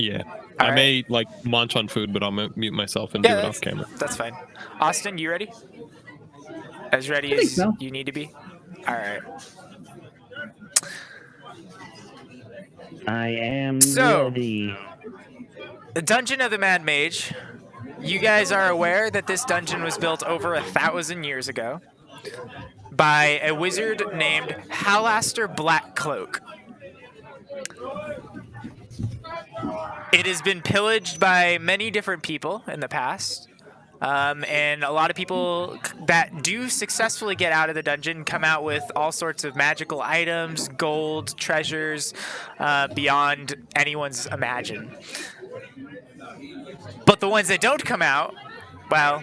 Yeah. All I right. may like munch on food, but I'll mute myself and do it off camera. That's fine. Austin, you ready? As ready I think as so. you need to be? All right. I am So, ready. the Dungeon of the Mad Mage. You guys are aware that this dungeon was built over 1,000 years ago by a wizard named Halaster Blackcloak. It has been pillaged by many different people in the past. And a lot of people that do successfully get out of the dungeon come out with all sorts of magical items, gold, treasures, beyond anyone's imagine. But the ones that don't come out, well,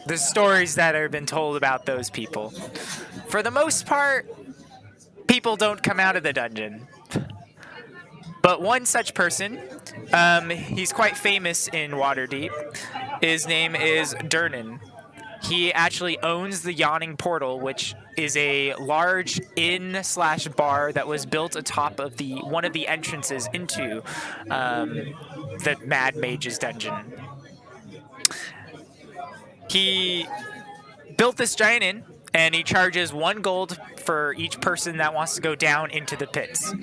there's stories that have been told about those people. For the most part, people don't come out of the dungeon. But one such person, he's quite famous in Waterdeep. His name is Durnan. He actually owns the Yawning Portal, which is a large inn/bar that was built atop of one of the entrances into the Mad Mage's dungeon. He built this giant inn, and he charges 1 gold for each person that wants to go down into the pits.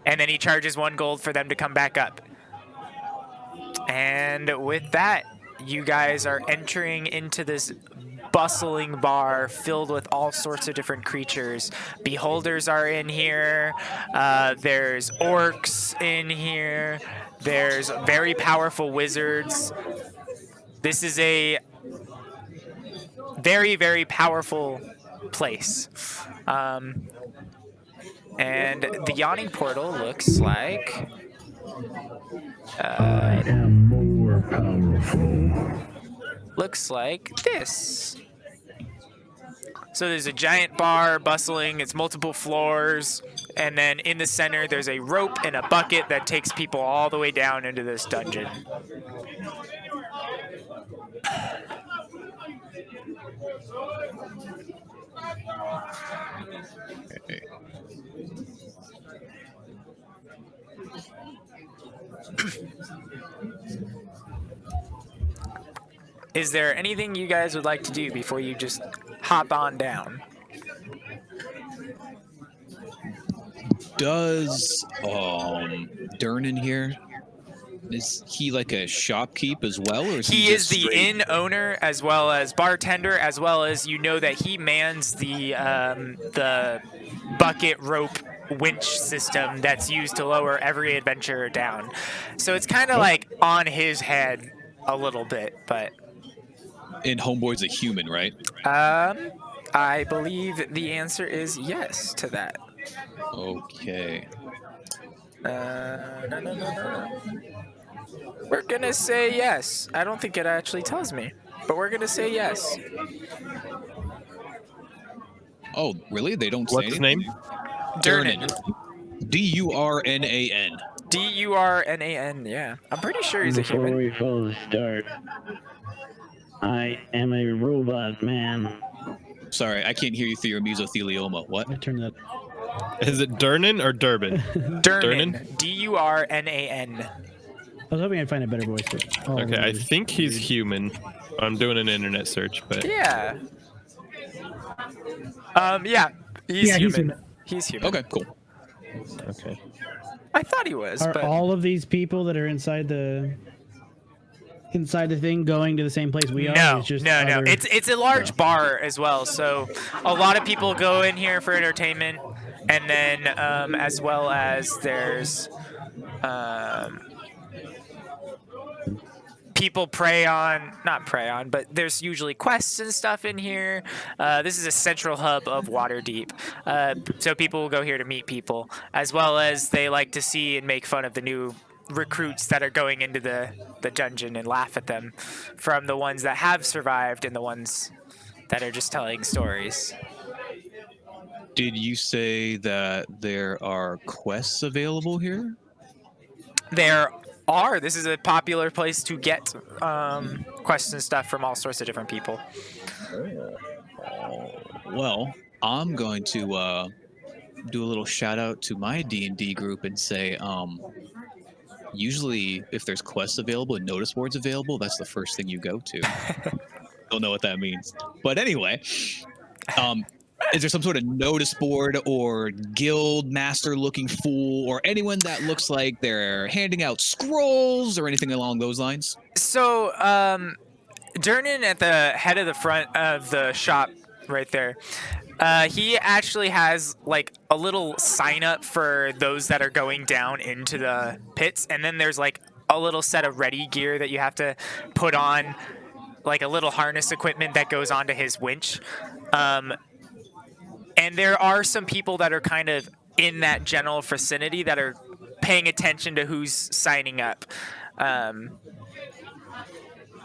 And then he charges 1 gold for them to come back up. And with that, you guys are entering into this bustling bar filled with all sorts of different creatures. Beholders are in here. There's orcs in here. There's very powerful wizards. This is a very, very powerful place. And the Yawning Portal looks like... I am more powerful. looks like this. So there's a giant bar bustling, it's multiple floors, and then in the center there's a rope and a bucket that takes people all the way down into this dungeon. Is there anything you guys would like to do before you just hop on down? Does Durnan here, is he like a shopkeep as well, or is He is just the inn owner as well as bartender, as well as you know that he mans the bucket rope winch system that's used to lower every adventurer down. So it's kind of like on his head a little bit, but... And Homeboy's a human, right? I believe the answer is yes to that. Okay. No. We're gonna say yes. I don't think it actually tells me, but we're gonna say yes. Oh, really? They don't What's say his anything? name? Durnan. Durnan. Durnan, yeah. I'm pretty sure he's a Before human. we fully start, I am a robot man. Sorry, I can't hear you through your mesothelioma. What? I turned that. Is it Durnan or Durbin? Durnan. Durnan. I was hoping I'd find a better voice. But Okay, I think he's human. I'm doing an internet search, but Yeah. Yeah. He's human. He's human. Okay, cool. okay. I thought he was, are but all of these people that are inside the thing going to the same place we are? no, It's just no. other- It's a large bar as well, so a lot of people go in here for entertainment, and then as well as there's people not prey on, but there's usually quests and stuff in here. This is a central hub of Waterdeep, so people will go here to meet people, as well as they like to see and make fun of the new recruits that are going into the dungeon and laugh at them, from the ones that have survived and the ones that are just telling stories. Did you say that there are quests available here? There are. This is a popular place to get quests and stuff from all sorts of different people. Well, I'm going to do a little shout out to my D&D group and say, usually if there's quests available and notice boards available, that's the first thing you go to. Don't know what that means. But anyway, is there some sort of notice board or guild master looking fool or anyone that looks like they're handing out scrolls or anything along those lines? So, Durnan at the head of the front of the shop right there, he actually has like a little sign up for those that are going down into the pits, and then there's like a little set of ready gear that you have to put on, like a little harness equipment that goes onto his winch. And there are some people that are kind of in that general vicinity that are paying attention to who's signing up.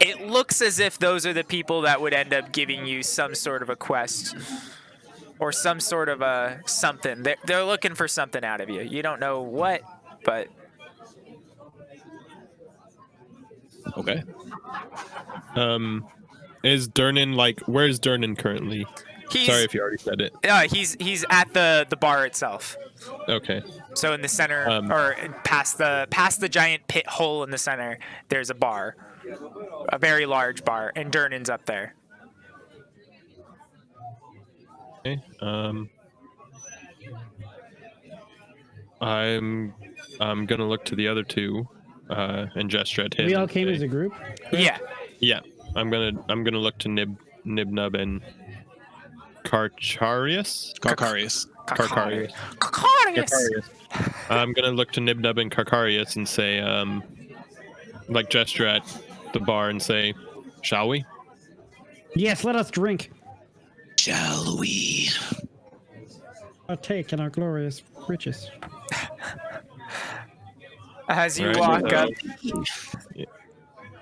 It looks as if those are the people that would end up giving you some sort of a quest or some sort of a something. They're looking for something out of you. You don't know what, but... Okay. Is Durnan like? Where's Durnan currently? Sorry if you already said it. He's at the bar itself. Okay. So in the center, or past the giant pit hole in the center, there's a bar, a very large bar, and Durnan's up there. Okay. I'm gonna look to the other two, and gesture at him. We all and came say- as a group. Yeah. Yeah. I'm gonna look to Nibnub and Carcharius. Carcarius. Carcarius. Carcarius. I'm gonna look to Nibnub and Carcarius and say, like gesture at the bar and say, "Shall we?" Yes, let us drink. Shall we? Partake in our glorious riches. As you Right, walk so- up,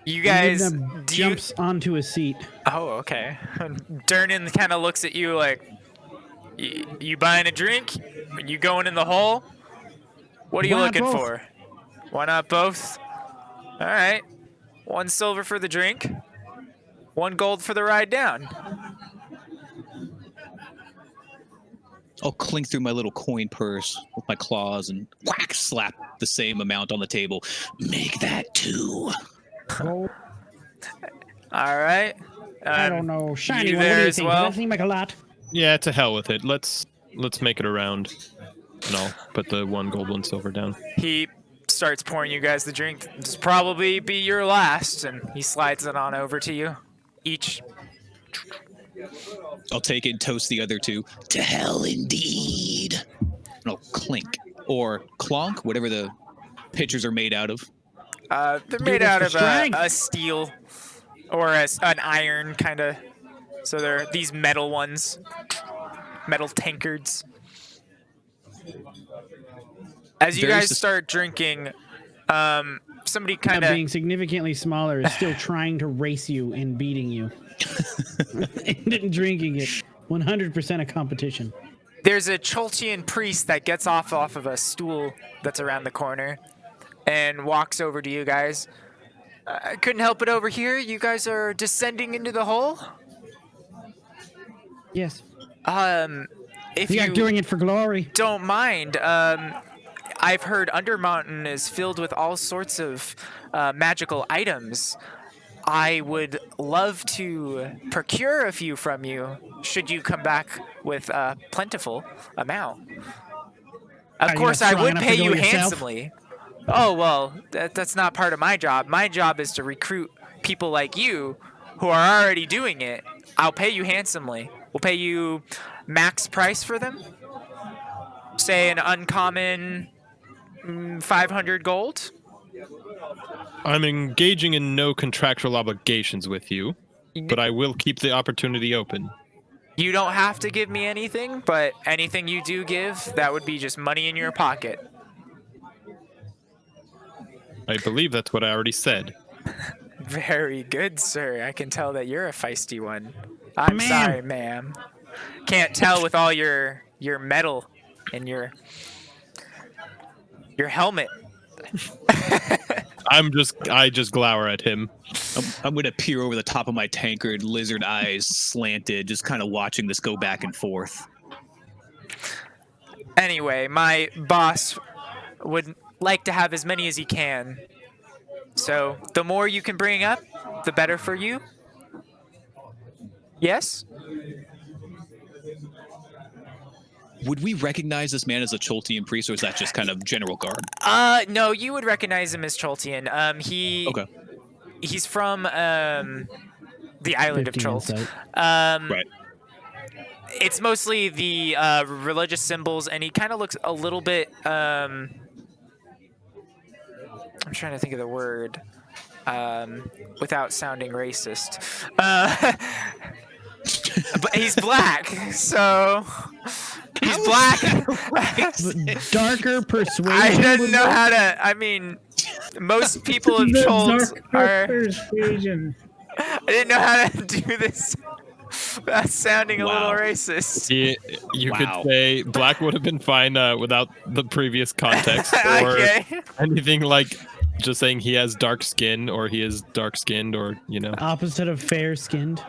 you guys Nibnub do you, jumps onto a seat. Oh, okay. Durnan kind of looks at you like, you buying a drink? You going in the hole? What are you Why not looking both? for? Why not both? All right. 1 silver for the drink. 1 gold for the ride down. I'll clink through my little coin purse with my claws and whack, slap the same amount on the table. Make that 2. Oh, All right. I don't know. Shiny you one. What there do you as think? well? Does that seem like a lot? Yeah, to hell with it. Let's make it around. And I'll put the 1 gold, 1 silver down. He starts pouring you guys the drink. This will probably be your last, and he slides it on over to you. Each. I'll take it and toast the other 2. To hell indeed. And I'll clink or clonk, whatever the pitchers are made out of. They're made this out for of strength. a steel or an iron kind of. So they're these metal ones, metal tankards. As you Very guys start drinking, somebody kind Being of significantly smaller is still trying to race you and beating you. And drinking it. 100% a competition. there's a Choltian priest that gets off of a stool that's around the corner and walks over to you guys. I couldn't help it over here. You guys are descending into the hole. Yes. If We are you doing it for glory. don't mind, I've heard Undermountain is filled with all sorts of magical items. I would love to procure a few from you, should you come back with a plentiful amount. Of Are you course, not I strong would enough to pay go you yourself? handsomely. Oh, well, that's not part of my job. My job is to recruit people like you who are already doing it. I'll pay you handsomely. We'll pay you max price for them. Say an uncommon 500 gold. I'm engaging in no contractual obligations with you, but I will keep the opportunity open. You don't have to give me anything, but anything you do give, that would be just money in your pocket. I believe that's what I already said. Very good, sir. I can tell that you're a feisty one. I'm Ma'am. sorry, ma'am. Can't tell with all your metal and your helmet. I just glower at him. I'm going to peer over the top of my tankard, lizard eyes slanted, just kind of watching this go back and forth. Anyway, my boss would like to have as many as he can. So the more you can bring up, the better for you. Yes? Would we recognize this man as a Choltian priest, or is that just kind of general garb? No, you would recognize him as Choltian. Okay. He's from the island of 15 Cholt. insight. Right. It's mostly the religious symbols, and he kind of looks a little bit. I'm trying to think of the word without sounding racist. But he's black, so he's black. Darker persuasion. I don't would know work. how to. I mean, most people of Cholt are. Persuasion. I didn't know how to do this. That's sounding a little Wow. racist. You Wow. could say black would have been fine without the previous context, or Okay. anything like just saying he has dark skin or he is dark skinned, or Opposite of fair skinned.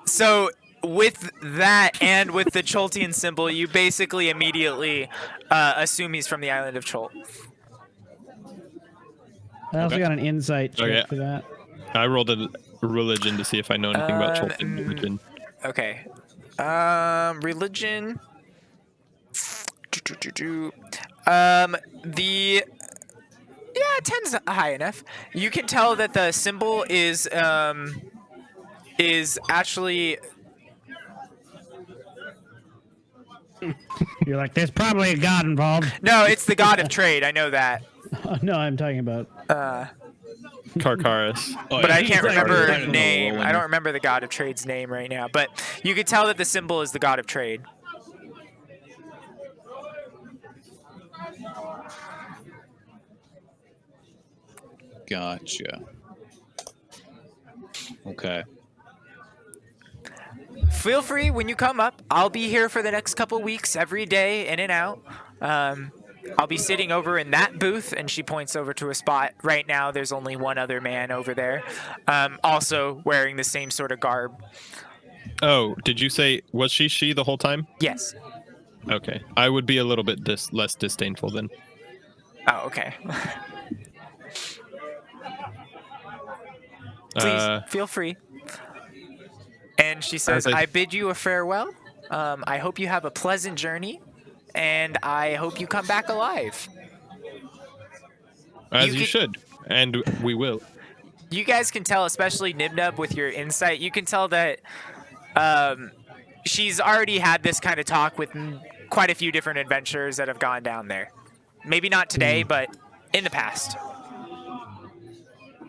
So with that and with the Choltian symbol, you basically immediately assume he's from the island of Cholt. I also Okay. got an insight check Okay. for that. I rolled a religion to see if I know anything about Cholton religion. Okay. Religion. The 10's high enough. You can tell that the symbol is actually You're like, there's probably a god involved. no, it's the god of trade. I know that. No, I'm talking about. Karkaris. Oh, But yeah. I can't Sorry, remember I her don't know name. what I don't remember the god of trade's name right now. But you could tell that the symbol is the god of trade. Gotcha. Okay. Feel free when you come up. I'll be here for the next couple weeks, every day, in and out. I'll be sitting over in that booth, and she points over to a spot. Right now, there's only one other man over there, also wearing the same sort of garb. Oh, did you say was she the whole time? Yes. Okay, I would be a little bit less disdainful then. Oh, okay. Please feel free. And she says, Okay. I bid you a farewell. I hope you have a pleasant journey, and I hope you come back alive. As You you could- should, and we will. You guys can tell, especially Nibnub with your insight, you can tell that she's already had this kind of talk with quite a few different adventurers that have gone down there. Maybe not today, but in the past.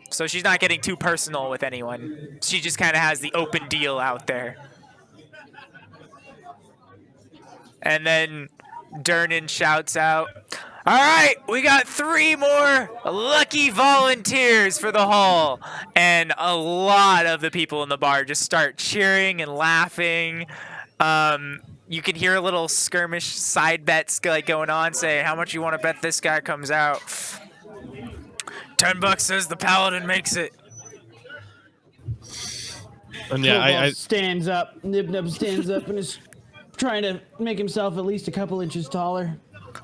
So she's not getting too personal with anyone. She just kind of has the open deal out there. And then Durnan shouts out, all right, we got 3 more lucky volunteers for the hall. And a lot of the people in the bar just start cheering and laughing. You can hear a little skirmish side bets going on, saying, how much you want to bet this guy comes out? $10 says the paladin makes it. And yeah, Kobold I stands up. Nibnub stands up and is trying to make himself at least a couple inches taller.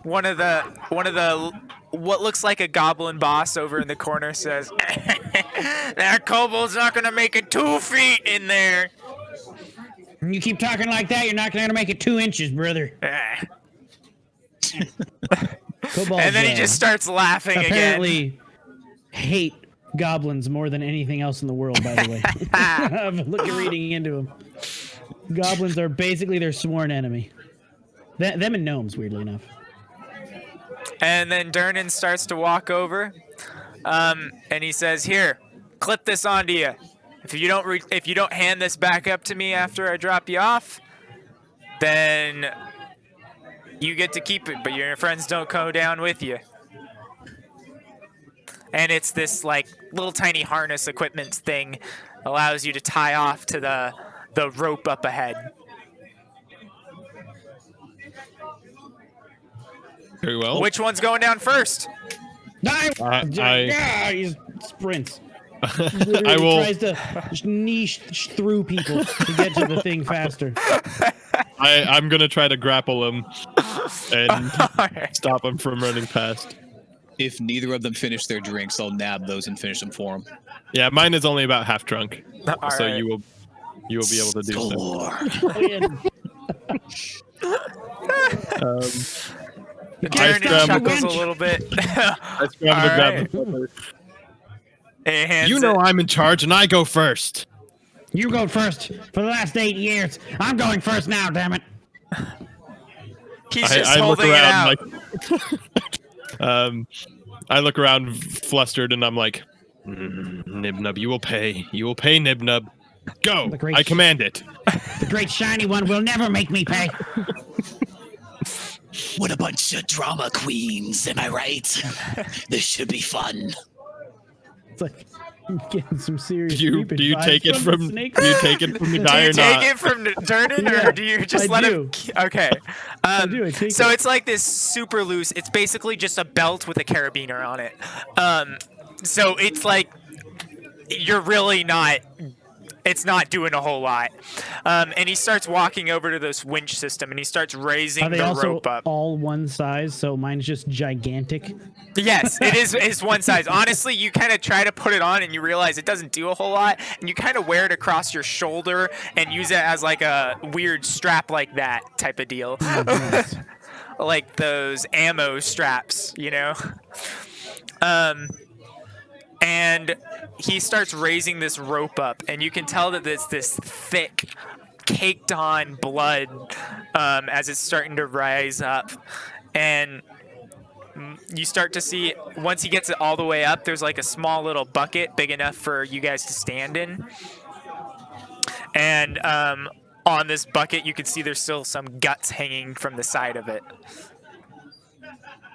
One of the what looks like a goblin boss over in the corner says, that kobold's not gonna make it 2 feet in there. You keep talking like that, you're not going to make it 2 inches, brother. Ah. Kobolds, And then he just starts laughing again. apparently hate goblins more than anything else in the world, by the way. Look at reading into them. Goblins are basically their sworn enemy. Them and gnomes, weirdly enough. And then Durnan starts to walk over, and he says, "Here, clip this onto you. If you don't hand this back up to me after I drop you off, then you get to keep it, but your friends don't go down with you." And it's this like little tiny harness equipment thing, allows you to tie off to the rope up ahead. very well. Which one's going down first? He sprints. Literally I will. tries to niche through people to get to the thing faster. I'm gonna try to grapple him and Alright. stop him from running past. If neither of them finish their drinks, I'll nab those and finish them for them. Yeah, mine is only about half drunk, so Alright. you will be able to do so. Jordan scrambled- chuckles a little bit. I scrambled to grab him. And hands You know it. I'm in charge, and I go first. You go first for the last 8 years. I'm going first now, damn it. He's just I look holding it around out. like, I look around flustered, and I'm like, Nibnub, you will pay. You will pay, Nibnub. Go! The great I command it. The great shiny one will never make me pay. What a bunch of drama queens, am I right? This should be fun. It's like I'm getting some serious. Do you reaping do you vibes take it the from snake. do you take it from the Do guy you or take not? it from Jordan, Yeah, or do you just I let do. him? Okay. I do. I take So it. it's like this super loose. It's basically just a belt with a carabiner on it. So it's like you're really not. It's not doing a whole lot. And he starts walking over to this winch system, and he starts raising Are they the also rope up. all one size? So mine's just gigantic. Yes, it is. It's one size. Honestly, you kind of try to put it on, and you realize it doesn't do a whole lot, and you kind of wear it across your shoulder and use it as like a weird strap, like that type of deal, Nice. like those ammo straps, you know. And he starts raising this rope up, and you can tell that it's this thick, caked on blood as it's starting to rise up, and you start to see, once he gets it all the way up, there's like a small little bucket big enough for you guys to stand in. And on this bucket, you can see there's still some guts hanging from the side of it.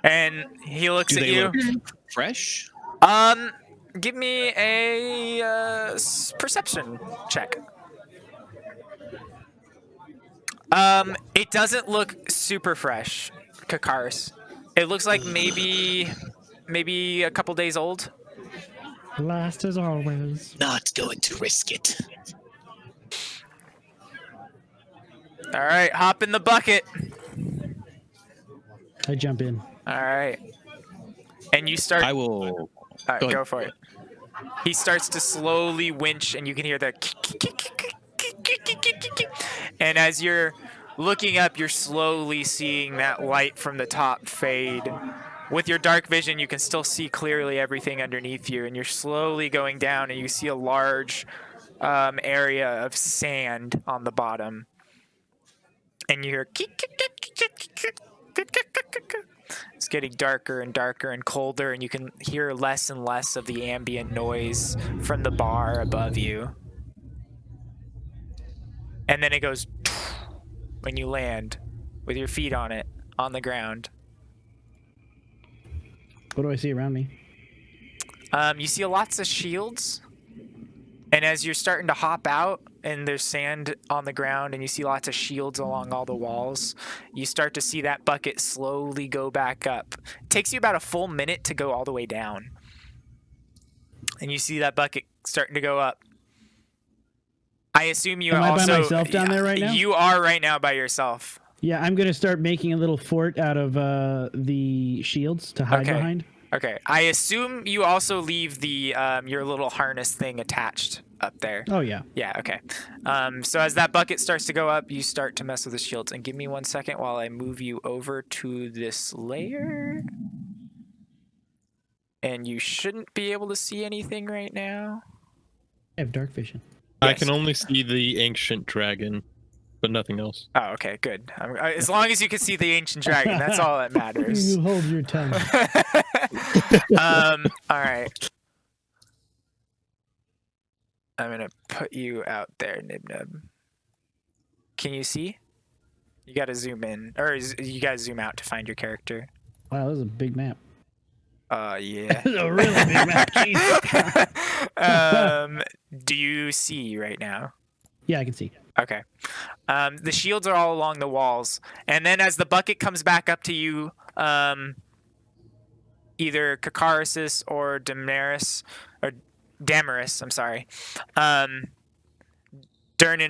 And he looks Do at they you. look fresh? Give me a perception check. It doesn't look super fresh, Kakaris. It looks like maybe a couple days old. Last as always. Not going to risk it. All right, hop in the bucket. I jump in. All right. And you start. I will. All right, go ahead. go for it. He starts to slowly winch, and you can hear the. And as you're looking up, you're slowly seeing that light from the top fade. With your dark vision, you can still see clearly everything underneath you, and you're slowly going down, and you see a large area of sand on the bottom. And you hear. It's getting darker and darker and colder, and you can hear less and less of the ambient noise from the bar above you. And then it goes when you land with your feet on it, on the ground. What do I see around me? You see lots of shields. And as you're starting to hop out and there's sand on the ground and you see lots of shields along all the walls, you start to see that bucket slowly go back up. It takes you about a full minute to go all the way down. And you see that bucket starting to go up. I assume you Am I by also... myself down there right now? You are right now by yourself. Yeah, I'm gonna start making a little fort out of the shields to hide Okay. behind. Okay. I assume you also leave the your little harness thing attached up there. Oh yeah. Yeah, okay. So as that bucket starts to go up, you start to mess with the shields. And give me 1 second while I move you over to this layer. And you shouldn't be able to see anything right now. I have dark vision. I Yes. can only see the ancient dragon, but nothing else. Oh, okay, good. As long as you can see the ancient dragon, that's all that matters. You hold your tongue. All right. I'm gonna put you out there, Nibnub. Can you see? You gotta zoom in, or you gotta zoom out to find your character. Wow, this is a big map. Yeah. This is a really big map. Jesus. Do you see right now? Yeah, I can see. Okay. The shields are all along the walls, and then as the bucket comes back up to you, either Kakarisis or Damaris, or Damaris, I'm sorry. Durnan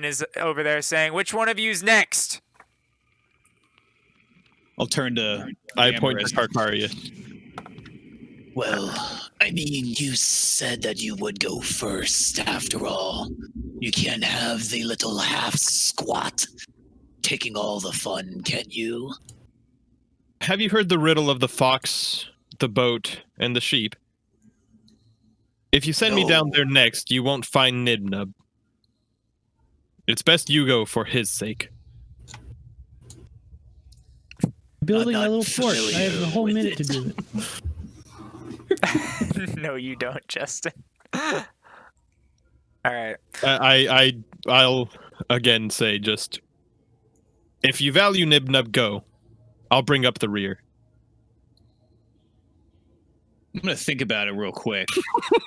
is over there saying, which one of you's next? I'll turn to. I point Damaris. to Carcarius. Well, I mean, you said that you would go first, after all. You can't have the little half-squat taking all the fun, can you? Have you heard the riddle of the fox, the boat, and the sheep? If you send me down No. there next, you won't find Nibnub. It's best you go for his sake. Building I'm my not little fort. I have a familiar whole with minute it. to do it. No, you don't, Justin. All right. I'll again say just, if you value Nibnub, go. I'll bring up the rear. I'm gonna think about it real quick.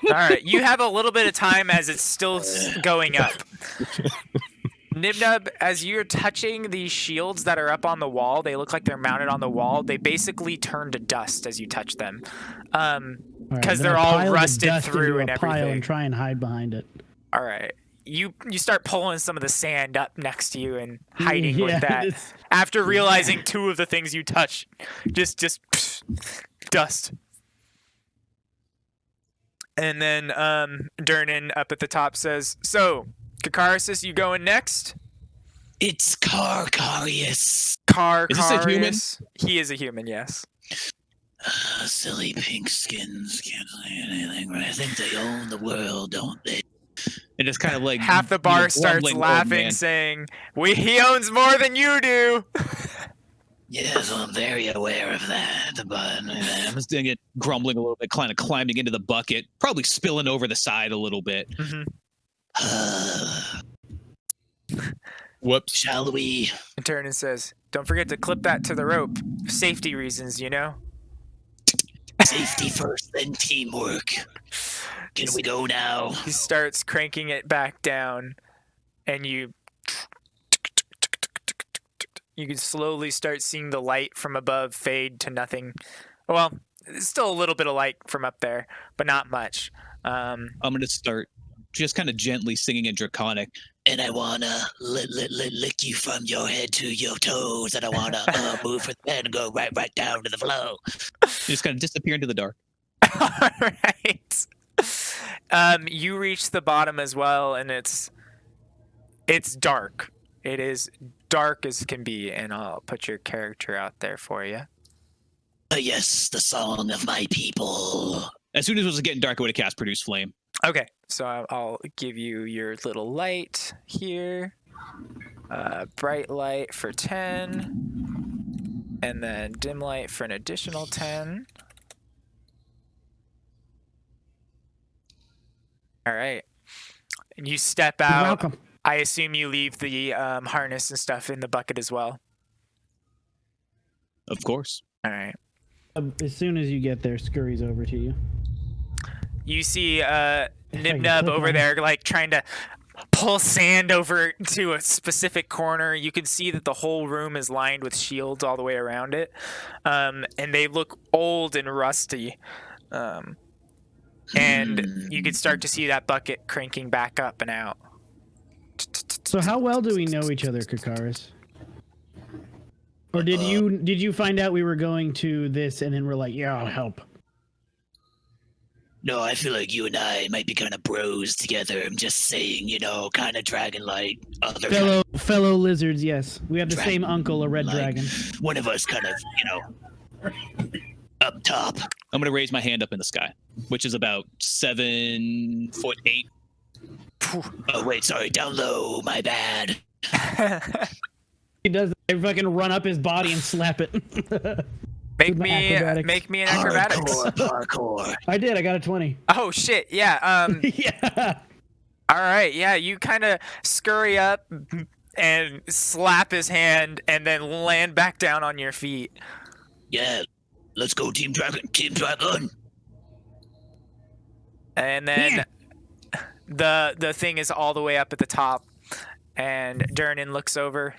All right. You have a little bit of time as it's still going up. Nibnub, as you're touching these shields that are up on the wall, they look like they're mounted on the wall. They basically turn to dust as you touch them. Because they're all rusted through and pile everything. and try and hide behind it. All right. You start pulling some of the sand up next to you and hiding Yeah, with that. it's- After realizing two of the things you touch, just dust. And then Durnan up at the top says, "So, Kakarisis, you going next?" It's Carcarius. Is this a human? He is a human, yes. Silly pink skins can't say anything, right? I think they own the world, don't they? And it's kind of like Half the bar starts grumbling old laughing, man. saying, he owns more than you do." Yes, well, I'm very aware of that, but I'm just doing it, grumbling a little bit, kind of climbing into the bucket, probably spilling over the side a little bit. Whoops. shall we? And Turner says, "Don't forget to clip that to the rope. Safety reasons, you know?" Safety first, then teamwork. Can we go now? He starts cranking it back down, and you can slowly start seeing the light from above fade to nothing. Well, there's still a little bit of light from up there, but not much. I'm gonna start just kind of gently singing in Draconic. And I wanna lick you from your head to your toes, and I wanna move from the head and go right down to the flow. Just kind of disappear into the dark. All right. You reach the bottom as well, and it's dark. It is dark as can be, and I'll put your character out there for you. Yes, the song of my people. As soon as it was getting dark, I would have cast Produce Flame. Okay, so I'll give you your little light here. Bright light for 10. And then dim light for an additional 10. All right. And you step You're out. welcome. I assume you leave the harness and stuff in the bucket as well. Of course. All right. As soon as you get there, scurries over to you. You see I Nibnub click over on it. there, like trying to pull sand over to a specific corner. You can see that the whole room is lined with shields all the way around it, and they look old and rusty. And you can start to see that bucket cranking back up and out. So how well do we know each other, Kakaris? Or did you find out we were going to this and then we're like, yeah, I'll help? No, I feel like you and I might be kind of bros together. I'm just saying, kind of dragon-like. Other Fellow lizards, yes. We have the Dragon, same uncle, a red like- dragon. one of us kind of, up top. I'm gonna raise my hand up in the sky, which is about 7'8". Oh, wait, sorry, down low, my bad. He does. I fucking run up his body and slap it. Make my me acrobatics. an acrobatics. Parkour. I did. I got a 20. Oh shit! Yeah. Yeah. All right. Yeah. You kind of scurry up and slap his hand, and then land back down on your feet. Yeah, let's go, Team Dragon. Team Dragon. And then the thing is all the way up at the top, and Durnan looks over.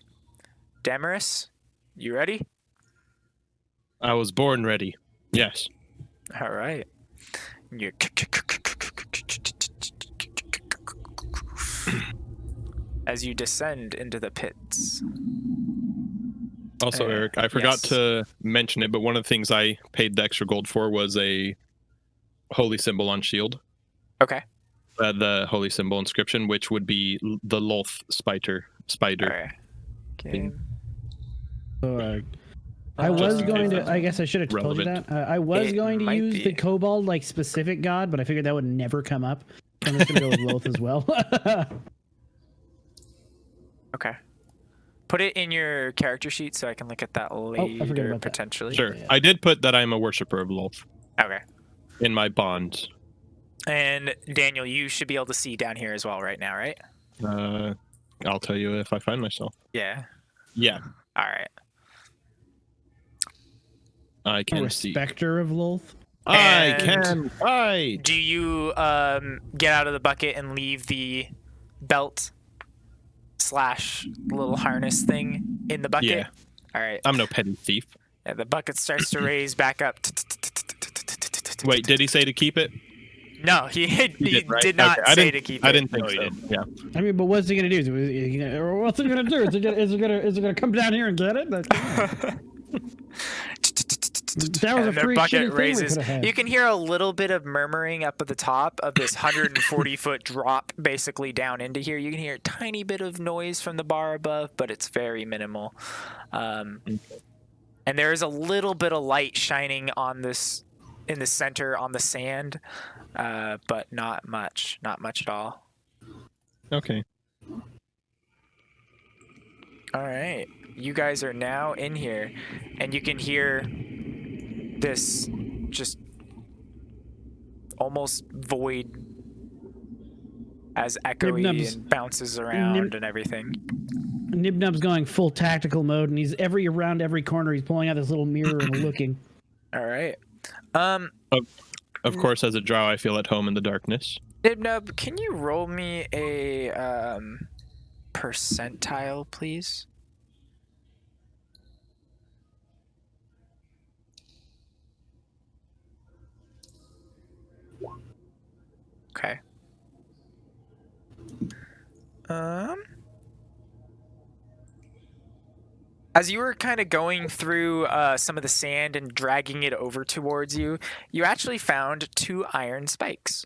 Damaris, you ready? I was born ready. Yes. All right. You as you descend into the pits. Also, Eric, I forgot yes. to mention it, but one of the things I paid the extra gold for was a holy symbol on shield. Okay. The holy symbol inscription, which would be the Lolth spider. All right. Game. So, I was Just going in to. case I guess I should have told you relevant. that. I was It going to might use be. the kobold like specific god, but I figured that would never come up. So I'm just gonna go with Loth as well. Okay. Put it in your character sheet so I can look at that I forgot later about that. potentially. Sure. I did put that I'm a worshiper of Lolth Okay. in my bonds. And Daniel, you should be able to see down here as well right now, right? I'll tell you if I find myself. Yeah. Yeah, All right. I A can see. respecter of Loth. I And- can fight. Do you get out of the bucket and leave the belt / little harness thing in the bucket? Yeah. All right. I'm no petty thief. Yeah, the bucket starts to raise back up. Wait, did he say to keep it? No, he right? did not Okay, say to keep it. I didn't think No, he so. didn't. Yeah. I mean, but what's he gonna do? What's he gonna do? Is it gonna come down here and get it? That was And a their free bucket shitty thing we raises. could have had. You can hear a little bit of murmuring up at the top of this 140-foot drop, basically down into here. You can hear a tiny bit of noise from the bar above, but it's very minimal. And there is a little bit of light shining on this in the center on the sand, but not much at all. Okay. All right, you guys are now in here, and you can hear this just almost void as echoey Nibnubs. and bounces around and everything. Nibnub's going full tactical mode, and he's around every corner. He's pulling out this little mirror and looking. All right. Of course, as a drow, I feel at home in the darkness. Nibnub, can you roll me a percentile, please? Okay. As you were kind of going through some of the sand and dragging it over towards you, you actually found 2 iron spikes.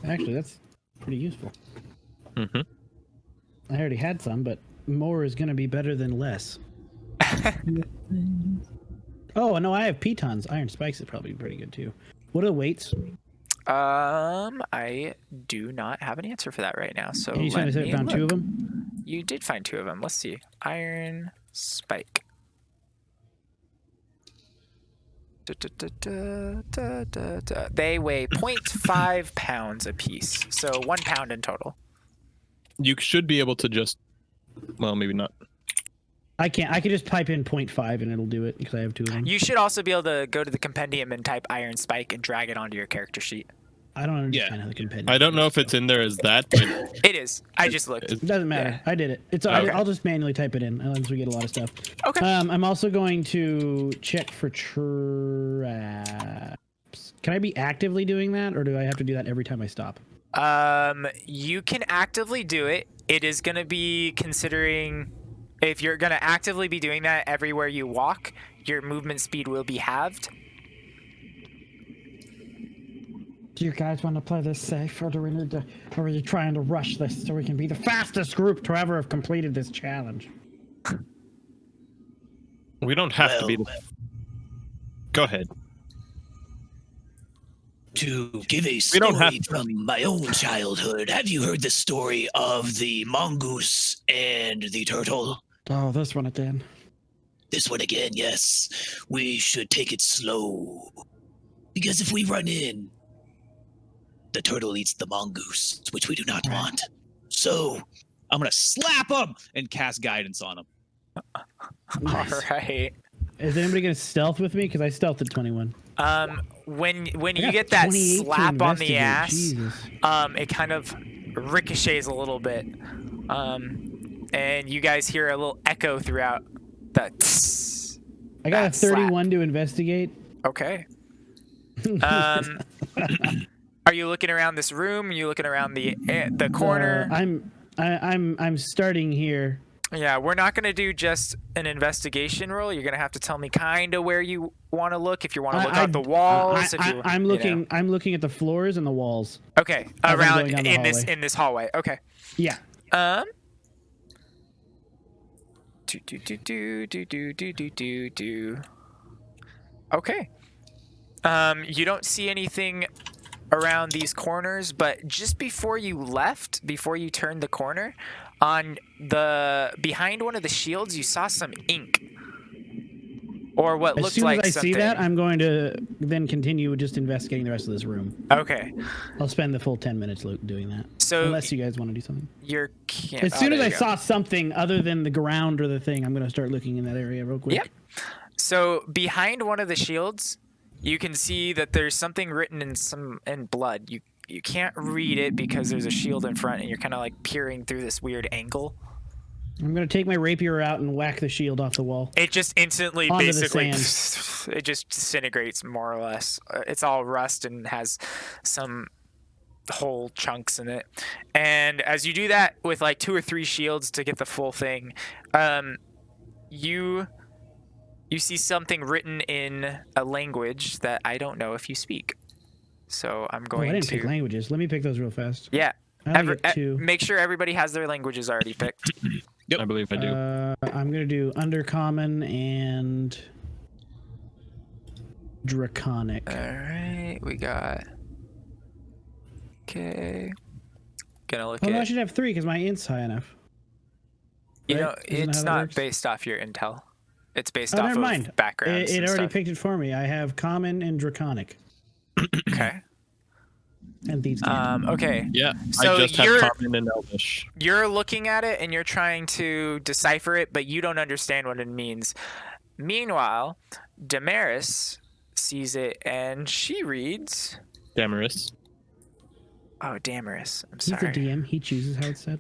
Actually, that's pretty useful. Mm-hmm. I already had some, but more is gonna be better than less. Oh no, I have pitons. Iron spikes is probably pretty good too. What are the weights? I do not have an answer for that right now. So Can you tell me if I found 2 of them? You did find 2 of them. Let's see. Iron spike. They weigh 0.5 pounds a piece, so 1 pound in total. You should be able to just, well, maybe not. I can't. I can just type in 0.5 and it'll do it because I have 2 of them. You should also be able to go to the compendium and type iron spike and drag it onto your character sheet. I don't understand Yeah. how the compendium. I don't know if it's in there as that, but It is. I just looked. It doesn't matter. Yeah. I did it. It's. Okay. I'll just manually type it in unless we get a lot of stuff. Okay. I'm also going to check for traps. Can I be actively doing that, or do I have to do that every time I stop? You can actively do it. It is going to be considering if you're going to actively be doing that everywhere you walk, your movement speed will be halved. Do you guys want to play this safe, or are you trying to rush this so we can be the fastest group to ever have completed this challenge? we don't have to be. Go ahead. To give a We don't have story from my own childhood, have you heard the story of the mongoose and the turtle? Oh, this one again. This one again, yes. We should take it slow. Because if we run in, the turtle eats the mongoose, which we do not want. So, I'm gonna slap him and cast guidance on him. Nice. All right. Is anybody gonna stealth with me? Because I stealthed at 21. When I you got get that 28 to slap on the investigate. ass, Jesus. it kind of ricochets a little bit. And you guys hear a little echo throughout that. I got a that slap. 31 to investigate. Okay. Are you looking around this room? Are you looking around the corner? I'm starting here. Yeah, we're not going to do just an investigation roll. You're going to have to tell me kind of where you want to look. If you want to look out the walls. I'm looking. I'm looking at the floors and the walls. Okay, as I'm around going down the in hallway. this hallway. Okay. Yeah. Do. Okay. You don't see anything around these corners, but just before you left, before you turned the corner, on the behind one of the shields, you saw some ink, or what As looked soon like as I something. see that, I'm going to then continue just investigating the rest of this room. Okay. I'll spend the full 10 minutes doing that. So unless you guys want to do something. You're can't. As soon as I saw something other than the ground or the thing, I'm going to start looking in that area real quick. Yep. So behind one of the shields, you can see that there's something written in blood. You can't read it because there's a shield in front, and you're kind of like peering through this weird angle. I'm going to take my rapier out and whack the shield off the wall. It just instantly, Onto the basically, sand. it just disintegrates more or less. It's all rust and has some whole chunks in it. And as you do that with like 2 or 3 shields to get the full thing, you see something written in a language that I don't know if you speak. So I'm going I didn't to pick languages. Let me pick those real fast. Yeah. I only get 2. Make sure everybody has their languages already picked. Yep. I believe I do. I'm going to do Undercommon and Draconic. All right, we got. Okay. Gonna look Oh, no, I at. should have 3 because my int's high enough. You right? know, Isn't that it's how that not works? based off your intel. It's based Oh, off never of mind. backgrounds. It and already stuff. picked it for me. I have Common and Draconic. Okay. And Thieves' Cant. Okay. Yeah. So I just have you're- common and elvish. You're looking at it and you're trying to decipher it, but you don't understand what it means. Meanwhile, Damaris sees it and she reads. Damaris. Oh, Damaris. I'm He's the sorry. DM. He chooses how it's said.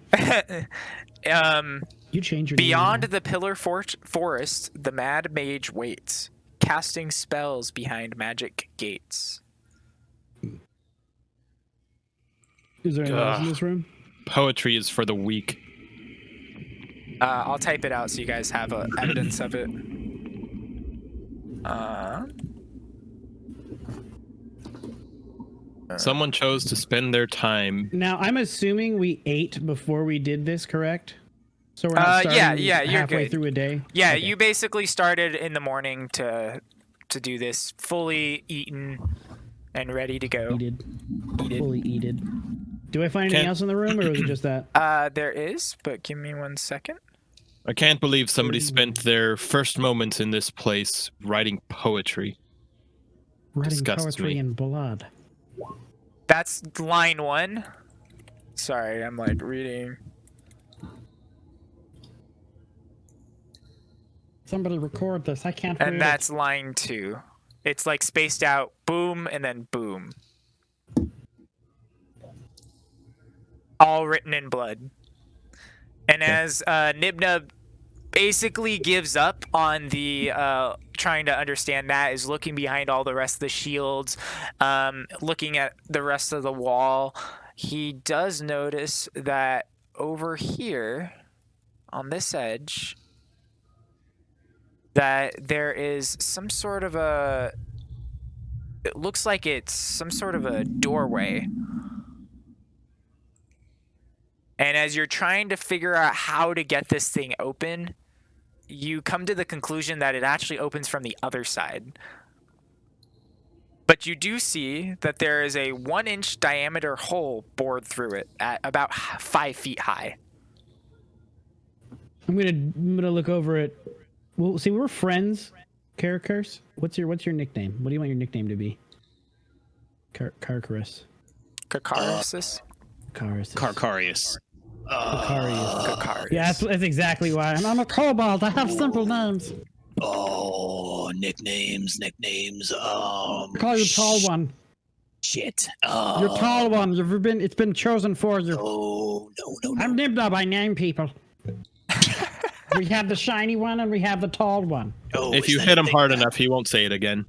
You change your Beyond name. the Pillar Forest, the Mad Mage waits, casting spells behind magic gates. Is there anything else in this room? Poetry is for the weak. I'll type it out so you guys have evidence of it. Someone chose to spend their time. Now, I'm assuming we ate before we did this, correct? So we're not starting yeah, you're halfway good. through a day? Yeah, Okay. you basically started in the morning to do this, fully eaten and ready to go. Eated. Fully eated. Do I find anything else in the room, or was it just that? There is, but give me 1 second. I can't believe somebody spent their first moments in this place writing poetry. Writing Disgusts poetry me. in blood. That's line 1. Sorry, I'm like reading. Somebody record this. I can't read And that's line 2. It's like spaced out, boom, and then boom. All written in blood. And as Nibnub basically gives up on the trying to understand that, is looking behind all the rest of the shields, looking at the rest of the wall, he does notice that over here on this edge that there is some sort of a, it looks like it's some sort of a doorway. And as you're trying to figure out how to get this thing open, you come to the conclusion that it actually opens from the other side. But you do see that there is a 1-inch diameter hole bored through it at about 5 feet high. I'm gonna look over it. Well, see, we're friends. Caracurse. What's your nickname? What do you want your nickname to be? Carcarus. Kakarasis? Carcarus. Carcarius. Kakarius. Yeah, that's exactly why. I'm a kobold. I have simple names. Oh, nicknames. I call you tall one. Shit. You're tall one. It's been chosen for you. Oh, no. I'm Nibnub. I name people. We have the shiny one and we have the tall one. Oh, If is you that hit a him thing hard now? enough, he won't say it again.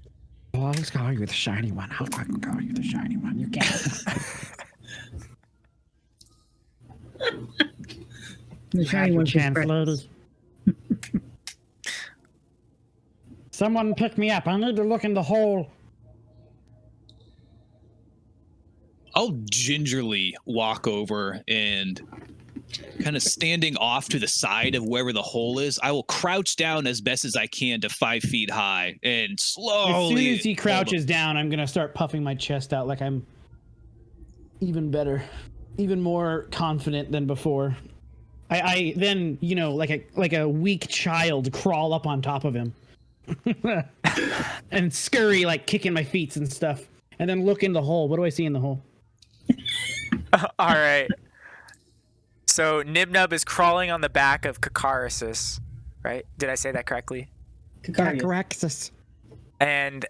Oh, I'll just call you the shiny one. I'll fucking call you the shiny one. You can't. The shiny one chance, lady. Someone pick me up. I need to look in the hole. I'll gingerly walk over and kind of standing off to the side of wherever the hole is, I will crouch down as best as I can to 5 feet high and slowly. As soon as he crouches down, I'm gonna start puffing my chest out like I'm even better, even more confident than before. I then, you know, like a weak child, crawl up on top of him and scurry, like kicking my feet and stuff, and then look in the hole. What do I see in the hole? All right. So Nibnub is crawling on the back of Kakarasis, right? Did I say that correctly? Cacaraxis. And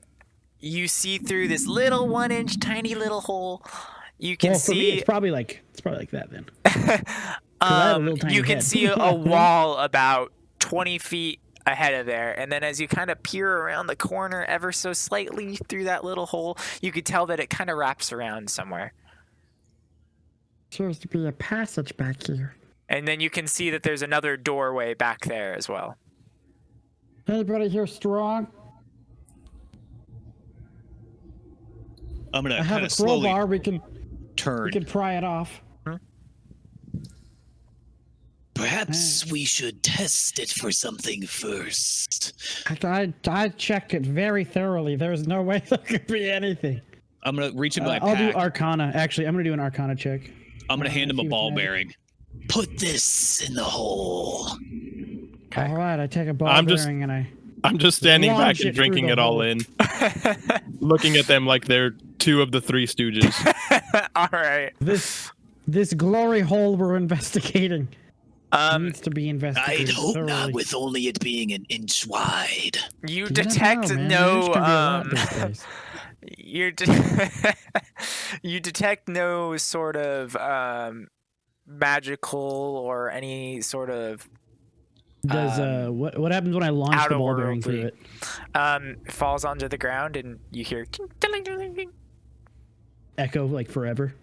you see through this little 1-inch tiny little hole. You can Well, for me, see it's probably like that then. 'Cause I have a little tiny you can head. see a wall about 20 feet ahead of there, and then as you kind of peer around the corner ever so slightly through that little hole, you could tell that it kind of wraps around somewhere. Appears to be a passage back here. And then you can see that there's another doorway back there as well. Anybody here strong? I'm gonna I have kind a of slowly crowbar. We can turn. pry it off. Perhaps we should test it for something first. I checked it very thoroughly. There's no way there could be anything. I'm gonna reach into my I'll do pack. Arcana. Actually, I'm gonna do an Arcana check. I'm gonna hand him a see what's ball magic. bearing. Put this in the hole. All right, I take a ball I'm just- bearing and I. I'm just standing Launch back and it through drinking the it all hole. in, looking at them like they're 2 of the 3 Stooges. All right. This glory hole we're investigating needs to be I'd investigated. hope thoroughly. not, with only it being an inch wide. You You never detect know, man. no Names can be a lot these days. you detect no sort of magical or any sort of Does what happens when I launch the ball bearing through it? falls onto the ground and you hear Echo like forever.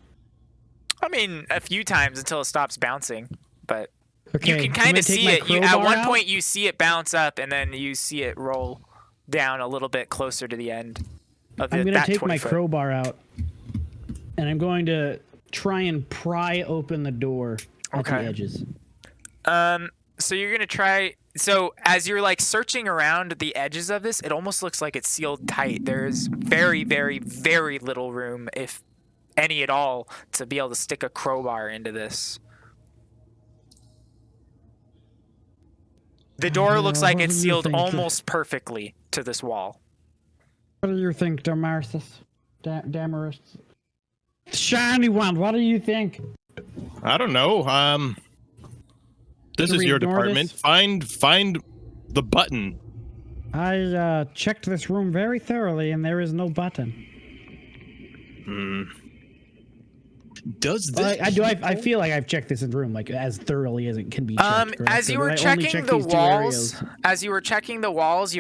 I mean a few times until it stops bouncing, but Okay, you can I'm kind gonna of take see my it. At crowbar one out. point you see it bounce up and then you see it roll down a little bit closer to the end of I'm gonna that take 20 my foot. crowbar out, and I'm going to try and pry open the door at the Okay. edges. So you're gonna try. So as you're like searching around the edges of this, it almost looks like it's sealed tight. There's very, very, very little room, if any at all, to be able to stick a crowbar into this. The door looks like what it's do you sealed think? almost perfectly to this wall. What do you think, Damarthus? Damaris? Shiny one, what do you think? I don't know. This Should is we your ignore department. this? Find the button. I checked this room very thoroughly, and there is no button. Does this? I feel like I've checked this room like as thoroughly as it can be checked. correct? As you Or were did I only checking check the these 2 walls, areas? you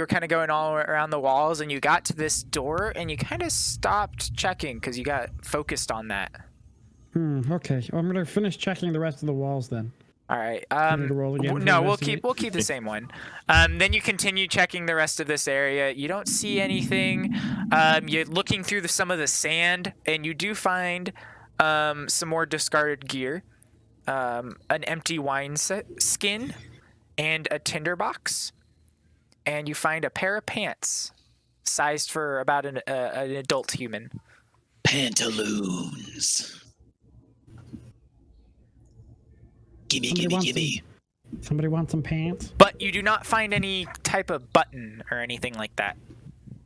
were kind of going all around the walls, and you got to this door, and you kind of stopped checking because you got focused on that. Okay. I'm gonna finish checking the rest of the walls then. All right. need to roll again for No, we'll investigate? keep the same one. Then you continue checking the rest of this area. You don't see anything. You're looking through some of the sand, and you do find some more discarded gear, an empty wine skin, and a tinderbox. And you find a pair of pants, sized for about an adult human. Pantaloons. Gimme. Somebody want some pants? But you do not find any type of button or anything like that.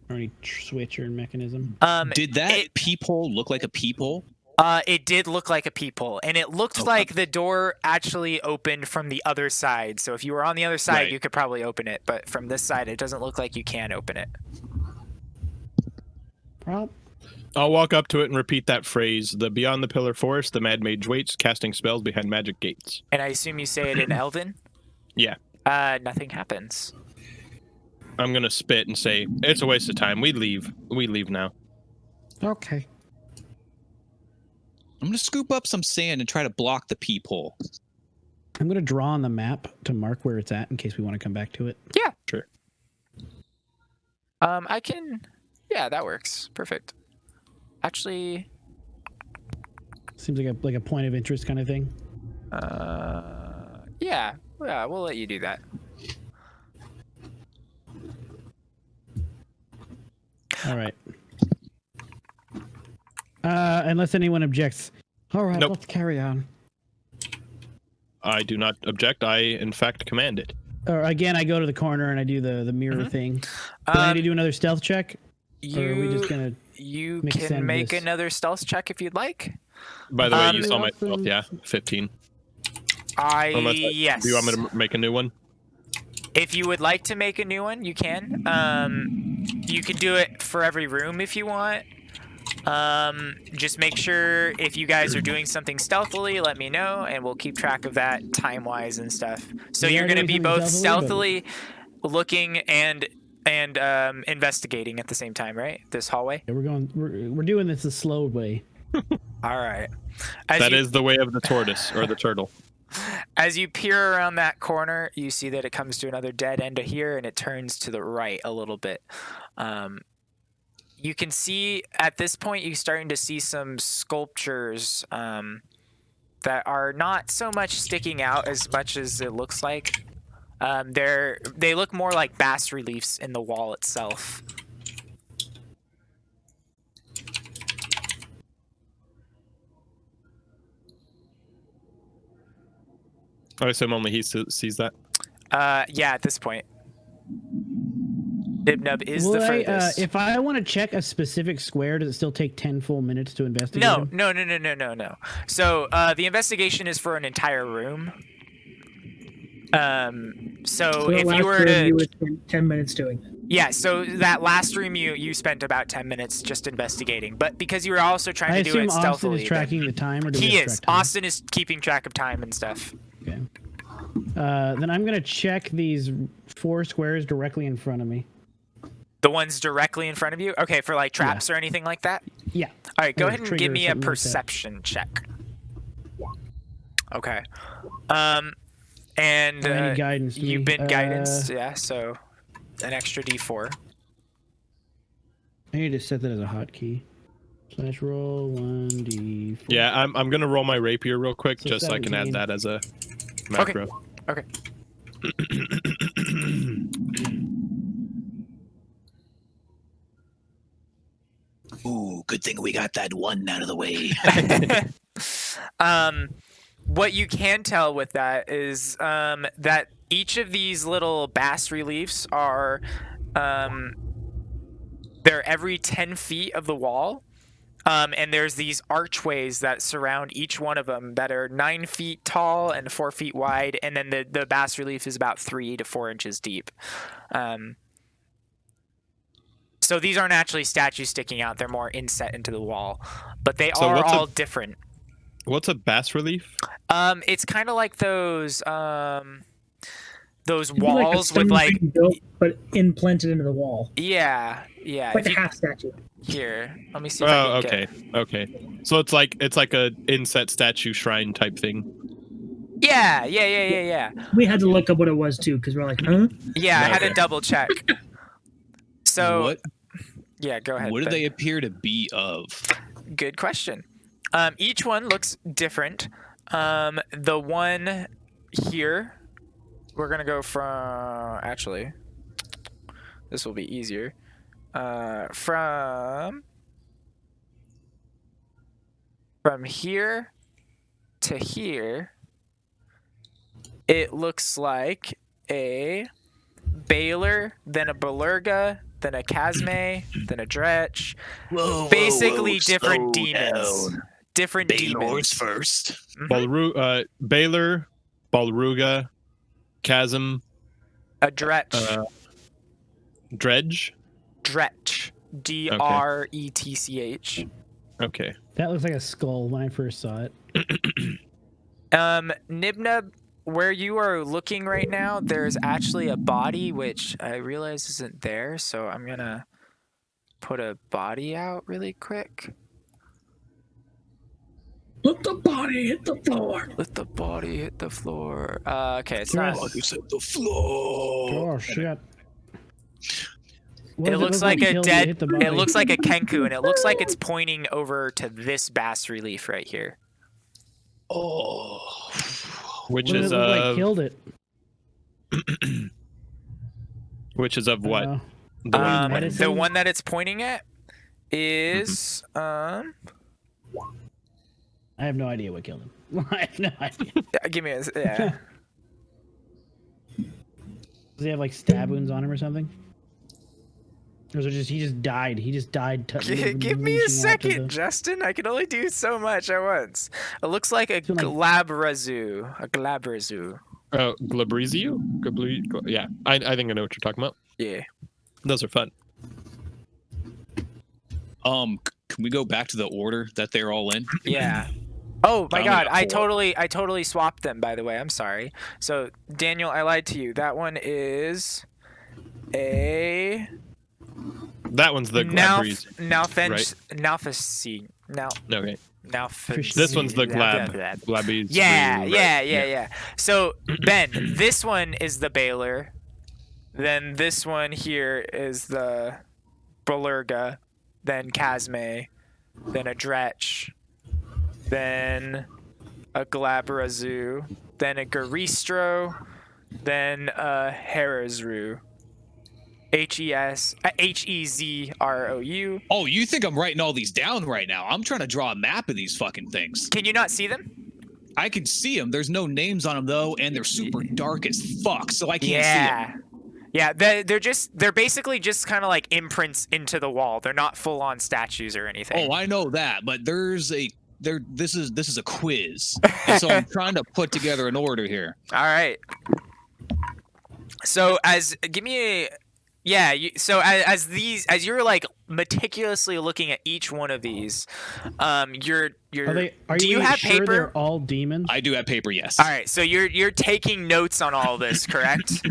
Or any switch or mechanism? Did that peephole look like a peephole? It did look like a peephole, and it looked like the door actually opened from the other side. So if you were on the other side, Right. you could probably open it, but from this side, it doesn't look like you can open it. Well, I'll walk up to it and repeat that phrase. The beyond the pillar forest, the Mad Mage waits, casting spells behind magic gates. And I assume you say it in Elven? Yeah. Nothing happens. I'm gonna spit and say, it's a waste of time. We leave. We leave now. okay. I'm gonna scoop up some sand and try to block the peephole. I'm gonna draw on the map to mark where it's at in case we want to come back to it. Yeah. Sure. I can. Yeah, that works. Perfect. Actually, Seems like a point of interest kind of thing. yeah, we'll let you do that. All right. Unless anyone objects. All right, Nope. let's carry on. I do not object. I, in fact, command it. Or again, I go to the corner and I do the mirror thing. Do I need to do another stealth check? Or are we just gonna? You make can sense of make this? another stealth check if you'd like. By the way, you saw my awesome. stealth, yeah, 15. Yes. Do you want me to make a new one? If you would like to make a new one, you can. You can do it for every room if you want. Just make sure if you guys are doing something stealthily, let me know, and we'll keep track of that time-wise and stuff. So We you're are going to doing be both something stealthily looking and investigating at the same time, right? This hallway. Yeah, we're doing this the slow way. All right. That is the way of the tortoise or the turtle. As you peer around that corner, you see that it comes to another dead end here, and it turns to the right a little bit. You can see at this point you're starting to see some sculptures that are not so much sticking out as much as it looks like. They look more like bas reliefs in the wall itself. I assume only he sees that. Yeah, at this point. Nibnub is the furthest. If I want to check a specific square, does it still take 10 full minutes to investigate? No. them? So the investigation is for an entire room. So if you were to, you would spend 10 minutes doing that. yeah, so that last room you spent about 10 minutes just investigating, but because you were also trying I to do assume it Austin stealthily. is tracking the time, or do we He have is. track time? Austin is keeping track of time and stuff. Okay. Then I'm gonna check these 4 squares directly in front of me. The ones directly in front of you? Okay, for like traps or anything like that? Yeah. All right, go Or ahead and trigger give or me a something like that. perception check. Okay. And I need guidance. to you've me. been guidance, yeah, so an extra d4. I need to set that as a hotkey. / roll 1d4. Yeah, I'm gonna roll my rapier real quick, So just so I can add 17. that as a macro. Okay. Ooh, good thing we got that one out of the way. What you can tell with that is that each of these little bas reliefs are they're every 10 feet of the wall. And there's these archways that surround each one of them that are 9 feet tall and 4 feet wide, and then the bas relief is about 3 to 4 inches deep. So these aren't actually statues sticking out; they're more inset into the wall, but they So are what's all different. What's a bas relief? It's kind of like those It'd be walls with stone like being built, but implanted into the wall, yeah. like if a you- half statue. Here, let me see if I Oh, can okay. So it's like a inset statue shrine type thing. get. Yeah. We had to look up what it was too, because we're like, huh? Yeah, I had to Okay. double check. So What yeah, go ahead. what do Ben. they appear to be of? Good question. Each one looks different. The one here, we're gonna go from. Actually, this will be easier. From here to here, it looks like a Baylor, then a Belerga, then a Casme, then a Dretch. Whoa, Basically slow different demons. down. Different Baylor's demons. first. Baylor, Balruga, Chasm, A Dretch. Dredge. Dretch. Dretch. Okay. That looks like a skull when I first saw it. Nibnub, where you are looking right now, there's actually a body, which I realize isn't there, so I'm gonna put a body out really quick. Let the body hit the floor. Let the body hit the floor. Okay, it's Sure. not. Bodies hit the floor. Oh shit. It looks like a killed dead. hit the body? It looks like a Kenku, and it looks like it's pointing over to this bas relief right here. Oh. Which What did is it look like of killed it? which is of what? The The medicine? one that it's pointing at is I have no idea what killed him. I have no idea. give me a yeah. Does he have like stab wounds on him or something? Or is it just he just died? He just died. Give me a second, Justin. I can only do so much at once. It looks like a glabrazu. A glabrazu. Oh, Glabrizio? Yeah, I think I know what you're talking about. Yeah. Those are fun. Can we go back to the order that they're all in? Yeah. Oh my I only god, got I four. totally swapped them, by the way. I'm sorry. So, Daniel, I lied to you. That one is a That one's the Glabriz. Nalfasi. Okay. Nalfasi. This one's the Glabiz. Yeah. So, Ben, this one is the Baylor. Then this one here is the Balurga. Then Kazme. Then a Dretch. Then a Glabrazu. Then a Garistro. Then a Herazru. Hezrou. Oh, you think I'm writing all these down right now? I'm trying to draw a map of these fucking things. Can you not see them? I can see them. There's no names on them though, and they're super dark as fuck, so I can't see them. Yeah, they're basically just kind of like imprints into the wall. They're not full on statues or anything. Oh, I know that, but this is a quiz, and so I'm trying to put together an order here. All right. So as you're like meticulously looking at each one of these, do you have sure paper? they're all demons? I do have paper, yes. All right, so you're taking notes on all this, correct?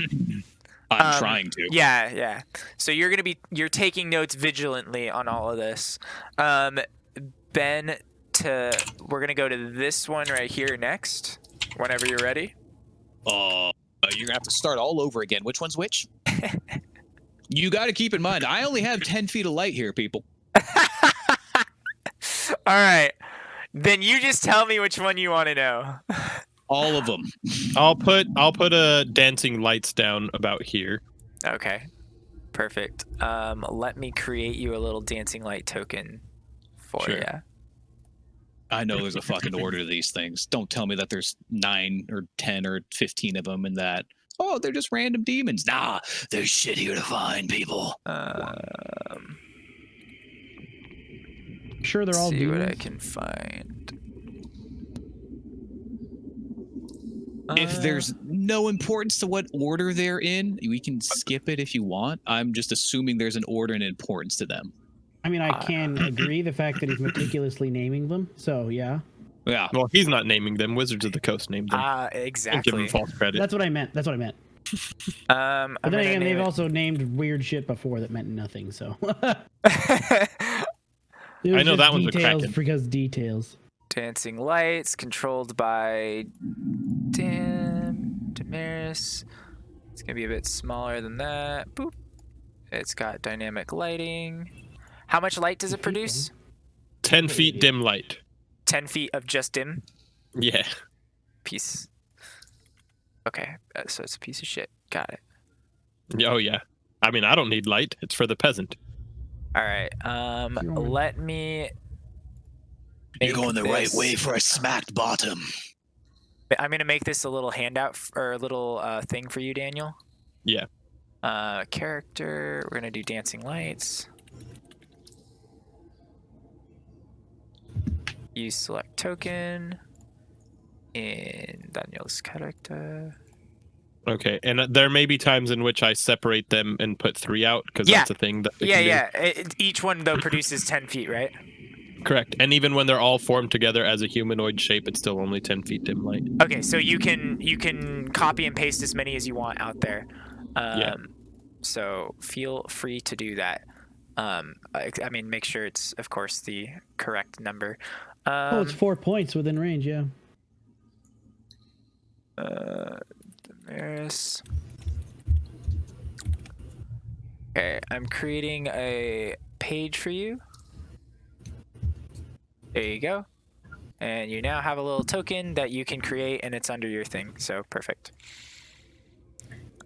I'm trying to. Yeah. So you're taking notes vigilantly on all of this. Ben, we're gonna go to this one right here next. Whenever you're ready. You're gonna have to start all over again. Which one's which? You got to keep in mind, I only have 10 feet of light here, people. All right. Then you just tell me which one you want to know. All of them. I'll put a dancing lights down about here. Okay. Perfect. Let me create you a little dancing light token for Sure. you. I know there's a fucking order to these things. Don't tell me that there's 9 or 10 or 15 of them and that, oh, they're just random demons. Nah, There's shit here to find, people. Sure, they're all See demons. what I can find. if there's no importance to what order they're in, we can skip it if you want. I'm just assuming there's an order and importance to them. I mean, I can agree the fact that he's meticulously naming them. So yeah, Yeah. Well, he's not naming them. Wizards of the Coast named them. Don't give Exactly. him false credit. that's what I meant. That's what I meant. I'm But then gonna again, name they've it- also named weird shit before that meant nothing. So I know that one's a details Kraken. because details. Dancing lights controlled by Damaris. It's gonna be a bit smaller than that. Boop. It's got dynamic lighting. How much light does it produce? 10 feet dim light. 10 feet of just dim. Yeah. Piece. Okay, so it's a piece of shit. Got it. Oh, yeah. I mean, I don't need light. It's for the peasant. All right. Let me. You're going the right this- way for a smacked bottom. I'm gonna make this a little handout or a little thing for you, Daniel. Yeah. Character. We're gonna do dancing lights. Use select token in Daniel's character. Okay. And there may be times in which I separate them and put 3 out because Yeah. that's a thing that they can do. Yeah. Each one though produces 10 feet, right? Correct. And even when they're all formed together as a humanoid shape, it's still only 10 feet dim light. Okay, so you can copy and paste as many as you want out there. Yeah. So feel free to do that. I mean, make sure it's, of course, the correct number. Oh, it's 4 points within range, yeah. Damaris. Okay, I'm creating a page for you. There you go. And you now have a little token that you can create, and it's under your thing. So perfect.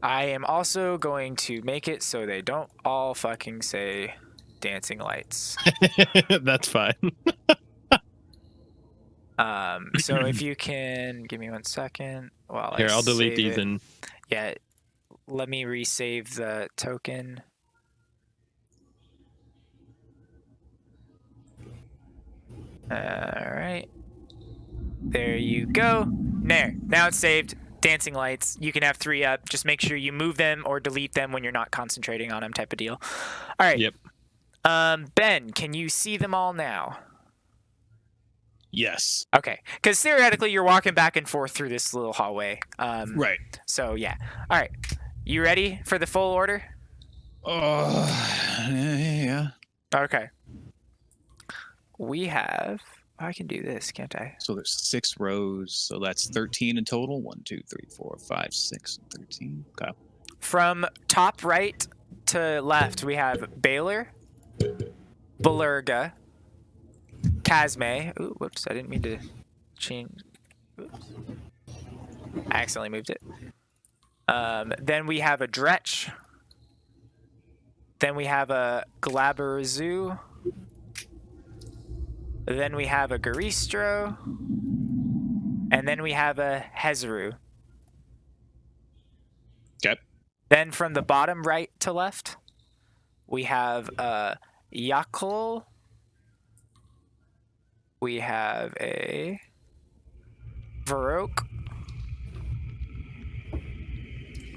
I am also going to make it so they don't all fucking say dancing lights. That's fine. So if you can give me 1 second while Here, I I'll delete save these it. and Yeah, let me resave the token. All right. There you go. There. Now it's saved. Dancing lights. You can have 3 up. Just make sure you move them or delete them when you're not concentrating on them, type of deal. All right. Yep. Ben, can you see them all now? Yes. Okay. Because theoretically, you're walking back and forth through this little hallway. Right. So, yeah. All right. You ready for the full order? Yeah. Okay. We have... I can do this, can't I? So there's 6 rows. So that's 13 in total. 1, 2, 3, 4, 5, 6, 13. Okay. From top right to left, we have Baylor, Belerga, Kazme. Ooh, whoops, I didn't mean to change. Oops. I accidentally moved it. Then we have a Dretch. Then we have a Glaberazu. Then we have a Garistro. And then we have a Hezaru. Okay. Then from the bottom right to left, we have a Yakul. We have a Varroke.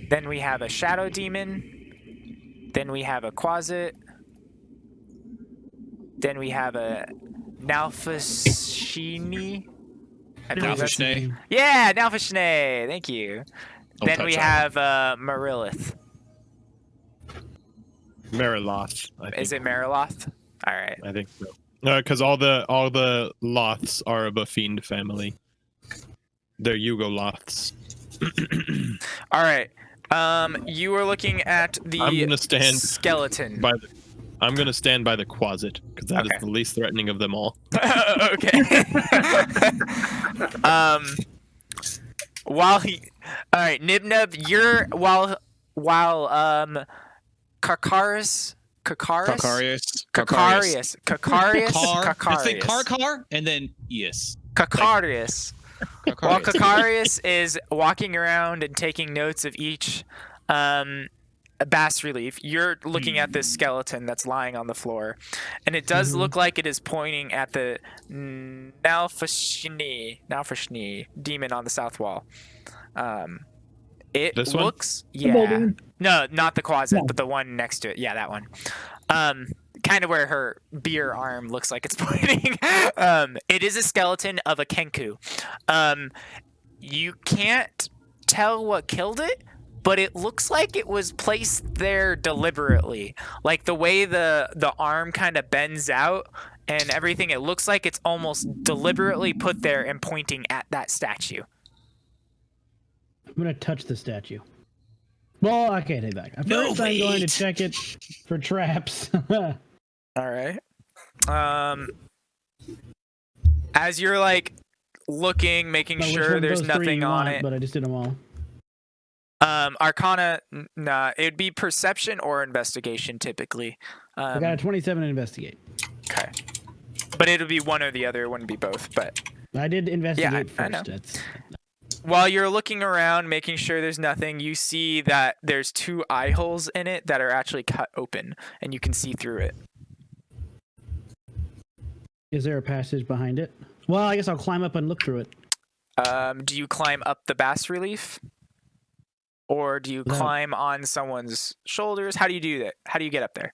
Then we have a Shadow Demon. Then we have a Quasit. Then we have a Nalfashini. Nalfashne. Yeah, Nalfashne. Thank you. Don't Then we touch have Marilith. Mariloth. I think. Is it Mariloth? All right. I think so. Because all the Loths are of a fiend family. They're Yugoloths. All right. You were looking at the I'm gonna stand skeleton. I'm gonna stand by the Quasit because that is Okay. the least threatening of them all. Okay. All right, Nibnub, you're while Kakarius. Kakarius. Kakarius. Let's say Karkar and then yes. Kakarius. While Kakarius is walking around and taking notes of each bas relief, you're looking at this skeleton that's lying on the floor, and it does look like it is pointing at the Nalfashni demon on the south wall. It This one? looks, yeah, no, not the Quasit, but the one next to it. Yeah, that one. Kind of where her beer arm looks like it's pointing. It is a skeleton of a Kenku. You can't tell what killed it, but it looks like it was placed there deliberately. Like the way the arm kind of bends out and everything, it looks like it's almost deliberately put there and pointing at that statue. I'm gonna touch the statue. Well, I can't take that. First, No, I'm going to wait. check it for traps. All right. As you're like looking, making Which sure one there's of those three nothing you on want, it. But I just did them all. Arcana, nah, it'd be perception or investigation typically. I got a 27 to investigate. Okay. But it'll be one or the other, it wouldn't be both. But I did investigate I know. first. That's while you're looking around, making sure there's nothing, you see that there's 2 eye holes in it that are actually cut open, and you can see through it. Is there a passage behind it? Well, I guess I'll climb up and look through it. Do you climb up the bas relief? Or do you No. climb on someone's shoulders? How do you do that? How do you get up there?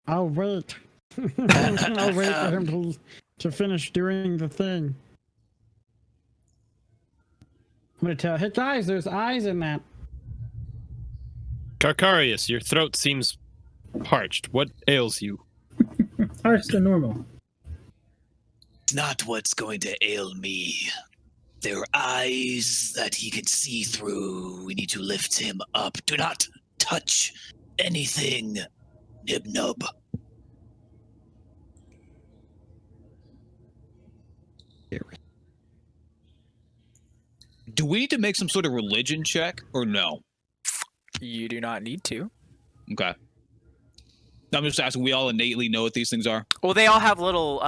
I'll wait. I'll wait for him to finish doing the thing. I'm gonna tell his eyes. There's eyes in that. Carcarius, your throat seems parched. What ails you? Harsh than normal. It's not what's going to ail me. There are eyes that he can see through. We need to lift him up. Do not touch anything, Nibnub. Do we need to make some sort of religion check or no? You do not need to. Okay. I'm just asking. We all innately know what these things are. Well, they all have little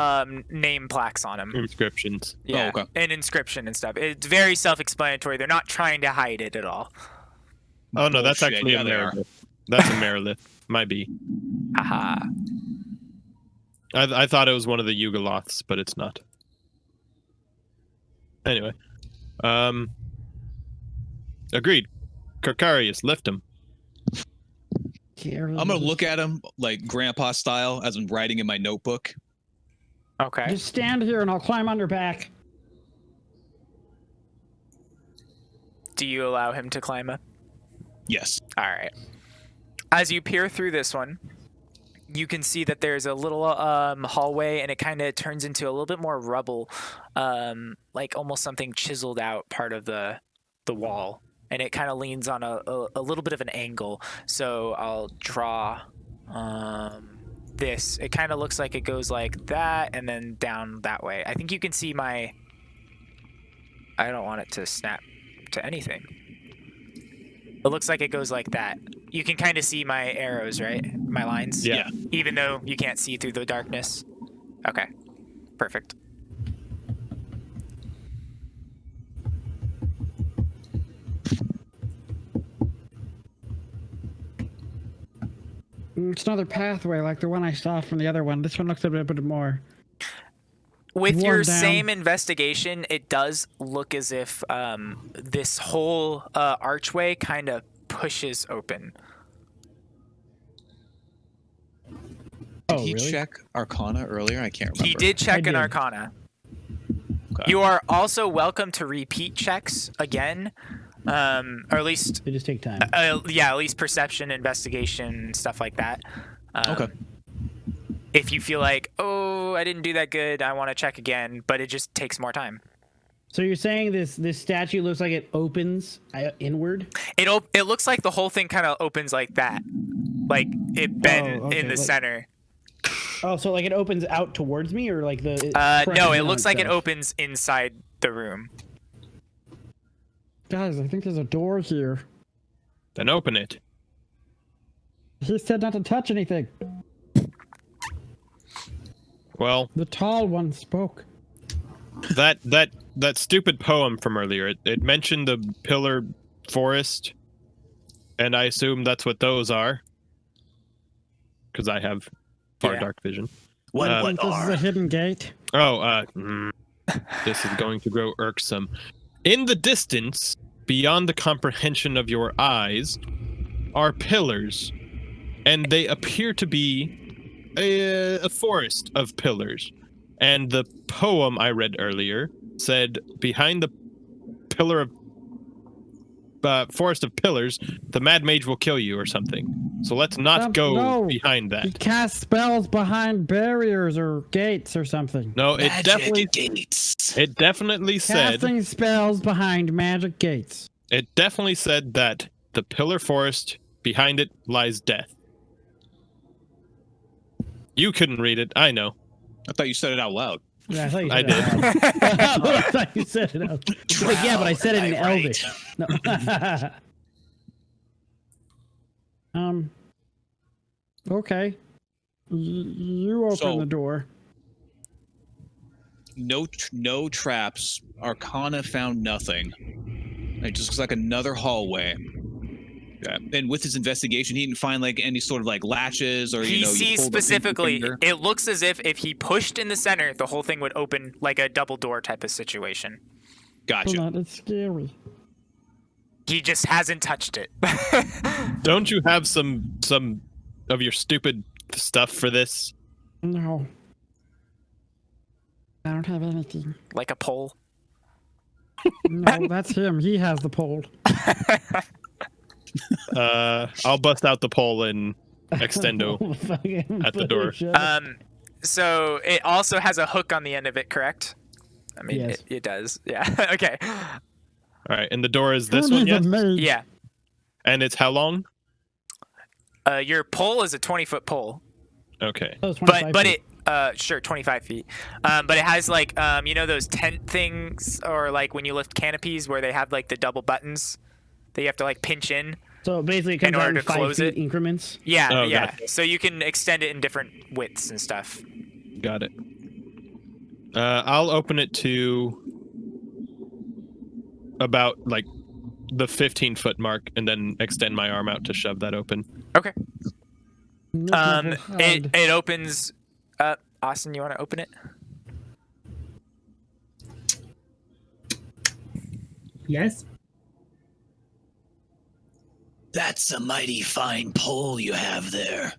name plaques on them. Inscriptions. Yeah, okay. and inscription and stuff. It's very self-explanatory. They're not trying to hide it at all. Oh no, that's Bullshit. actually Yeah, a they are. Merilith. That's a Merilith. Might be. Haha. I thought it was one of the Yugoloths, but it's not. Anyway. Agreed. Carcarius, lift him. I'm gonna look at him like grandpa style as I'm writing in my notebook. Okay. Just stand here and I'll climb on your back. Do you allow him to climb up? Yes. All right. As you peer through this one, you can see that there's a little hallway, and it kind of turns into a little bit more rubble, like almost something chiseled out part of the wall, and it kind of leans on a little bit of an angle. So I'll draw this. It kind of looks like it goes like that, and then down that way. I think you can see my. I don't want it to snap to anything. It looks like it goes like that. You can kind of see my arrows, right? My lines? Yeah. Even though you can't see through the darkness? Okay. Perfect. It's another pathway like the one I saw from the other one. This one looks a bit more. With Worn your down. same investigation, it does look as if this whole archway kind of pushes open. Did Oh, he really? check Arcana earlier? I can't remember. He did check I an did. Arcana. Okay. You are also welcome to repeat checks again, or at least They just take time. yeah, at least perception, investigation, stuff like that. Okay. If you feel like, oh, I didn't do that good, I want to check again, but it just takes more time. So you're saying this statue looks like it opens inward? It looks like the whole thing kind of opens like that, like it bent okay, in the like- center. Oh, so like it opens out towards me, or like the? No, it looks like it opens inside the room. Guys, I think there's a door here. Then open it. He said not to touch anything. Well, The tall one spoke. that stupid poem from earlier, it mentioned the pillar forest, and I assume that's what those are. Because I have far Yeah. dark vision. What I think this is a hidden gate. This is going to grow irksome. In the distance, beyond the comprehension of your eyes, are pillars, and they appear to be a forest of pillars. And the poem I read earlier said, behind the pillar of forest of pillars, the Mad Mage will kill you or something. So let's not go no. behind He that. casts spells behind barriers or gates or something. No, it Magic definitely gates. it definitely said Casting spells behind magic gates. it definitely said that the pillar forest, behind it lies death. You couldn't read it, I know. I thought you said it out loud. Yeah, I thought you I said it. out loud. I thought you said it. Out. Like, yeah, but I said it in Am I right? Elvish. No. Okay. You open So- the door. No traps. Arcana found nothing. It just looks like another hallway. Yeah. And with his investigation, he didn't find like any sort of like latches or He you sees pulled a specifically, finger. it looks as if he pushed in the center, the whole thing would open like a double door type of situation. Gotcha. Hold on, it's scary. He just hasn't touched it. Don't you have some of your stupid stuff for this? No. I don't have anything. Like a pole. No, that's him. He has the pole. I'll bust out the pole and extendo Fucking at the door. shove it. So it also has a hook on the end of it, correct? I mean, Yes. it does. Yeah. Okay. All right, and the door is this Who one, needs a yes? mage? Yeah. And it's how long? Your pole is a 20-foot pole, Okay. That was 25 but feet. it sure 25 feet. But it has like you know those tent things, or like when you lift canopies where they have like the double buttons that you have to like pinch in. So basically, it comes in out order in to 5 close feet it. increments. Yeah, Oh, yeah. gotcha. So you can extend it in different widths and stuff. Got it. I'll open it to about like the 15-foot mark and then extend my arm out to shove that open. Okay. Looking for hard. It opens up. Austin, you want to open it? Yes. That's a mighty fine pole you have there.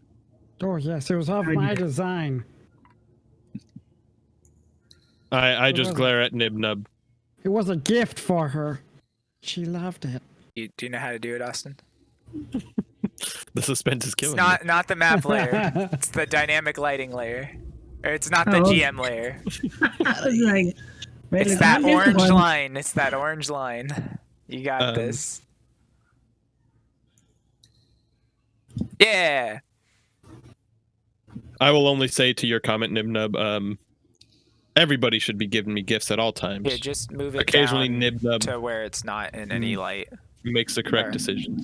Oh yes, it was of I my do. design. I just wasn't- glare at Nib Nub. It was a gift for her. She loved it. Do you know how to do it, Austin? The suspense is It's killing not the map layer. It's the dynamic lighting layer. Or it's not the Oh. GM layer. I was like, wait, It's it's that not this orange one. line. It's that orange line. You got this. Yeah. I will only say to your comment, Nib Nub, everybody should be giving me gifts at all times. Yeah, just move it Occasionally, down Nib Nub to where it's not in any light. makes the correct There. decision.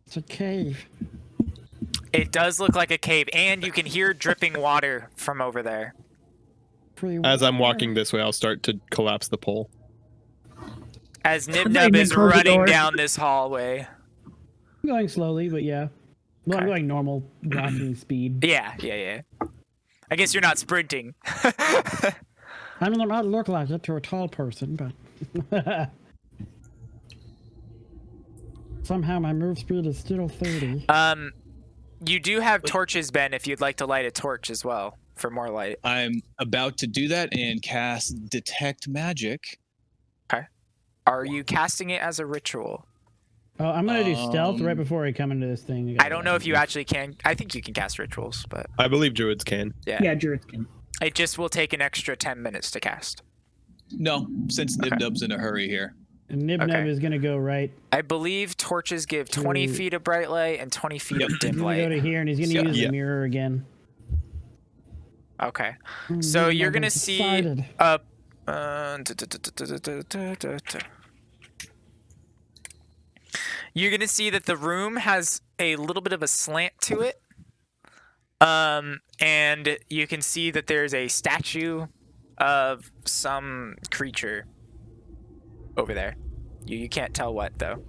It's a cave. It does look like a cave, and you can hear dripping water from over there. Pretty As I'm water. walking this way, I'll start to collapse the pole. As Nib Okay, Nub then is close the running door. down this hallway. I'm going slowly, but yeah. Well, I'm Okay. going normal walking speed. Yeah. I guess you're not sprinting. I mean, it might look like it to a tall person, but somehow my move speed is still 30. You do have torches, Ben, if you'd like to light a torch as well for more light. I'm about to do that and cast Detect Magic. Are you casting it as a ritual? Oh, I'm gonna do stealth right Um, before I come into this thing. I don't know if you actually can. I think you can cast rituals, but I believe druids can. Yeah, Druids can. it just will take an extra 10 minutes to cast. No, since Okay. Nib Nub's in a hurry here. And Nib Nub Okay. is gonna go right. I believe torches give 20 Hmm. feet of bright light and 20 feet Yep. of He's dim gonna go to light. here, and he's gonna Yeah. use Yeah. the mirror again. Okay. Oh, So Nib you're Nub gonna has see decided. up. You're gonna see that the room has a little bit of a slant to it, and you can see that there's a statue of some creature over there. You can't tell what though.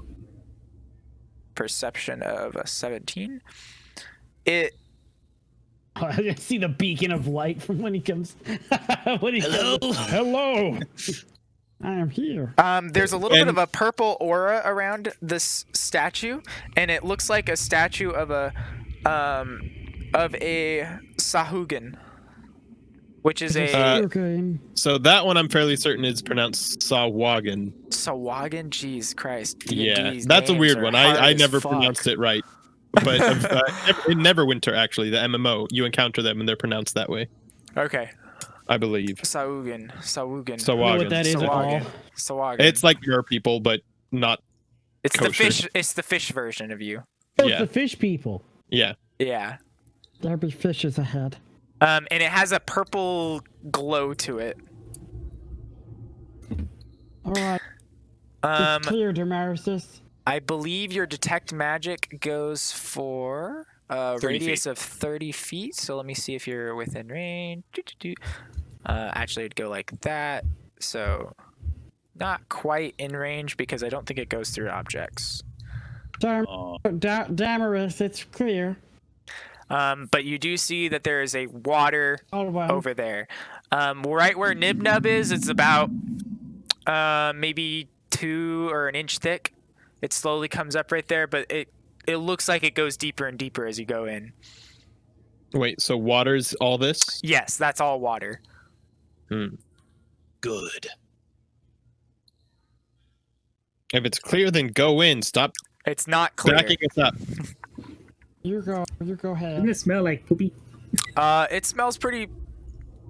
Perception of a 17. It I see the beacon of light from when he comes. when he Hello? comes. Hello. I am here. There's a little bit And- of a purple aura around this statue, and it looks like a statue of a Sahuagin, which is a Okay. So that one I'm fairly certain is pronounced Sawagan. Sahuagin. Jeez Christ! Yeah, D&D's that's a names weird are one. hard I as never fuck. pronounced it right. But in Neverwinter, actually, the MMO, you encounter them and they're pronounced that way, Okay, I believe. Sahuagin. I don't know Sawagan. what that is at all. Sahuagin. Sahuagin. It's like your people, but not. It's the kosher. fish. It's the fish version of you. Oh, Yeah. it's the fish people. Yeah. Yeah. There be fishes ahead. And it has a purple glow to it. All right. Um, It's clear, Damaris. I believe your detect magic goes for a 30 radius of 30 feet. So let me see if you're within range. Actually, it'd go like that. So not quite in range because I don't think it goes through objects. Damaris, it's clear. But you do see that there is a water All right. over there. Right where Nib Nub is, it's about maybe 2 or an inch thick. It slowly comes up right there, but it looks like it goes deeper and deeper as you go in. Wait, so water's all this? Yes, that's all water. Good. If it's clear, then go in. Stop It's not clear. backing us up. You go Doesn't ahead. it smell like poopy? It smells pretty.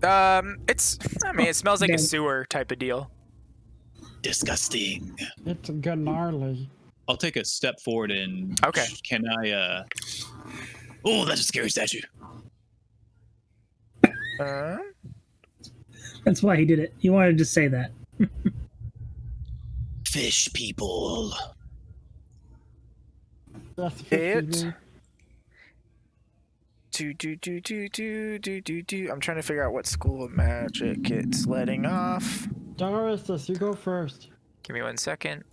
It smells like a Then- sewer type of deal. Disgusting. It's good gnarly. I'll take a step forward and Okay. Can I? Oh, that's a scary statue. That's why he did it. He wanted to say that. Fish people. That's It- I'm trying to figure out what school of magic it's letting off. Doris, you go first. Give me 1 second.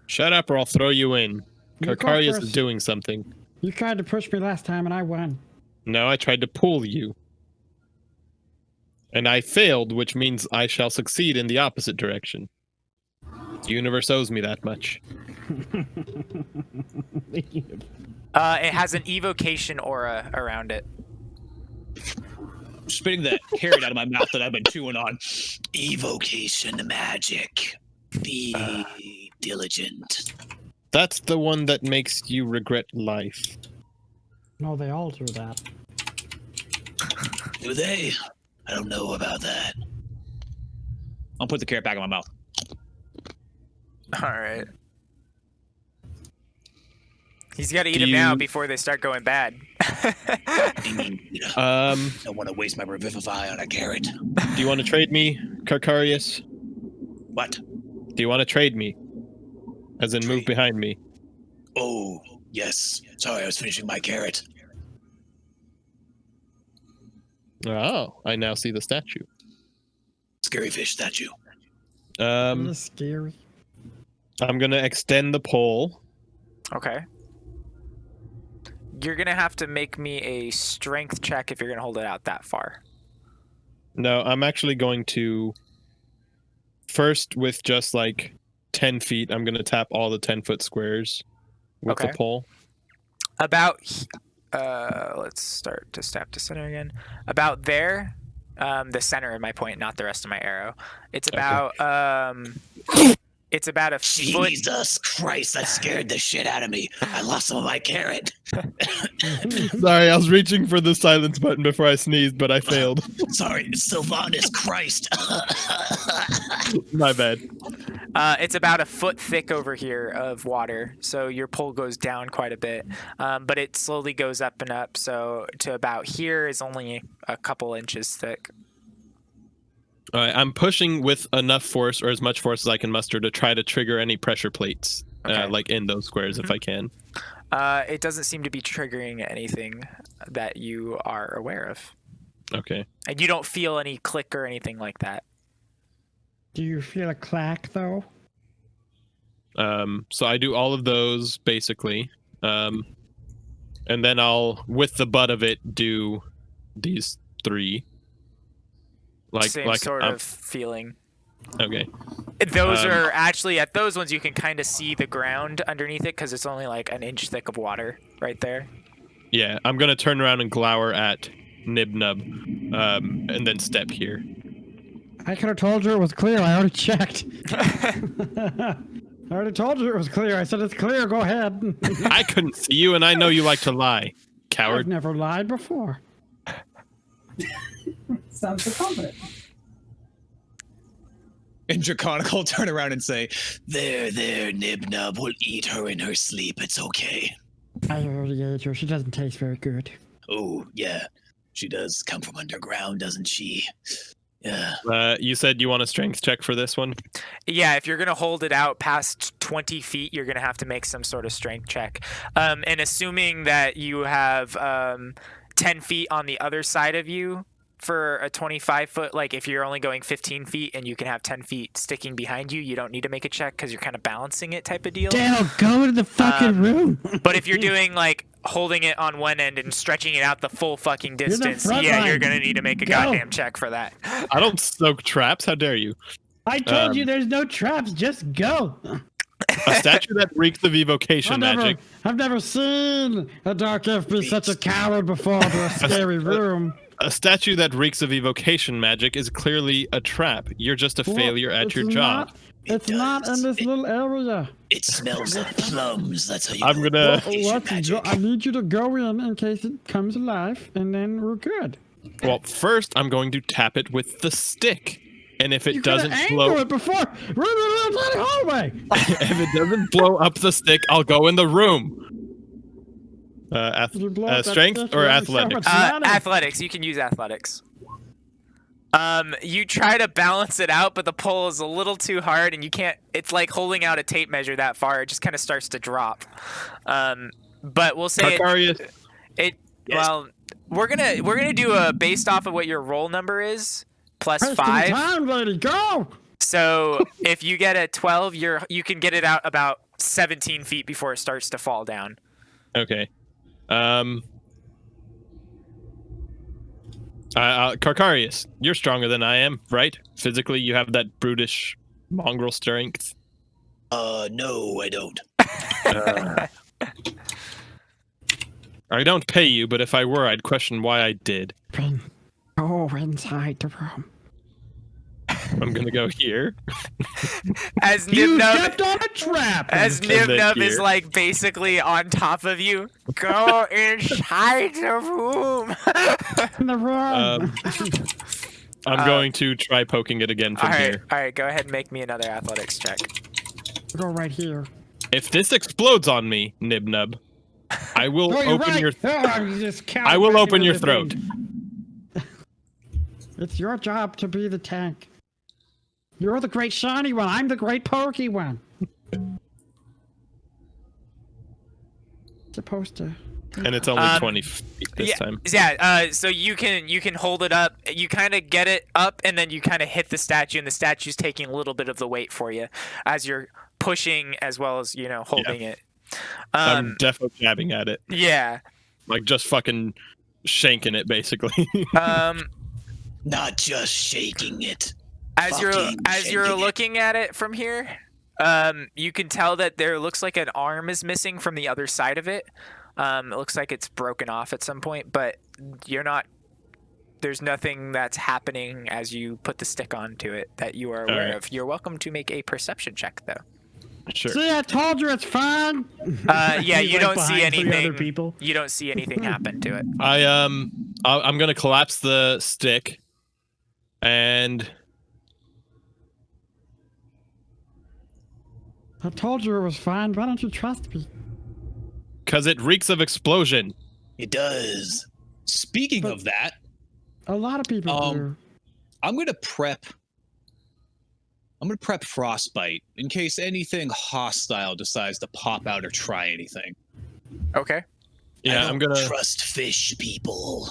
Shut up or I'll throw you in. You go Carcarius is first. doing something. You tried to push me last time and I won. No, I tried to pull you. And I failed, which means I shall succeed in the opposite direction. The universe owes me that much. It has an evocation aura around it. Spitting that carrot out of my mouth that I've been chewing on. Evocation magic. Be diligent. That's the one that makes you regret life. No, they all do that. Do they? I don't know about that. I'll put the carrot back in my mouth. All right. He's got to eat Do them now you- before they start going bad. I don't want to waste my revivify on a carrot. Do you want to trade me, Carcarius? What? Do you want to trade me? As in, move behind me. Oh, yes. Sorry, I was finishing my carrot. Oh, I now see the statue. Scary fish statue. That's scary. I'm gonna extend the pole. Okay. You're gonna have to make me a strength check if you're gonna hold it out that far. No, I'm actually going to first with just like 10 feet. I'm gonna tap all the 10-foot squares with Okay. the pole. About let's start to step to center again. About there, the center of my point, not the rest of my arrow. It's about it's about a foot. Jesus Christ, that scared the shit out of me. I lost some of my carrot. Sorry, I was reaching for the silence button before I sneezed, but I failed. Sorry, Sylvanus Christ. My bad. It's about a foot thick over here of water, so your pole goes down quite a bit, but it slowly goes up and up. So to about here is only a couple inches thick. All right, I'm pushing with enough force, or as much force as I can muster, to try to trigger any pressure plates, Okay. like in those squares, if I can. It doesn't seem to be triggering anything that you are aware of, Okay. and you don't feel any click or anything like that. Do you feel a clack though? So I do all of those basically, and then I'll, with the butt of it, do these 3. Same sort of feeling. Okay. Those Um, are actually, at those ones you can kind of see the ground underneath it because it's only like an inch thick of water right there. Yeah, I'm gonna turn around and glower at Nib Nub, and then step here. I could have told you it was clear. I already checked. I already told you it was clear. I said it's clear. Go ahead. I couldn't see you, and I know you like to lie, I've coward. never lied before. Sounds so confident. And Draconic will turn around and say, There, Nib Nub. We'll eat her in her sleep. It's okay. I already ate her. She doesn't taste very good. Oh, yeah. She does come from underground, doesn't she? Yeah. You said you want a strength check for this one? Yeah, if you're going to hold it out past 20 feet, you're going to have to make some sort of strength check. And assuming that you have 10 feet on the other side of you for a 25-foot, like if you're only going 15 feet and you can have 10 feet sticking behind you, you don't need to make a check because you're kind of balancing it type of deal. Dale, go to the fucking room. But if you're doing like holding it on one end and stretching it out the full fucking the distance, front yeah, line. you're going to need to make a Go. goddamn check for that. I don't soak traps. How dare you? I told you there's no traps. Just go. A statue that reeks of evocation magic. I've never seen a dark elf be such a coward before to a scary room. A statue that reeks of evocation magic is clearly a trap. You're just a failure at your job. It's not in this little area. It smells of plums. That's how you I'm know gonna- evocation magic. I need you to go in case it comes alive, and then we're good. Well, first I'm going to tap it with the stick, and if it You doesn't angle blow, it before. Run in the hallway. if it doesn't blow up the stick, I'll go in the room. You blow up that Strength stick, or you have so athletics? much money. Athletics. You can use athletics. You try to balance it out, but the pole is a little too hard, and you can't. It's like holding out a tape measure that far. It just kind of starts to drop. But we'll say Carcarius, it. Yes. Well, we're gonna do a based off of what your roll number is plus Press the 5. time, lady, go. So if you get a 12, you can get it out about 17 feet before it starts to fall down. okay. Carcarius, you're stronger than I am, right? Physically, you have that brutish mongrel strength. No, I don't. I don't pay you, but if I were, I'd question why I did. Go inside the room. I'm gonna go here. As You Nibnub, stepped on a trap. as And then Nibnub is here. like basically on top of you, go inside the room. in the room. I'm going to try poking it again from here. All right, go ahead and make me another athletics check. Go right here. If this explodes on me, Nibnub, I will Oh, you're open right. your. You just count I will back open into your the throat. thing. It's your job to be the tank. You're the great shiny one. I'm the great pokey one. Supposed to. And it's only 20 feet this yeah, time. Yeah. So you can hold it up. You kind of get it up, and then you kind of hit the statue, and the statue's taking a little bit of the weight for you as you're pushing as well as holding it. I'm defo jabbing at it. Yeah. Like just fucking shanking it, basically. Not just shaking it. As you're Fucking shaking it. looking at it from here, you can tell that there looks like an arm is missing from the other side of it. It looks like it's broken off at some point, but there's nothing that's happening as you put the stick onto it that you are aware right. of. You're welcome to make a perception check, though. Sure. See, I told you it's fine. Yeah, He's, you like, don't see behind three anything. other people. You don't see anything happen to it. I'm gonna collapse the stick, and I told you it was fine. Why don't you trust me? because it reeks of explosion. It does. Speaking But- of that, A lot of people do. I'm gonna prep frostbite in case anything hostile decides to pop out or try anything. Okay. Yeah, I I'm don't gonna trust fish people.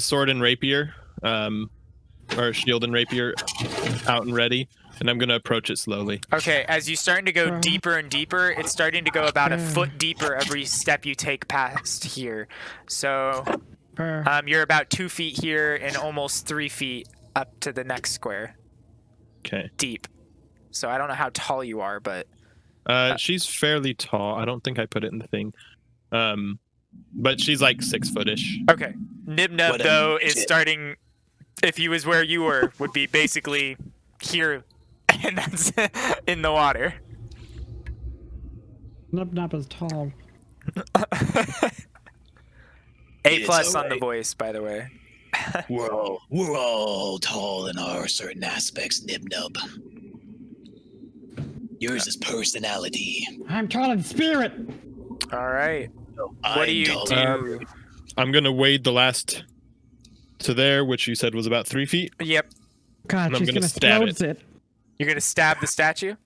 sword and rapier, or shield and rapier, out and ready, and I'm gonna approach it slowly. Okay, as you're starting to go deeper and deeper, it's starting to go about a foot deeper every step you take past here. So you're about 2 feet here and almost 3 feet up to the next square Okay. deep. So I don't know how tall you are, but She's fairly tall. I don't think I put it in the thing. But she's like 6-footish. okay. Nibnub What a though is shit. starting. If he was where you were, would be basically here, and that's in the water. Nub Nub is tall. A+ It's on the alright. voice, by the way. We're all tall in our certain aspects, Nibnub. Yours is personality. I'm tall in spirit. All right. I'm What do you tall do? I'm gonna wade the last to there, which you said was about 3 feet, Yep. God, And I'm she's gonna gonna stab explode it. You're gonna stab the statue.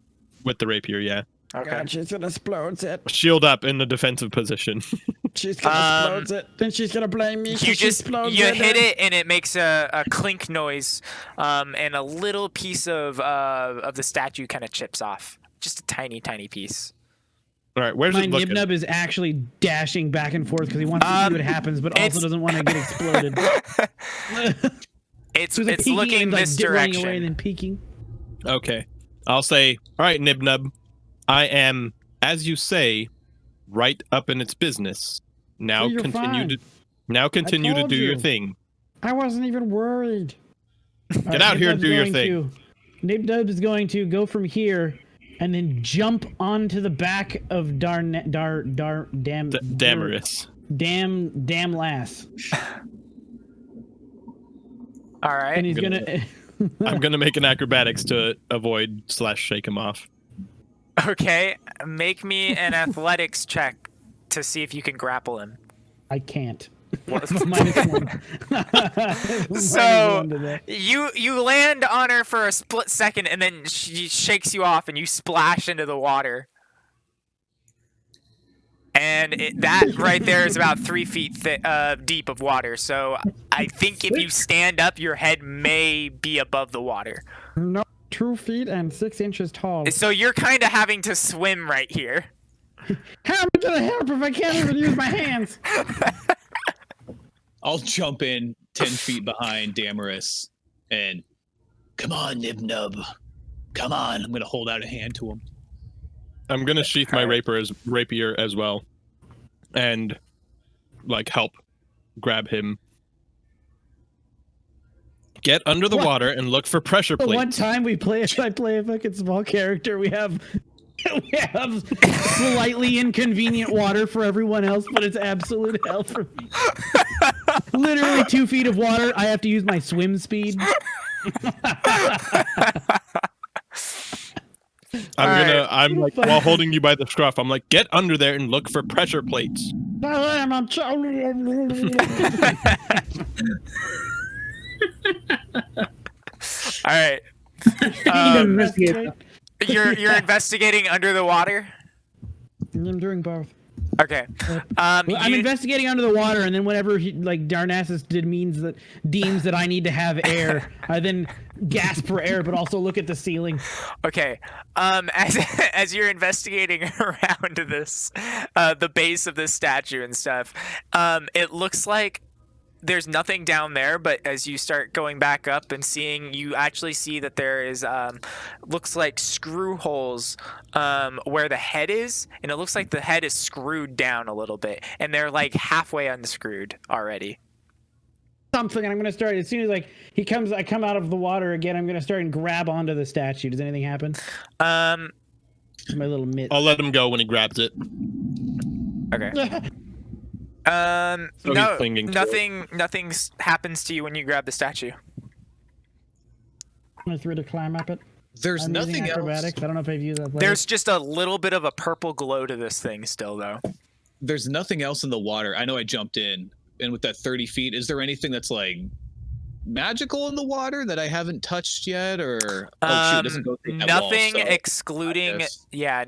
with the rapier. Yeah, Okay. God, she's gonna explode it. shield up in the defensive position. She's gonna explode it. Then she's gonna blame me. 'cause You she just explodes you it. hit it and it makes a clink noise, and a little piece of the statue kind of chips off. Just a tiny piece. All right, where's My it looking? Nibnub is actually dashing back and forth because he wants to see what happens, but also it's- doesn't want to get exploded. It's So he's, like, it's peeking looking and, like, this running away and direction. then peeking. Okay, I'll say, all right, Nibnub, I am, as you say, right up in its business. Now Oh, you're continue fine. to do told your you. thing. I wasn't even worried. Get out here and do your thing. Nibdub is going to go from here and then jump onto the back of Damaris. Damn lass. All right. And he's gonna. I'm gonna make an acrobatics to avoid / shake him off. Okay, make me an athletics check to see if you can grapple him. I can't. -1. So you land on her for a split second, and then she shakes you off, and you splash into the water. And that right there is about 3 feet deep of water. So I think if you stand up, your head may be above the water. No, 2 feet and 6 inches tall. So you're kind of having to swim right here. How am I gonna help if I can't even use my hands? I'll jump in 10 feet behind Damaris and Come on, Nibnub. Come on. I'm gonna hold out a hand to him. I'm gonna sheath my rapier as well, and like help grab him. Get under the water and look for pressure plates. One time I play a fucking small character, we have slightly inconvenient water for everyone else, but it's absolute hell for me. Literally 2 feet of water. I have to use my swim speed. I'm like, while holding you by the scruff, I'm like, get under there and look for pressure plates. All right. You're investigating under the water? I'm doing both. Okay. I'm investigating under the water, and then whenever Darnassus deems that I need to have air, I then gasp for air, but also look at the ceiling. Okay. As you're investigating around this, the base of this statue and stuff, it looks like there's nothing down there, but as you start going back up and seeing, you actually see that there is looks like screw holes where the head is, and it looks like the head is screwed down a little bit, and they're like halfway unscrewed already. Something, and I'm gonna start as soon as I come out of the water again. I'm gonna start and grab onto the statue. Does anything happen? My little mitt. I'll let him go when he grabs it. Okay. So no, nothing happens to you when you grab the statue. I'm gonna through to climb up it. There's nothing else. I don't know if I've used that. There's just a little bit of a purple glow to this thing still, though. There's nothing else in the water. I know I jumped in, and with that 30 feet, is there anything that's like magical in the water that I haven't touched yet, or shoot, it doesn't go through that nothing wall, so excluding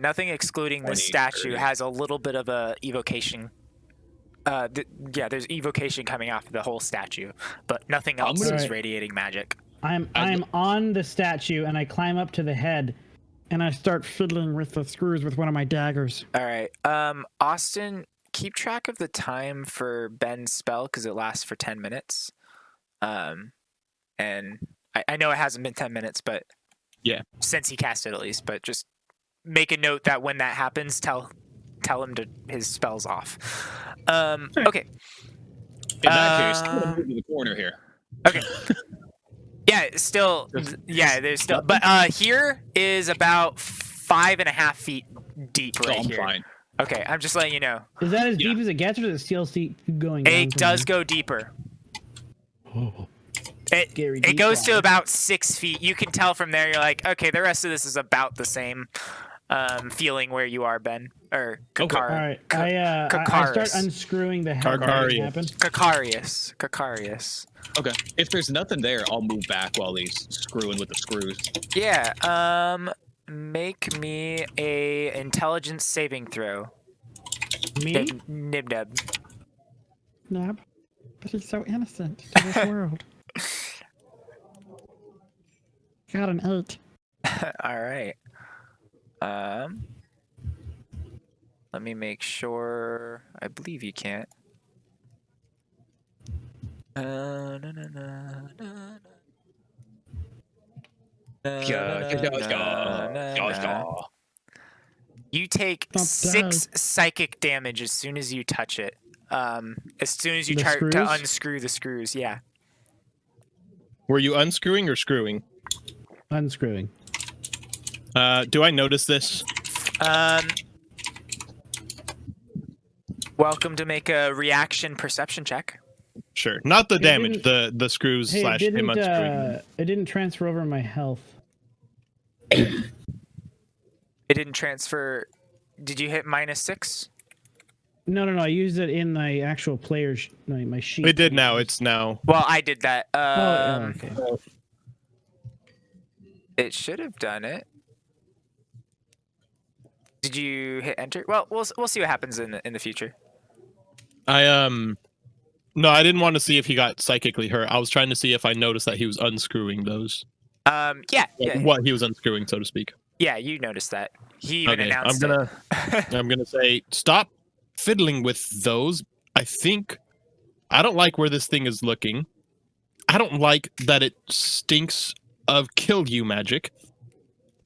nothing excluding the statue 30. has a little bit of a evocation. There's evocation coming off of the whole statue, but nothing else is radiating magic. I'm on the statue, and I climb up to the head, and I start fiddling with the screws with one of my daggers. All right, Austin, keep track of the time for Ben's spell because it lasts for 10 minutes. And I know it hasn't been 10 minutes, but yeah, since he cast it at least. But just make a note that when that happens, tell him to his spell's off. Okay. In that case, I'm gonna move to the corner here. Okay. Yeah, still. Yeah, there's still. But here is about 5.5 feet deep right here. Fine. Okay, I'm just letting you know. Is that as deep as it gets, or does it still keep going down? It does go deeper. Oh. It goes to about 6 feet. You can tell from there. You're like, okay, the rest of this is about the same feeling where you are, Ben. Or Kakar. All right. I start unscrewing the head. Kakarius. Okay. If there's nothing there, I'll move back while he's screwing with the screws. Yeah. Make me a intelligence saving throw. Me? Nibnub. Nab? But he's so innocent to this world. Got an 8. All right. Let me make sure. I believe you can't. You take 6 psychic damage as soon as you touch it. As soon as you try to unscrew the screws, yeah. Were you unscrewing or screwing? Unscrewing. Do I notice this? Welcome to make a reaction perception check. Sure. Not the It damage, didn't- the screws Hey, slash him unscrewing. it didn't transfer over my health. It didn't transfer. Did you hit -6? No. I used it in my actual player's my sheet. It did now. It's now. Well, I did that. Okay. It should have done it. Did you hit enter? Well, we'll see what happens in the future. No, I didn't want to see if he got psychically hurt. I was trying to see if I noticed that he was unscrewing those. Yeah. What he was unscrewing, so to speak. Yeah, you noticed that. He even Okay, announced I'm gonna say stop fiddling with those. I don't like where this thing is looking. I don't like that it stinks of kill you magic,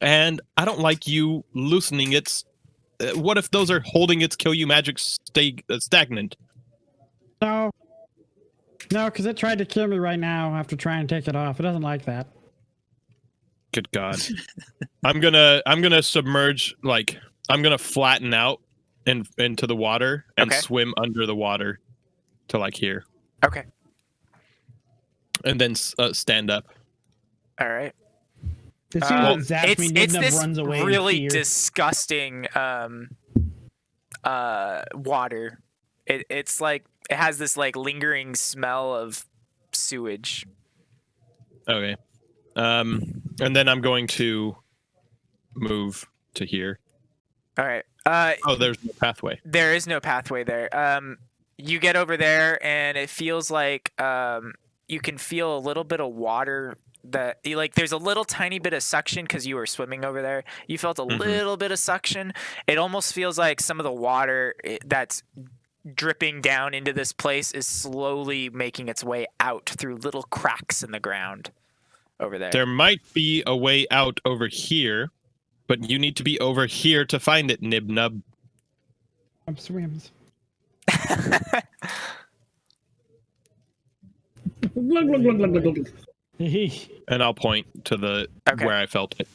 and I don't like you loosening its. What if those are holding its kill you magic stagnant? No, because it tried to kill me right now after trying to take it off. It doesn't like that. Good God. I'm gonna submerge, like I'm gonna flatten out into the water and Okay. swim under the water to like here, Okay. and then stand up. All right. As soon as it zaps It's me, it's Nibnub this runs away. really in fear. disgusting water. It's like it has this like lingering smell of sewage. Okay. And then I'm going to move to here. All right. Oh, there's no pathway. There is no pathway there. You get over there, and it feels like you can feel a little bit of water. There's a little tiny bit of suction because you were swimming over there. You felt a little bit of suction. It almost feels like some of the water that's dripping down into this place is slowly making its way out through little cracks in the ground over there. There might be a way out over here, but you need to be over here to find it, Nibnub. I'm swims. Glug, glug, glug, glug, glug, glug. And I'll point to the Okay. where I felt it.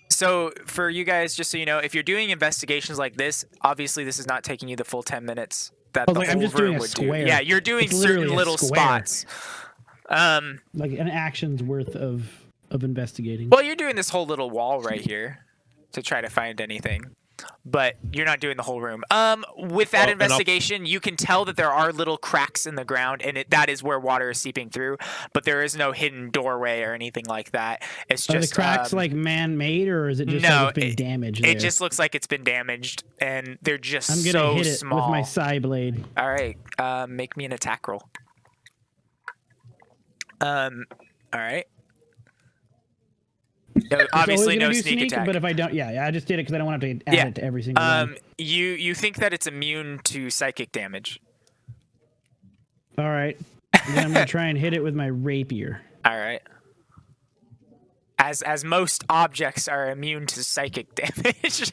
So for you guys, just so you know, if you're doing investigations like this, obviously this is not taking you the full 10 minutes that I was the like, whole I'm just doing room a would square. do. Yeah, you're doing It's literally certain a little square. spots. Like an action's worth of investigating. Well, you're doing this whole little wall right here to try to find anything, but you're not doing the whole room. With that Well, and I'll- investigation, you can tell that there are little cracks in the ground, and that is where water is seeping through. But there is no hidden doorway or anything like that. It's Are just the cracks like man-made, or is it just no, like it's been damaged? It there? just looks like it's been damaged, and they're just I'm gonna so hit it small. with my psi blade. All right, make me an attack roll. All right. No, It's obviously always gonna no do sneak attack. But if I don't, yeah, I just did it because I don't want to have to add Yeah. it to every single one. You think that it's immune to psychic damage. All right. And then I'm gonna try and hit it with my rapier. All right. As most objects are immune to psychic damage.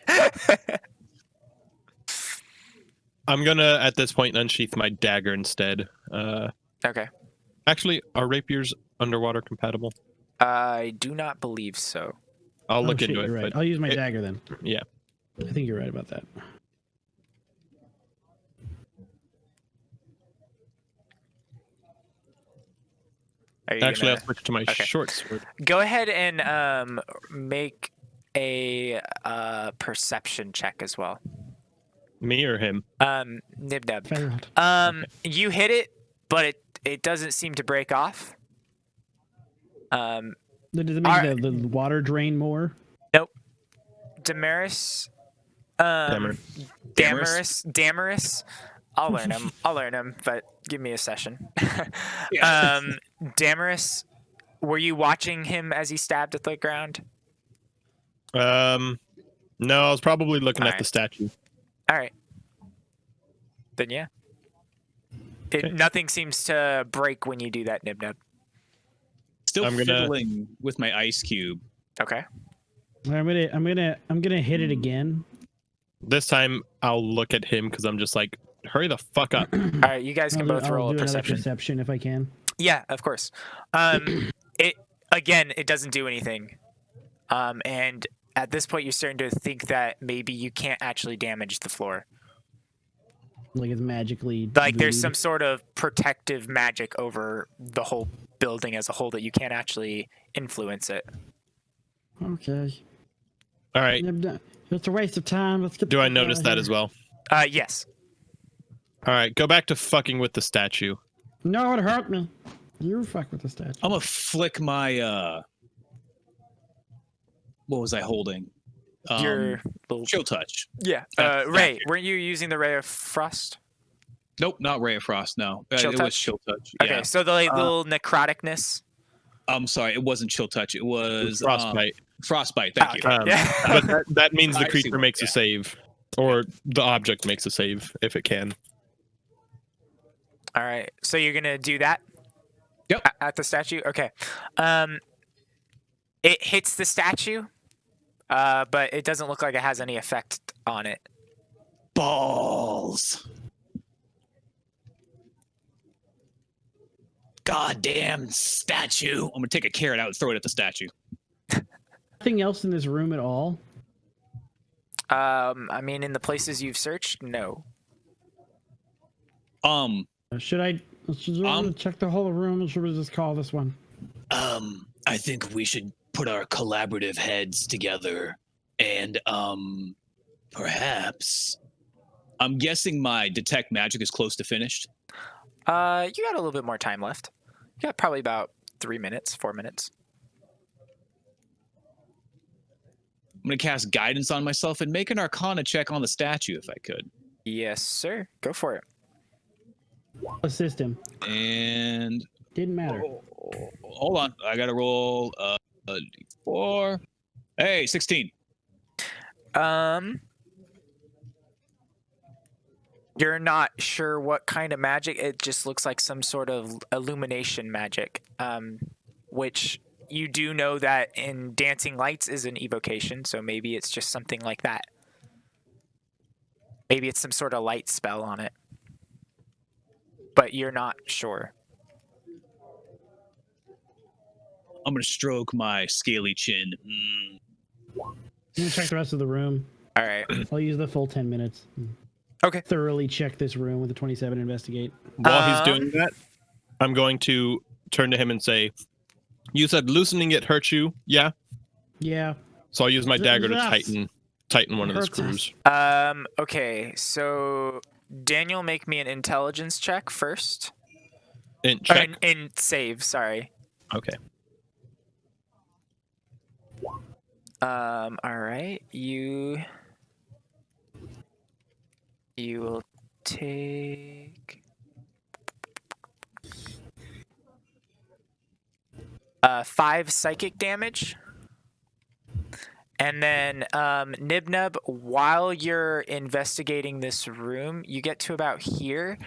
I'm gonna at this point unsheath my dagger instead. Okay. Actually, are rapiers underwater compatible? I do not believe so. I'll look shit, into it. you're right. But I'll use my it- dagger then. yeah. I think you're right about that. Are you Actually, I'll gonna- switch to my Okay. short sword. Go ahead and make a perception check as well. Me or him? Nibnub. Failed. You hit it, but it doesn't seem to break off. Does it Are- make the water drain more? Nope. Damaris. Damaris. I'll learn him. But give me a session. Damaris, were you watching him as he stabbed at the ground? No, I was probably looking at the Alright. statue. All right. Then yeah. Okay. Nothing seems to break when you do that, Nibnub. Still I'm gonna- fiddling with my ice cube. Okay. I'm gonna hit it again. This time, I'll look at him because I'm just like, hurry the fuck up. All right, you guys can both roll a do another perception. perception if I can. Yeah, of course. It doesn't do anything. And at this point, you're starting to think that maybe you can't actually damage the floor. Like it's magically. Like there's glued. some sort of protective magic over the whole building as a whole that you can't actually influence it. Okay. All right. It's a waste of time. Let's get. Do I notice that as well? Yes. All right. Go back to fucking with the statue. No, it hurt me. You fuck with the statue. I'm gonna flick my what was I holding? Your little Chill touch. yeah. Ray, weren't you using the ray of frost? Nope, not Ray of Frost. No, Chill it was touch? chill touch. Okay, Yeah. so the little necroticness. I'm sorry, it wasn't chill touch. It was Frostbite. frostbite. Thank you. Yeah. But that means the I see creature what- makes a yeah. save, or the object makes a save if it can. All right. So you're gonna do that? Yep. At the statue? Okay. It hits the statue, but it doesn't look like it has any effect on it. Balls. Goddamn statue. I'm gonna take a carrot out and throw it at the statue. Nothing else in this room at all. I mean, in the places you've searched, no. Should I check the whole room, or should we just call this one? I think we should put our collaborative heads together and perhaps I'm guessing my detect magic is close to finished. You got a little bit more time left. You got probably about 4 minutes. I'm gonna cast guidance on myself and make an Arcana check on the statue if I could. Yes, sir. Go for it. Assist him. And Didn't matter. hold on, I gotta roll a d4. Hey, 16. You're not sure what kind of magic. It just looks like some sort of illumination magic, which you do know that in Dancing Lights is an evocation, so maybe it's just something like that. Maybe it's some sort of light spell on it. But you're not sure. I'm gonna stroke my scaly chin. I'm gonna check the rest of the room. All right. I'll use the full 10 minutes. Okay. Thoroughly check this room with the 27 investigate. While he's doing that, I'm going to turn to him and say, "You said loosening it hurt you, yeah? Yeah. So I'll use my dagger to Yes. tighten one of the Hurts us. screws." Okay, so Daniel, make me an intelligence check first. And check. In save, sorry. Okay. All right. You will take 5 psychic damage. And then Nibnub, while you're investigating this room, you get to about here,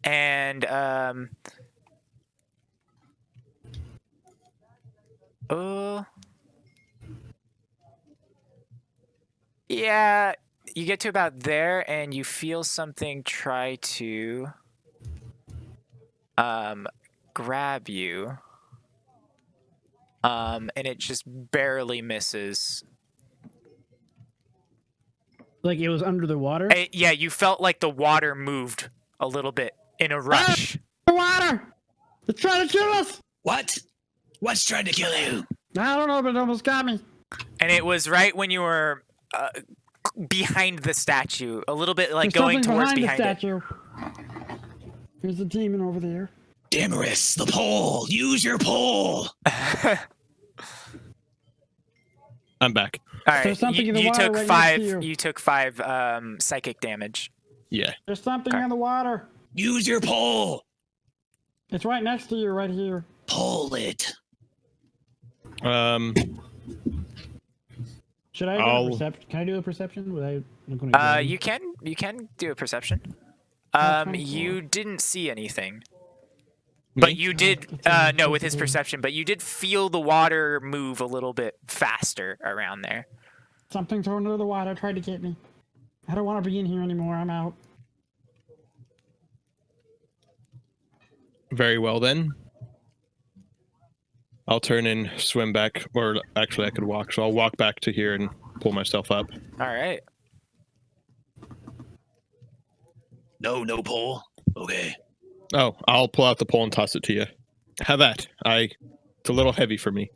and yeah, you get to about there, and you feel something try to grab you, and it just barely misses. Like it was under the water? Yeah, you felt like the water moved a little bit in a rush. The water! It's trying to kill us! what? What's trying to kill you? I don't know, but it almost got me. And it was right when you were behind the statue, a little bit like There's going something towards behind behind the it. statue. There's a demon over there. Damaris, the pole. Use your pole. I'm back. All right, There's something in the you water took right next 5. to you. You took 5 psychic damage. Yeah. There's something in the water. Use your pole. It's right next to you, right here. Pull it. Should I do I'll- a perception? Can I do a perception without looking at You can do a perception. That's kinda You cool. didn't see anything, Me? but you did That's no with his possible. perception. But you did feel the water move a little bit faster around there. Something thrown into the water tried to get me. I don't want to be in here anymore. I'm out. Very well then. I'll turn and swim back, or actually I could walk, so I'll walk back to here and pull myself up. All right. No pole. Okay. Oh, I'll pull out the pole and toss it to you. Have that. It's a little heavy for me.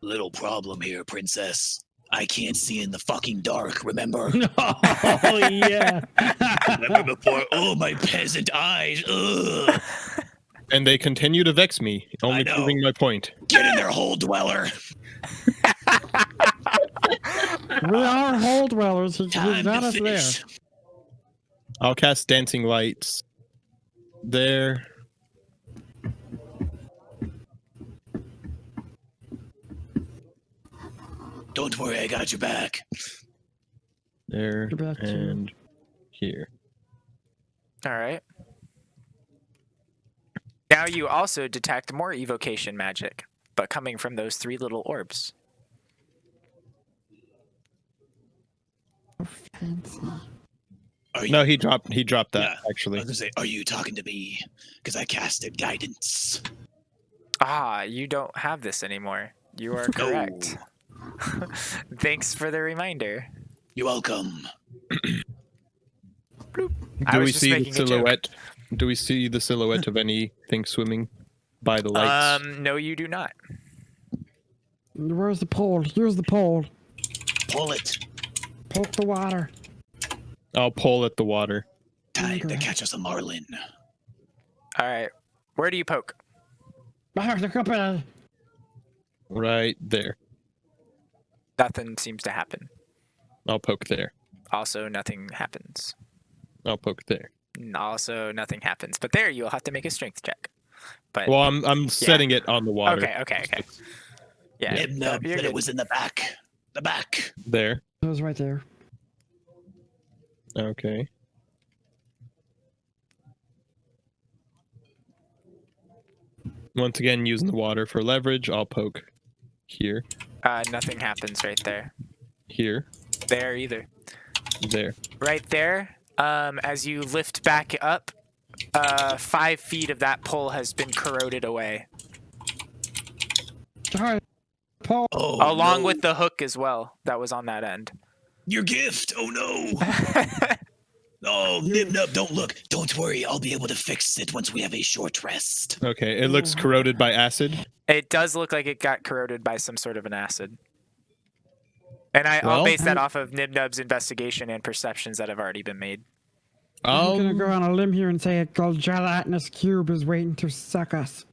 Little problem here, princess. I can't see in the fucking dark, remember? Oh yeah. Remember before? Oh, my peasant eyes. Ugh. And they continue to vex me, only know. proving my point. Get in there, hole dweller. We are hole dwellers. He's Time got to us there. finish. I'll cast Dancing Lights. There. Don't worry, I got your back. There. Your back too. And here. All right. Now you also detect more evocation magic, but coming from those 3 little orbs. Are you, No, he dropped that, Yeah. I actually. was gonna say, are you talking to me? Because I casted guidance. Ah, you don't have this anymore. You are correct. Thanks for the reminder. You're welcome. I Do was we just see the making a joke. silhouette? Do we see the silhouette of anything swimming by the lights? No, you do not. Where's the pole? Here's the pole. Pull it. Poke the water. I'll pull at the water. Time to Okay. catch us a marlin. All right. Where do you poke? Right there. Nothing seems to happen. I'll poke there. Also, nothing happens. I'll poke there. Also, nothing happens. But there, you'll have to make a strength check. But Well, I'm setting it on the water. okay. Yeah. Nib no, Nub you're said it good. was in the back. The back. There. It was right there. Okay. Once again, using the water for leverage, I'll poke here, Nothing happens right there. here, There either. there. Right there, as you lift back up, 5 feet of that pole has been corroded away, Sorry. Pole. Oh, along no. with the hook as well that was on that end. Your gift. Oh, no. Oh, Nib Nub, don't look. Don't worry. I'll be able to fix it once we have a short rest. Okay, it looks corroded by acid. It does look like it got corroded by some sort of an acid. And I'll Well- base that off of Nibnub's investigation and perceptions that have already been made. I'm gonna go on a limb here and say a gold gelatinous cube is waiting to suck us.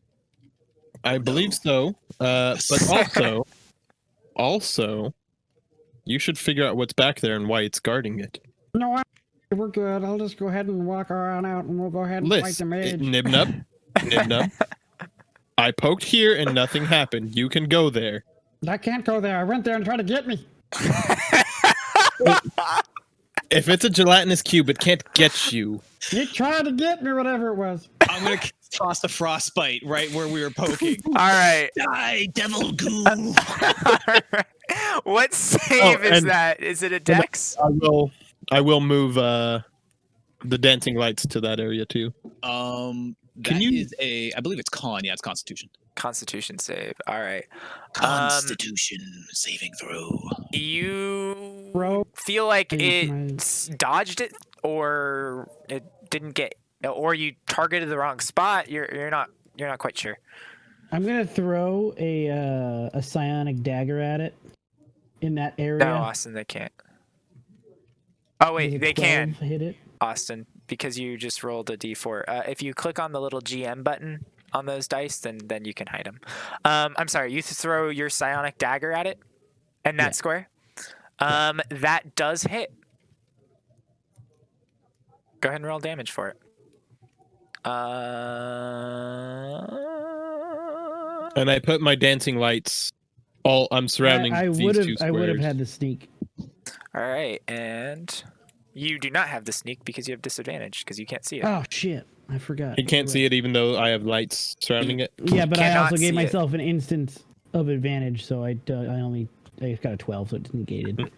I believe so. But also, you should figure out what's back there and why it's guarding it. No, we're good. I'll just go ahead and walk around out, and we'll go ahead and fight Listen, the mage. Nibnub, Nibnub. I poked here and nothing happened. You can go there. I can't go there. I went there and tried to get me. If it's a gelatinous cube, it can't get you. He tried to get me, whatever it was. I'm gonna toss the frostbite right where we were poking. All right. Die, devil goo. What save is and- that? Is it a dex? I will move the dancing lights to that area too. That is I believe it's con. Yeah, it's Constitution. Constitution save. All right. Constitution saving throw. You Bro. feel like I it use dodged it, or it didn't get, or you targeted the wrong spot. You're not quite sure. I'm gonna throw a psionic dagger at it in that area. No, Austin, they can't. Oh Does wait, a they can, 12 hit it. Austin, because you just rolled a d4. If you click on the little GM button on those dice, then you can hide them. I'm sorry, you throw your psionic dagger at it, and that square. That does hit. Go ahead and roll damage for it. And I put my dancing lights. I'm surrounding I these would two have. squares. I would have had the sneak. All right, and you do not have the sneak because you have disadvantage because you can't see it. Oh shit! I forgot. He can't see it even though I have lights surrounding it. Yeah, but I Cannot also see gave it. myself an instance of advantage, so I got a 12, so it's negated.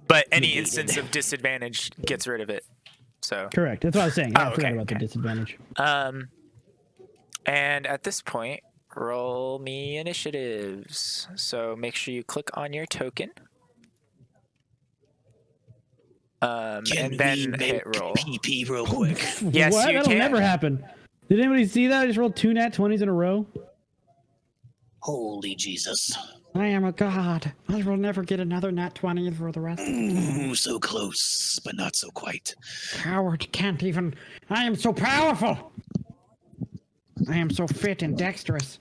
But any instance of disadvantage gets rid of it. So Correct. That's what I was saying. Yeah, Oh, I forgot okay, about the okay. disadvantage. And at this point, roll me initiatives. So make sure you click on your token. Can And then we make hit roll. PP real quick? Yes, what? you That'll can. never happen. Did anybody see that? I just rolled 2 nat 20s in a row. Holy Jesus. I am a god. I will never get another nat 20 for the rest of the game. Ooh, so close, but not so quite. Coward can't even. I am so powerful. I am so fit and dexterous.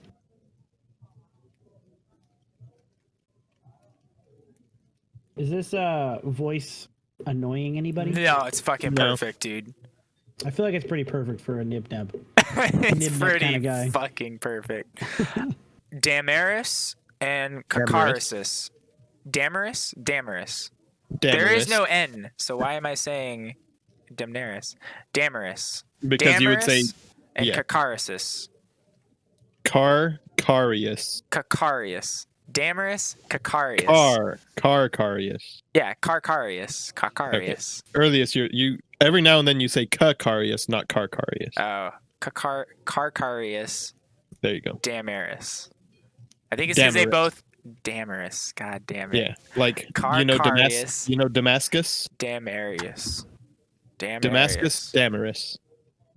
Is this voice annoying anybody? No, it's fucking No. perfect, dude. I feel like it's pretty perfect for a nib nab. It's Nib-nab pretty kinda guy. fucking perfect. Damaris and Kakarisis. Damaris? Damaris. There is no N, so why am I saying Damaris? Damaris. Because you would say Damaris and yeah. Kakarisis. Carcarius. Kakarius. Damaris, Kakarius. Carcarius. Yeah, Karkarius. Kakarius. Earliest you every now and then you say Cacarius, not Carcarius. Oh, Karkarius. There you go. Damaris. I think it's because they Damaris. both Damaris. God damn it. Yeah, like Carcarius. Damascus, Damarius. Damascus, Damaris.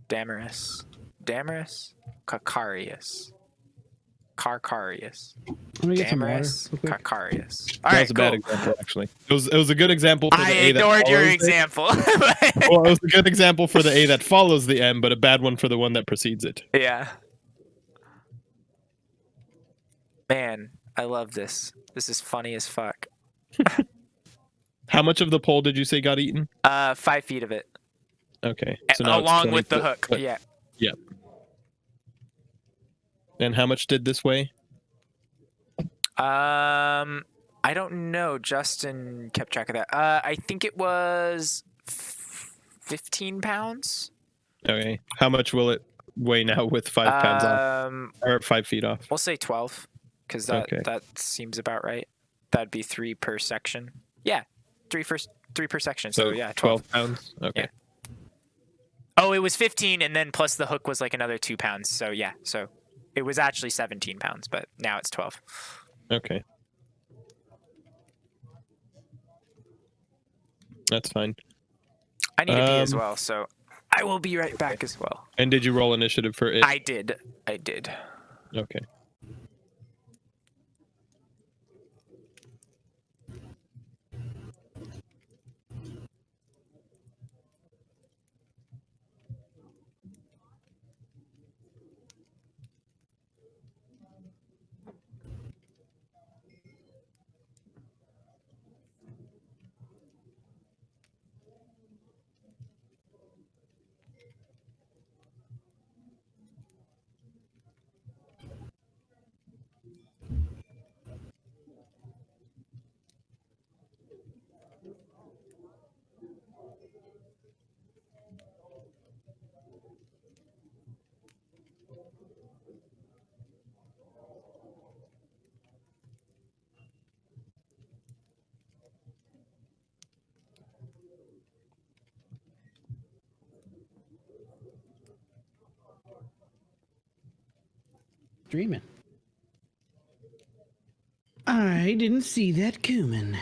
Damaris. Damaris. Kakarius. Karkarius. Let me get some water. Damaris. Real quick. Kakarius. All That right, was a bad cool. example, actually. It was a good example for the I A that ignored your follows it. example. Well, it was a good example for the A that follows the M, but a bad one for the one that precedes it. Yeah. Man, I love this. This is funny as fuck. How much of the pole did you say got eaten? 5 feet of it. Okay. So now it's Along 20 with the foot, hook. but- Yeah. And how much did this weigh? I don't know. Justin kept track of that. I think it was 15 pounds. Okay. How much will it weigh now with 5 pounds off? Or 5 feet off? We'll say 12 because Okay. that seems about right. That'd be 3 per section. Yeah, 3 per section. So, yeah, 12. 12 pounds? Okay. Yeah. Oh, it was 15, and then plus the hook was like another 2 pounds. So yeah, so it was actually 17 pounds, but now it's 12. Okay. That's fine. I need to be as Um, well, so I will be right back as well. And did you roll initiative for it? I did. Okay. Dreaming. I didn't see that coming.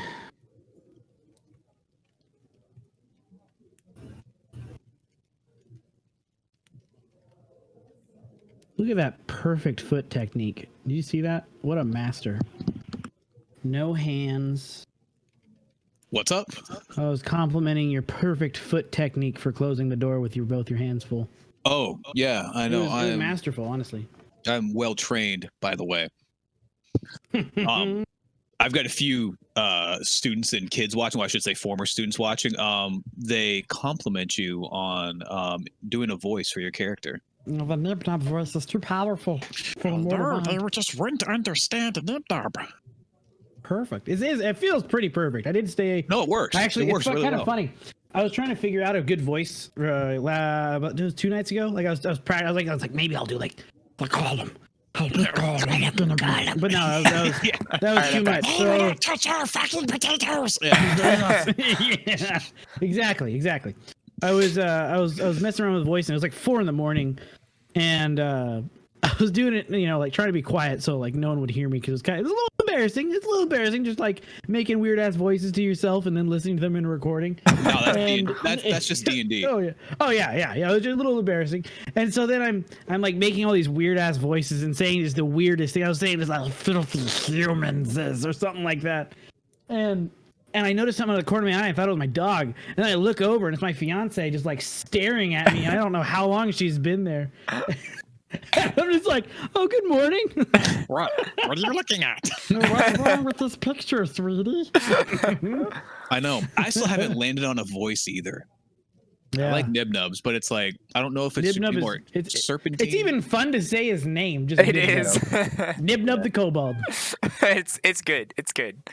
Look at that perfect foot technique. Did you see that? What a master. No hands. What's up? I was complimenting your perfect foot technique for closing the door with both your hands full. Oh, yeah, I It know. was masterful, honestly. I'm well trained, by the way. I've got a few students and kids watching. Well, I should say former students watching. They compliment you on doing a voice for your character. The nib-nab voice is too powerful for the mortal They mind. were just wouldn't understand the nib-nab. Perfect. It feels pretty perfect. I did stay. No, it works. Actually, it works it's really kind well. of funny. I was trying to figure out a good voice. About it was 2 nights ago. Like I was like maybe I'll do like Call him. I'll be called. I'm not gonna buy him. but no, that was too much. They So won't touch our fucking potatoes. yeah, exactly. I was messing around with voice and it was like 4 a.m, and I was doing it, like trying to be quiet so like no one would hear me because it's a little embarrassing. It's a little embarrassing, just like making weird ass voices to yourself and then listening to them in a recording. No, that's just D&D. Oh yeah. It was just a little embarrassing. And so then I'm like making all these weird ass voices and saying just the weirdest thing. I was saying is like filthy humans or something like that. And I noticed something out of the corner of my eye. I thought it was my dog. And then I look over and it's my fiance just like staring at me. I don't know how long she's been there. I'm just like, oh, good morning. What are you looking at? What's wrong with this picture, sweetie? I know. I still haven't landed on a voice either. Yeah. I like Nibnubs, but it's like I don't know if it should be more serpentine. It's even fun to say his name. Just It Nibnub. is. Nibnub the Kobold. It's good. It's good.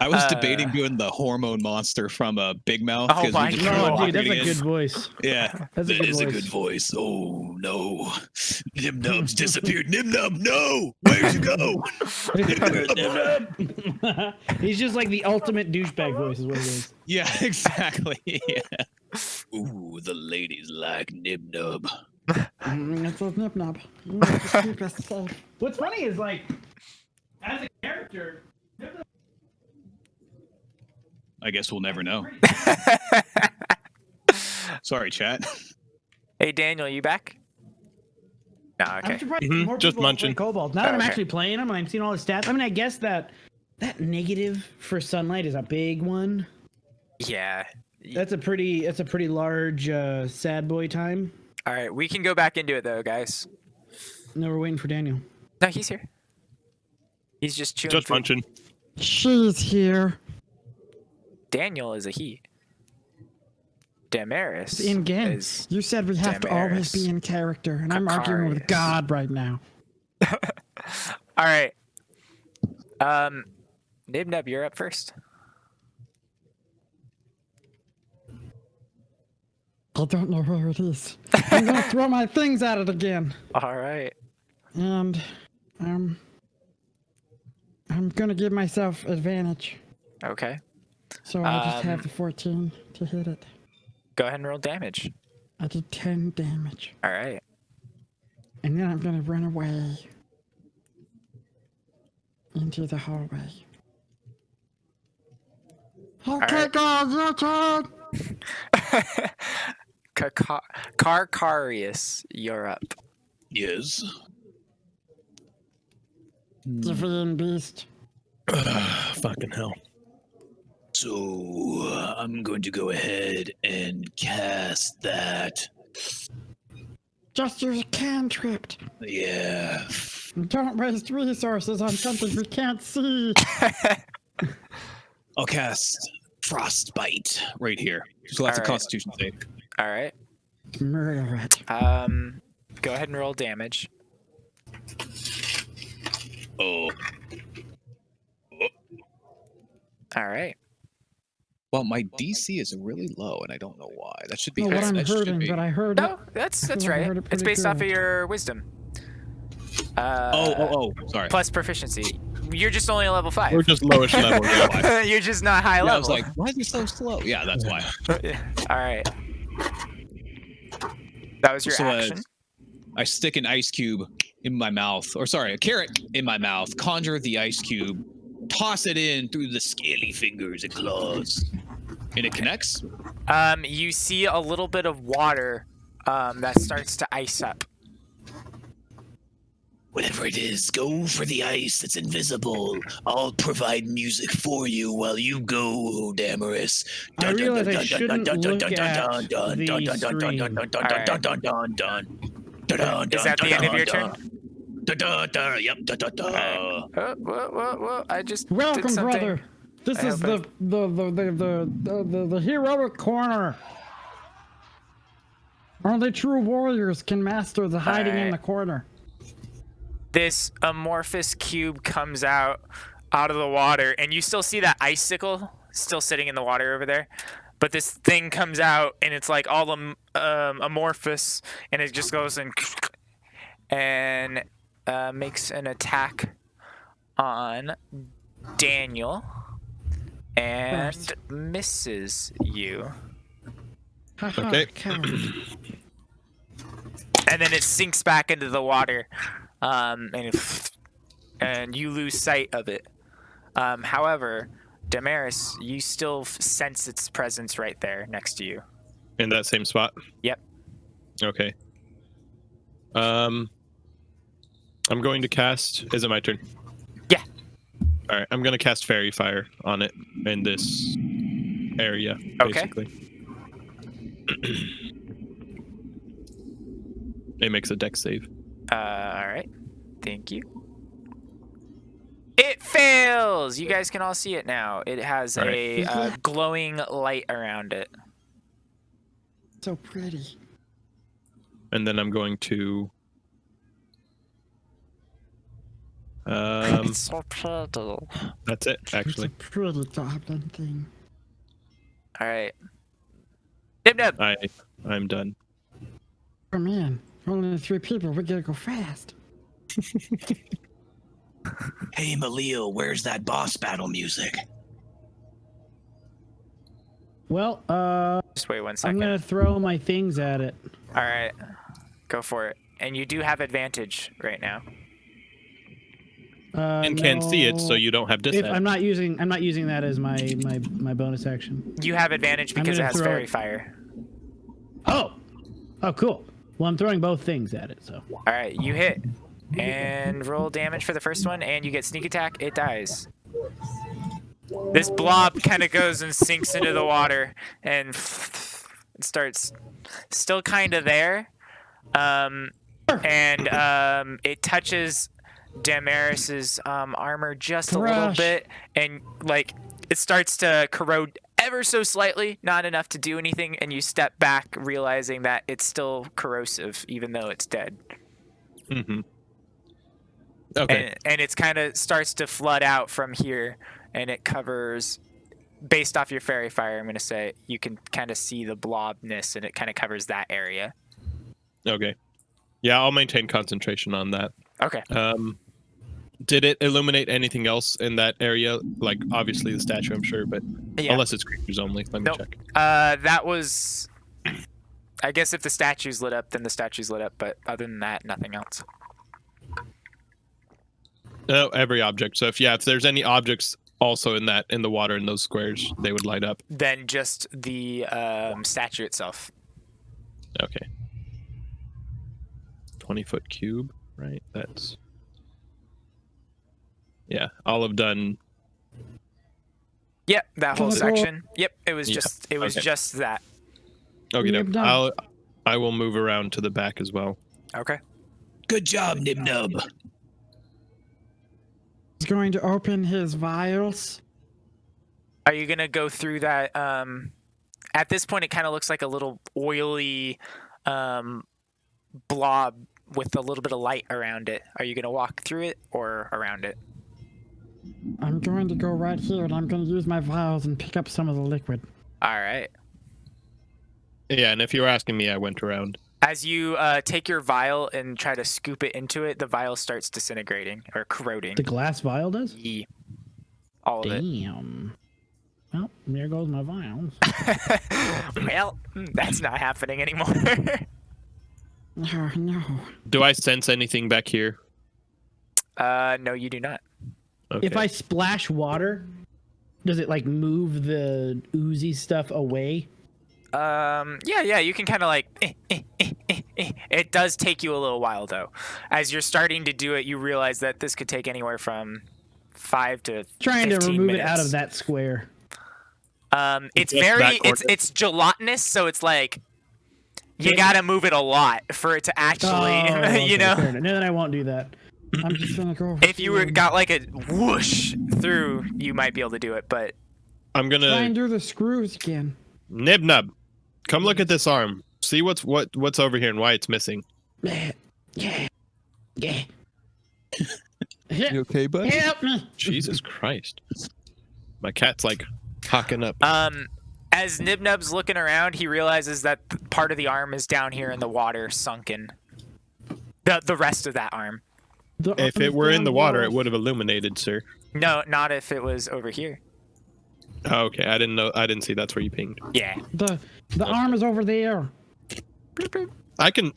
I was debating doing the hormone monster from Big Mouth. Oh my we just God. Oh, dude, that's a created good voice. Yeah, That's a That good is voice. a good voice. Oh no, Nibnub's disappeared. Nibnub, no, where'd you go? He's just like the ultimate douchebag voice, is what it is. yeah, exactly. Yeah. Ooh, the ladies like Nibnub. It's a nip knob. Keep us safe. What's funny is like, as a character, I guess we'll never know. Sorry, chat. Hey, Daniel, you back? No, I'm okay. surprised Mhm, more just people play munching. Kobold. Now that I'm Okay. actually playing them and I'm seeing all the stats, I mean, I guess that negative for sunlight is a big one. Yeah. That's a pretty large sad boy time. All right, we can go back into it though, guys. No, we're waiting for Daniel. No, he's here. He's just chewing. Just food. munching. She's here. Daniel is a he. Damaris In game. is. You said we have to always be in character, and I'm arguing with Kakarius. God right now. All right. Nibnub, you're up first. I don't know where it is. I'm gonna throw my things at it again. All right. And I'm gonna give myself advantage. Okay. So I just have Um, the 14 to hit it. Go ahead and roll damage. I did 10 damage. All right. And then I'm gonna run away into the hallway. Okay, right. guys, your turn. Karkarius, you're up. Yes. Divine beast. Fucking hell. So I'm going to go ahead and cast that. Just use a cantrip. Yeah. Don't waste resources on something we can't see. I'll cast Frostbite right here. So that's a Alright. Constitution save. All right. Murder it. Go ahead and roll damage. Oh. All right. Well, my DC is really low, and I don't know why. That should be. Know what I'm that should hurting, be- but I heard No, it. that's feel like I right. heard it It's pretty based off of good. your wisdom. Sorry. Plus proficiency. You're just only a level 5. We're just lowish level. Yeah. You're just not high Yeah, I level. was like, why is he so slow? Yeah, that's why. All right. That was your So, action. I stick an ice cube in my mouth, or sorry, a carrot in my mouth, conjure the ice cube, toss it in through the scaly fingers and claws, and it connects. You see a little bit of water that starts to ice up. Whatever it is, go for the ice that's invisible. I'll provide music for you while you go, Damaris. I realize I shouldn't look at the screen. Is that the end of your turn? Yep. Oh, whoa. I just did Welcome, something. brother. This I is hope the heroic corner. Only true warriors can master the hiding in Alright. the corner. This amorphous cube comes out of the water, and you still see that icicle still sitting in the water over there. But this thing comes out, and it's like all amorphous, and it just goes and makes an attack on Daniel and misses you. Haha, Okay. coward. And then it sinks back into the water and you lose sight of it. However, Damaris, you still sense its presence right there next to you. In that same spot? Yep. Okay. I'm going to cast... Is it my turn? Yeah. Alright, I'm going to cast Fairy Fire on it in this area, basically. It makes a dex save. Alright. Thank you. It fails! You guys can all see it now. It has a glowing light around it. So pretty. And then I'm going to... It's so pretty. That's it, actually. It's a pretty goblin thing. Alright. Nib Nib! I'm done. Oh man, only 3 people. We gotta go fast. Hey, Malil, where's that boss battle music? Well, Just wait 1 I'm second. gonna throw my things at it. Alright. Go for it. And you do have advantage right now. And can't see it, so no. you don't have If disadvantage. I'm not using that as my bonus action. You have advantage because it gonna has throw fairy it. fire. Oh, cool. Well, I'm throwing both things at it, so. Alright, you hit. And roll damage for the first one, and you get sneak attack. It dies. This blob kind of goes and sinks into the water, and it starts still kind of there. It touches Damaris's armor just a little bit, and like it starts to corrode ever so slightly, not enough to do anything, and you step back, realizing that it's still corrosive, even though it's dead. Mm-hmm. Okay. And it's kind of starts to flood out from here, and it covers, based off your fairy fire, I'm going to say, you can kind of see the blobness, and it kind of covers that area. Okay. Yeah, I'll maintain concentration on that. Okay. Did it illuminate anything else in that area? Like, obviously the statue, I'm sure, but Yeah. unless it's creatures only. Let me Nope. check. That was, I guess if the statue's lit up, then the statue's lit up, but other than that, nothing else. No, every object. So if there's any objects also in the water in those squares, they would light up. Then just the statue itself. Okay. 20-foot cube, right? That's... Yeah, I'll have done... Yep, that whole Oh. section. Yep, it was Yeah, just that. Okay, Yep, no, done. I will move around to the back as well. Okay. Good job, Nib Nub. He's going to open his vials. Are you gonna go through that? At this point, it kind of looks like a little oily blob with a little bit of light around it. Are you gonna walk through it or around it? I'm going to go right here, and I'm going to use my vials and pick up some of the liquid. All right. Yeah, and if you were asking me, I went around. As you take your vial and try to scoop it into it, the vial starts disintegrating or corroding. The glass vial does? Yeah. All of it. Damn. Well, there goes my vials. Well, that's not happening anymore. Oh, no. Do I sense anything back here? No, you do not. Okay. If I splash water, does it like move the oozy stuff away? Yeah, you can kind of like. It does take you a little while though. As you're starting to do it, you realize that this could take anywhere from 5 to Trying to 15 remove minutes. it out of that square. It's Just very, that it's gelatinous, so it's like you gotta move it a lot for it to actually, okay, you know. fair enough. No, then I won't do that. I'm just going to go over If you here got like a whoosh through, you might be able to do it, but I'm and try and gonna... do the screws again. Nib Nub, come look at this arm. See what's over here and why it's missing. Yeah. Yeah. You okay, bud? Help me. Jesus Christ. My cat's like hocking up. as Nibnub's looking around, he realizes that part of the arm is down here in the water, sunken. The rest of that arm. If it were in the water, it would have illuminated, sir. No, not if it was over here. Oh, okay, I didn't know. I didn't see. That's where you pinged. Yeah. The arm is over there. I can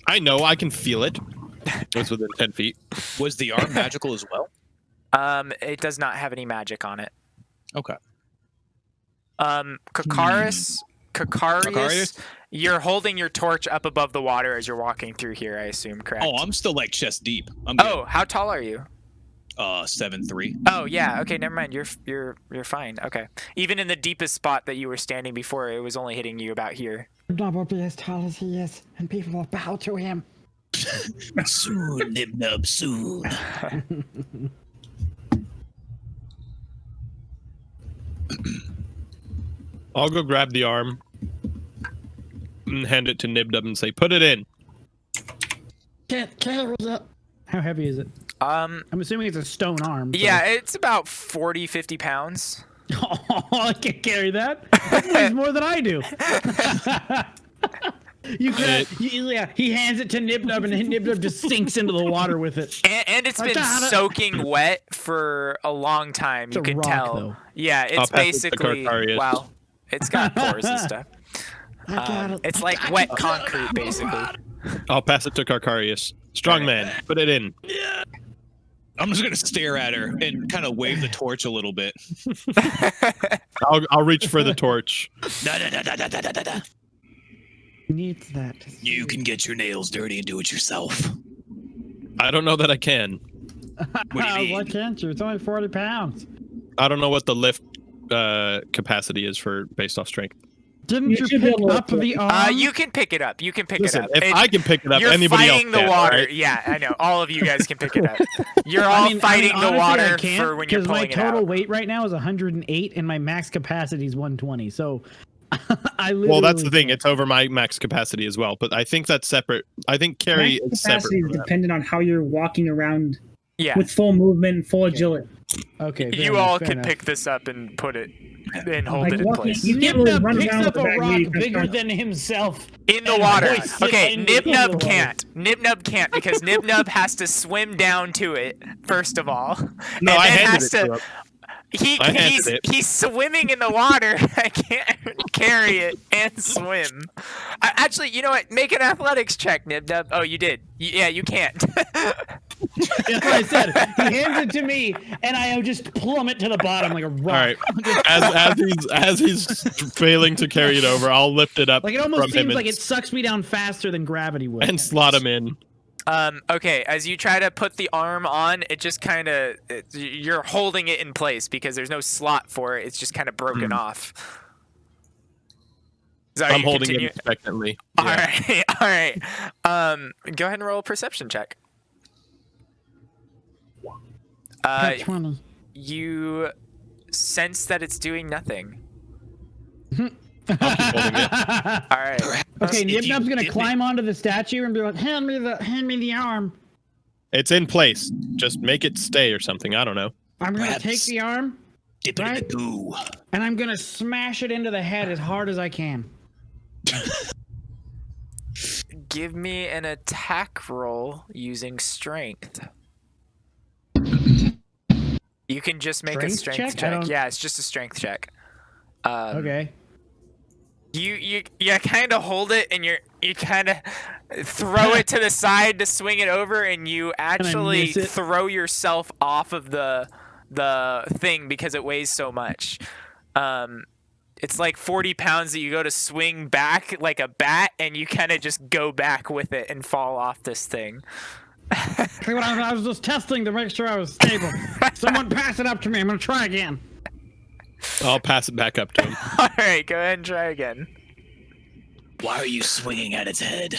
feel it. It's within 10 feet. Was the arm magical as well? It does not have any magic on it. Okay. Kakarius, Kakarius? you're holding your torch up above the water as you're walking through here, I assume, correct? Oh, I'm still like chest deep. I'm good. Oh, how tall are you? 7'3". Oh yeah, okay, never mind. You're fine. Okay. Even in the deepest spot that you were standing before, it was only hitting you about here. Nib will be as tall as he is, and people will bow to him. Soon, Nib, soon. I'll go grab the arm and hand it to Nibnub and say, "Put it in." Can't carry it. How heavy is it? I'm assuming it's a stone arm. So. Yeah, it's about 40, 50 pounds. Oh, I can't carry that. That weighs more than I do. Yeah, he hands it to Nibnub, and Nibnub just sinks into the water with it. And it's been soaking wet for a long time. You can rock, tell. though. Yeah, I'll it's pass it to basically Carcarius. well, it's got pores and stuff. It's like wet concrete, basically. I'll pass it to Carcarius. Strong man, put it in. I'm just gonna stare at her and kind of wave the torch a little bit. I'll reach for the torch. Da. Needs that. You can get your nails dirty and do it yourself. I don't know that I can. What do you mean? Why can't you? It's only 40 pounds. I don't know what the lift capacity is for based off strength. Didn't you should be pick able to up the arm? You can pick it up. You can pick Listen, it up. if I can pick it up, You're anybody else fighting the can, water. right? Yeah, I know. All of you guys can pick it up. You're all fighting the honestly, water I can't, for when you're because my pulling it total out. weight right now is 108, and my max capacity is 120. So, I literally Well, that's the thing. It's over my max capacity as well, but I think that's separate. I think carry Max is capacity separate. is from that. dependent on how you're walking around Yeah, with full movement and full agility. Okay, fair you enough, all fair can enough. pick this up and put it and hold Like it in walking- place. you can't really Nibnub run picks around up with a the bag rock where you can bigger start- than himself. In the and water. hoists it Okay, into the Nibnub water. can't. Nibnub can't because Nibnub has to swim down to it first of all. No, and I then handed has it to him. I handed it. He's swimming in the water. I can't carry it and swim. Actually, you know what? Make an athletics check, Nibnub. Oh, you did. Yeah, you can't. That's what I said. He hands it to me, and I just plummet to the bottom like a rock. All right. As he's failing to carry it over, I'll lift it up Like it almost from him seems like and, it sucks me down faster than gravity would. and slot him in. Okay, as you try to put the arm on, it just kind of you're holding it in place because there's no slot for it. It's just kind of broken off. So I'm you holding continue- it expectantly. All Yeah. right, all right. Go ahead and roll a perception check. Got 20. You sense that it's doing nothing. I'll keep holding it. All right. Okay, If you Nibnub's gonna did climb onto the statue and be like, hand me the arm. It's in place. Just make it stay or something. I don't know. I'm gonna Perhaps- take the arm, Dip it in Right. the goo. and I'm gonna smash it into the head as hard as I can. Give me an attack roll using strength. You can just make a Strength strength check? I check. don't- Yeah, it's just a strength check. Okay. You kind of hold it and you kind of throw it to the side to swing it over, and you actually miss it? throw yourself off of the thing because it weighs so much. It's like 40 pounds that you go to swing back like a bat, and you kind of just go back with it and fall off this thing. I was just testing to make sure I was stable. Someone pass it up to me. I'm gonna try again. I'll pass it back up to him. All right, go ahead and try again. Why are you swinging at its head?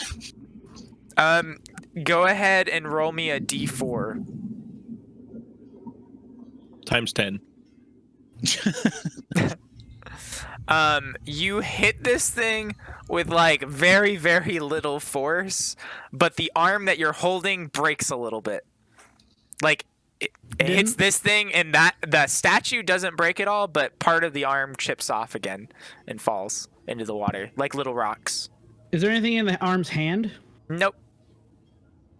Go ahead and roll me a d4. Times 10. You hit this thing with like very, very little force, but the arm that you're holding breaks a little bit. Like it hits this thing, and that the statue doesn't break at all, but part of the arm chips off again and falls into the water like little rocks. Is there anything in the arm's hand? Nope.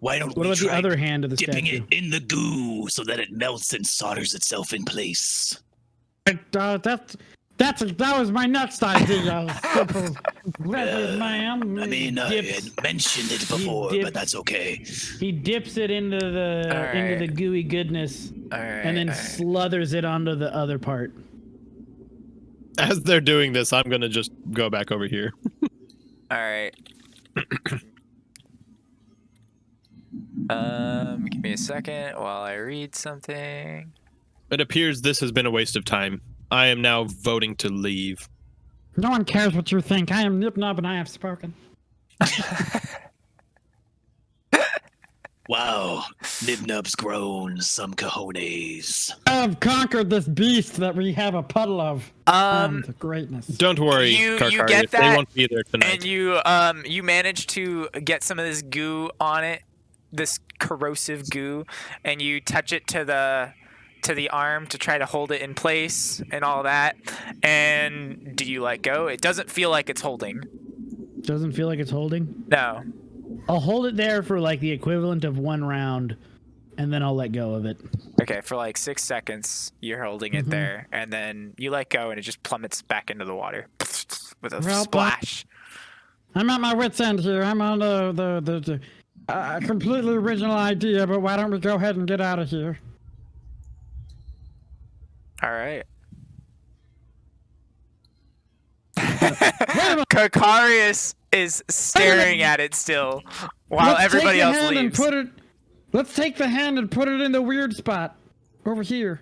Why don't What we about the try other hand of the dipping statue? it in the goo so that it melts and solders itself in place? That's That was my next idea. Simple weathered man. I mean, I had Dips- mentioned it before, dips- but that's okay. He dips it into the gooey goodness All right. and then sluthers it onto the other part. As they're doing this, I'm gonna just go back over here. All right. Give me a second while I read something. It appears this has been a waste of time. I am now voting to leave. No one cares what you think. I am Nip Nub and I have spoken. Wow, Nibnub's grown some cojones. I have conquered this beast that we have a puddle of. The greatness. Don't worry, You Karkari, get they that, won't be there tonight. And you manage to get some of this goo on it, this corrosive goo, and you touch it to the arm to try to hold it in place and all that. And do you let go? It doesn't feel like it's holding. Doesn't feel like it's holding. No. I'll hold it there for like the equivalent of 1 round, and then I'll let go of it. Okay, for like 6 seconds, you're holding it there, and then you let go, and it just plummets back into the water with a Well, splash. I'm at my wit's end here. I'm on the completely original idea, but why don't we go ahead and get out of here? All right. Kakarius is staring at it still, while everybody else leaves. Let's take the hand and put it in the weird spot over here.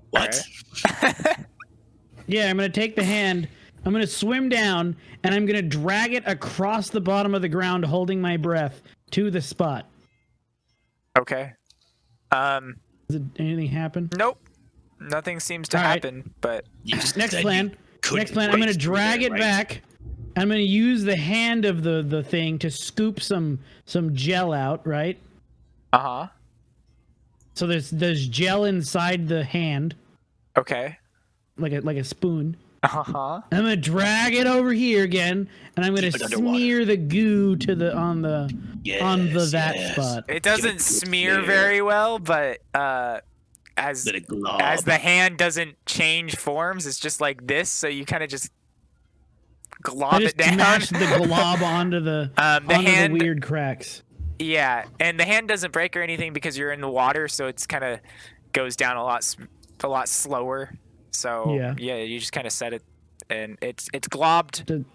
What? Yeah, I'm gonna take the hand. I'm gonna swim down, and I'm gonna drag it across the bottom of the ground, holding my breath to the spot. Okay. Does anything happen? Nope. Nothing seems to All right. happen, but Next plan. I'm gonna drag it back. I'm gonna use the hand of the thing to scoop some gel out, right? uh-huh. So there's gel inside the hand, Okay. like a spoon. Uh-huh. I'm gonna drag it over here again, and I'm gonna Keep it underwater. smear the goo to the on the that yes. spot. It doesn't smear very well, but as Let it glob. as the hand doesn't change forms, it's just like this, so you kind of just glob I just it down. smash the glob onto the hand- the weird cracks. Yeah, and the hand doesn't break or anything because you're in the water, so it's kind of goes down a lot slower. So Yeah. you just kind of set it, and it's globbed.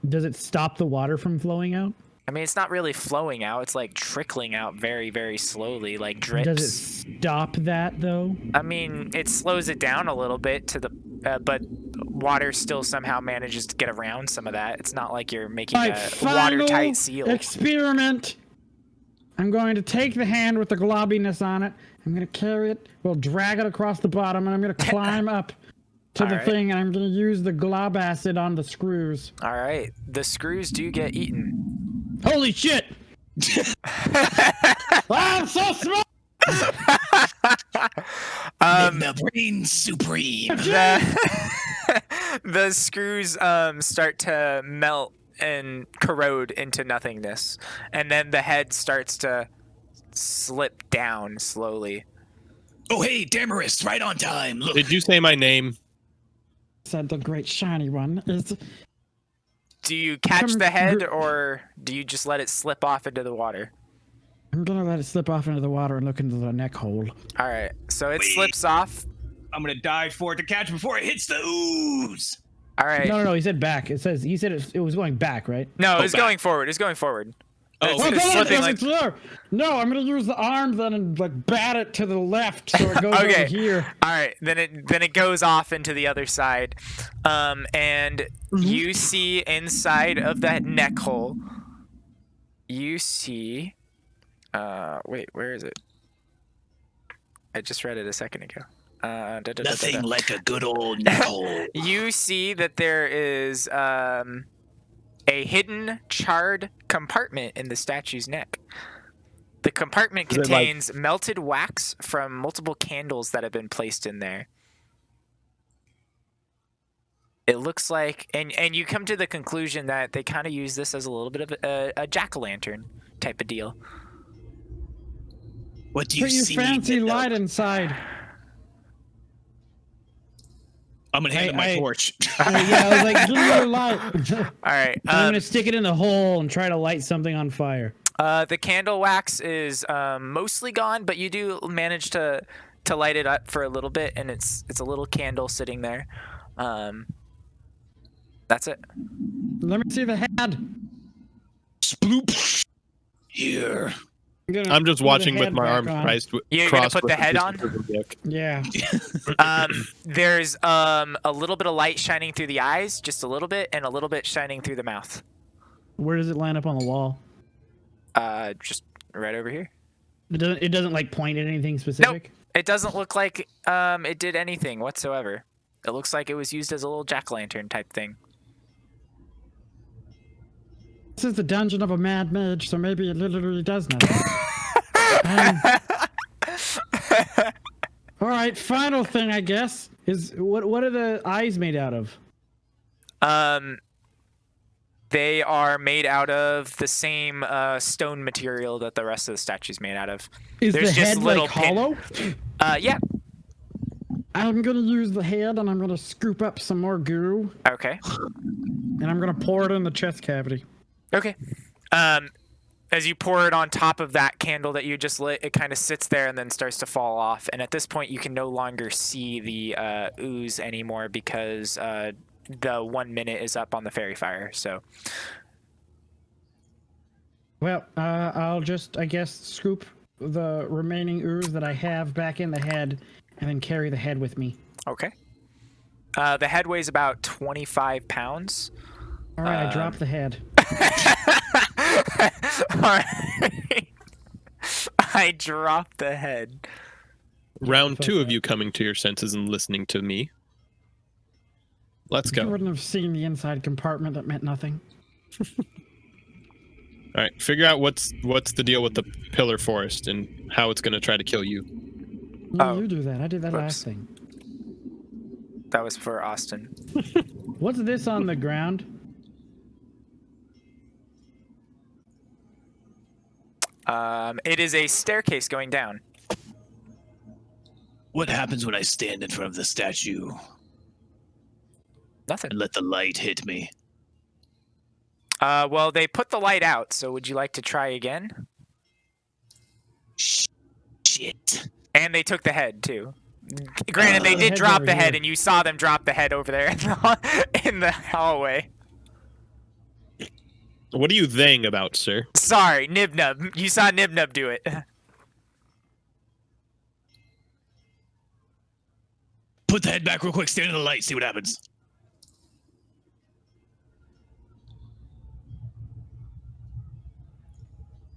Does it stop the water from flowing out? I mean, it's not really flowing out; it's like trickling out very, very slowly, like drips. Does it stop that though? I mean, it slows it down a little bit to the, but water still somehow manages to get around some of that. It's not like you're making My a final watertight seal. experiment. I'm going to take the hand with the globbiness on it. I'm going to carry it. We'll drag it across the bottom, and I'm going to climb up to the Alright. thing, and I'm going to use the glob acid on the screws. All right, the screws do get eaten. Holy shit! I'm so smart! Nibnub reigns supreme. The screws start to melt and corrode into nothingness, and then the head starts to slip down slowly. Oh, hey, Damaris, right on time. Look, Did you say my name? Said the great shiny one is. Do you catch Come the head, gr- or do you just let it slip off into the water? I'm going to let it slip off into the water and look into the neck hole. All right, so it Wait. slips off. I'm gonna dive for it to catch before it hits the ooze. All right. No, he said back. He said it was going back, right? No, it's back. going forward. It's going forward. Oh, It's, okay. it's no, slipping no, like. it's there. No, I'm going to use the arm then and like bat it to the left so it goes Okay. over here. All right, then it goes off into the other side, and you see inside of that neck hole. You see, wait, where is it? I just read it a second ago. nothing like a good old neck hole. You see that there is a hidden charred compartment in the statue's neck. The compartment Is it like- contains melted wax from multiple candles that have been placed in there. It looks like, and you come to the conclusion that they kind of use this as a little bit of a jack-o'-lantern type of deal. What do you Put your see? fancy Nibnub? light inside. I'm gonna hand him my torch. Yeah, I was like, give me your light. All right. I'm gonna stick it in the hole and try to light something on fire. The candle wax is mostly gone, but you do manage to light it up for a little bit, and it's a little candle sitting there. That's it. Let me see the head. Sploop. Here. I'm just watching with my arms crossed. You're gonna put the head on? Yeah. There's a little bit of light shining through the eyes, just a little bit, and a little bit shining through the mouth. Where does it line up on the wall? Just right over here. It doesn't like point at anything specific? Nope. It doesn't look like it did anything whatsoever. It looks like it was used as a little jack-o'-lantern type thing. This is the dungeon of a Mad Mage, so maybe it literally does nothing. All right, final thing, I guess, is What are the eyes made out of? They are made out of the same stone material that the rest of the statue's made out of. Is There's the just head little like hollow? Yeah. I'm gonna use the head and I'm gonna scoop up some more goo Okay. and I'm gonna pour it in the chest cavity. Okay. As you pour it on top of that candle that you just lit, it kind of sits there and then starts to fall off. And at this point, you can no longer see the ooze anymore because the 1 minute is up on the fairy fire. So. Well, I'll just, I guess, scoop the remaining ooze that I have back in the head and then carry the head with me. Okay. The head weighs about 25 pounds. All right, I dropped the head. All right. I dropped the head. Round 2 of you coming to your senses and listening to me. Let's You go. wouldn't have seen the inside compartment that meant nothing. All right, figure out what's the deal with the pillar forest and how it's going to try to kill you. No, Oh. you do that. I did that Whoops. last thing. That was for Austin. What's this on the ground? It is a staircase going down. What happens when I stand in front of the statue Nothing. and let the light hit me? Well, they put the light out, so would you like to try again? Shit. And they took the head, too. Granted, they did head's drop over the head, here. and you saw them drop the head over there in the hallway. What are you theying about, sir? Sorry, Nibnub. You saw Nibnub do it. Put the head back real quick, stand in the light, see what happens.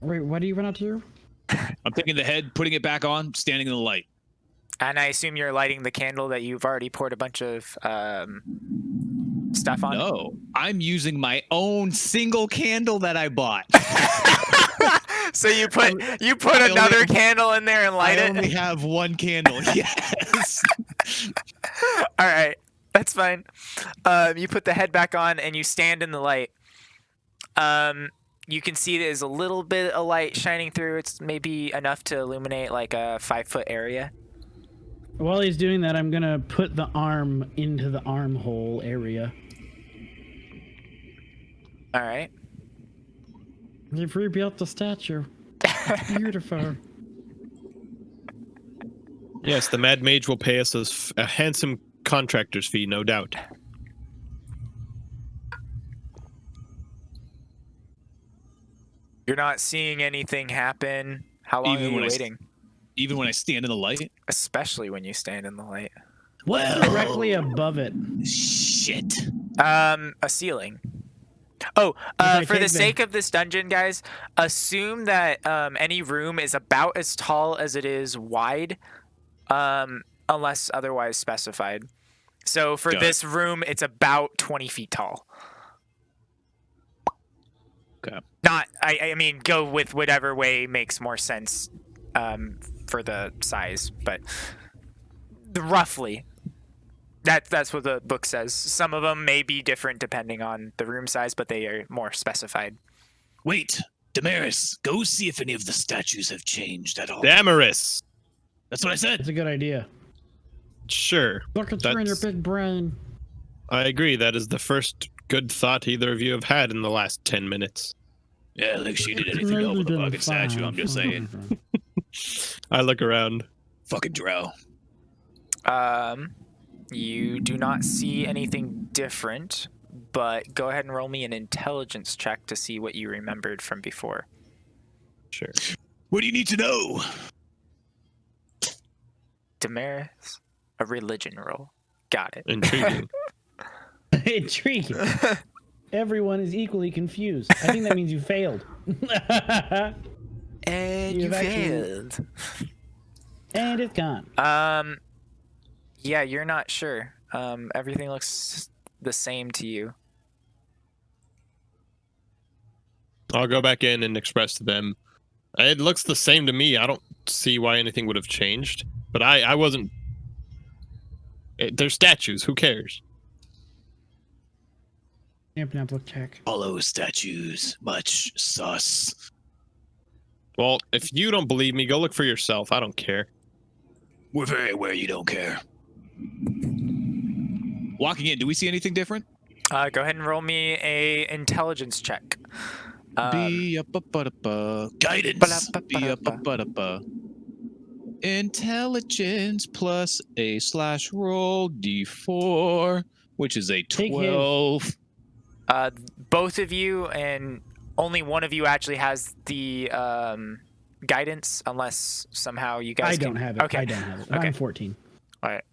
Wait, what do you want to do? I'm taking the head, putting it back on, standing in the light. And I assume you're lighting the candle that you've already poured a bunch of stuff on? No, I'm using my own single candle that I bought. So you put another candle in there and light I it? only have one candle. Yes. All right, that's fine. You put the head back on and you stand in the light. You can see there's a little bit of light shining through. It's maybe enough to illuminate like a 5-foot area. While he's doing that, I'm gonna put the arm into the armhole area. All right. You've rebuilt the statue. It's beautiful. Yes, the Mad Mage will pay us a handsome contractor's fee, no doubt. You're not seeing anything happen. How long Even are you when I waiting? Even when I stand in the light. Especially when you stand in the light. What's directly above it? Shit. A ceiling. Oh, I for the take the- sake of this dungeon, guys, assume that any room is about as tall as it is wide, unless otherwise specified. So for Got it. this room, it's about 20 feet tall. Okay. Not, I mean, go with whatever way makes more sense for the size, but roughly. That's what the book says. Some of them may be different depending on the room size, but they are more specified. Wait, Damaris, go see if any of the statues have changed at all. Damaris! That's what I said. That's a good idea. Sure. Look at you and your That's- big brain. I agree. That is the first good thought either of you have had in the last 10 minutes. Yeah, like she did anything to help with the fucking statue, I'm just saying. I look around. Fucking drow. You do not see anything different, but go ahead and roll me an intelligence check to see what you remembered from before. Sure. What do you need to know? Damaris, a religion roll. Got it. Intriguing. Intriguing. Everyone is equally confused. I think that means you failed. And You've you actually- failed. And it's gone. Yeah, you're not sure. Everything looks the same to you. I'll go back in and express to them. It looks the same to me. I don't see why anything would have changed. But I wasn't. They're statues. Who cares? Yep, look, check. Hollow statues. Much sus. Well, if you don't believe me, go look for yourself. I don't care. We're very aware you don't care. Walking in, do we see anything different? Go ahead and roll me a intelligence check. Guidance. Intelligence plus a / roll d4, which is a Take his. 12. Both of you, and only one of you actually has the guidance, unless somehow you guys I don't have it. Okay. I don't have it. Okay. I'm 14. All right.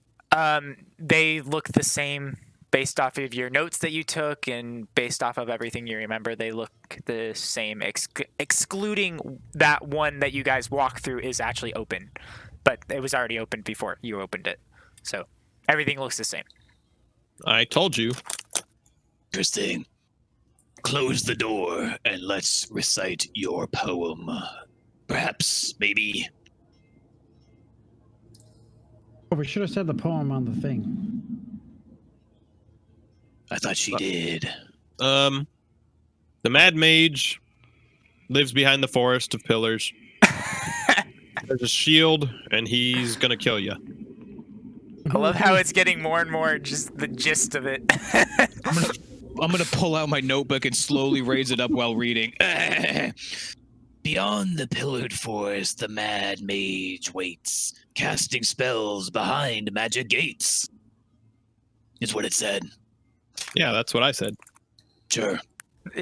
They look the same based off of your notes that you took and based off of everything you remember. They look the same, excluding that one that you guys walked through is actually open, but it was already open before you opened it. So everything looks the same. I told you. Interesting. Close the door and let's recite your poem. Perhaps, maybe. Oh, we should have said the poem on the thing. I thought she did. The Mad Mage lives behind the forest of pillars. There's a shield, and he's gonna kill you. I love how it's getting more and more just the gist of it. I'm gonna pull out my notebook and slowly raise it up while reading. Beyond the pillared forest, the Mad Mage waits, casting spells behind magic gates. Is what it said. Yeah, that's what I said. Sure.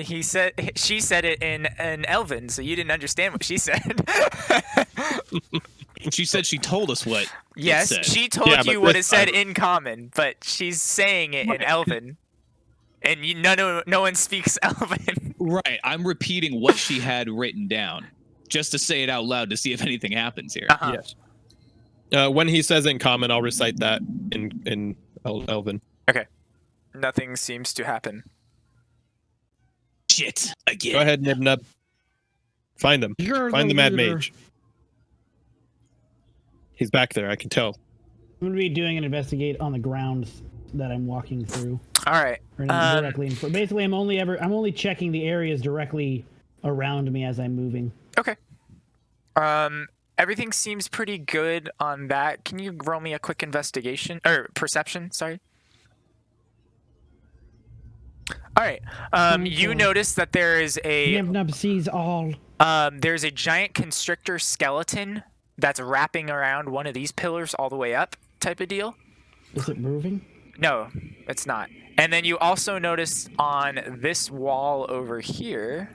She said it in Elven, so you didn't understand what she said. She said she told us what Yes, it said. she told Yeah, you but what this it said time- in common, but she's saying it in Elven, and no one speaks Elven. Right, I'm repeating what she had written down, just to say it out loud to see if anything happens here. Uh-huh. Yes. When he says in common, I'll recite that in Elven. Nothing seems to happen. Shit. Again. Go ahead, Nib Nub. Find him. You're Find the Mad leader. Mage. He's back there. I can tell. I'm gonna be doing an investigate on the ground that I'm walking through. All right. Or directly in front. Basically, I'm only checking the areas directly around me as I'm moving. Okay. Everything seems pretty good on that. Can you roll me a quick investigation or perception? Sorry. All right. You notice that there is Nib Nub sees all. there's a giant constrictor skeleton that's wrapping around one of these pillars all the way up, type of deal. Is it moving? No, it's not. And then you also notice on this wall over here,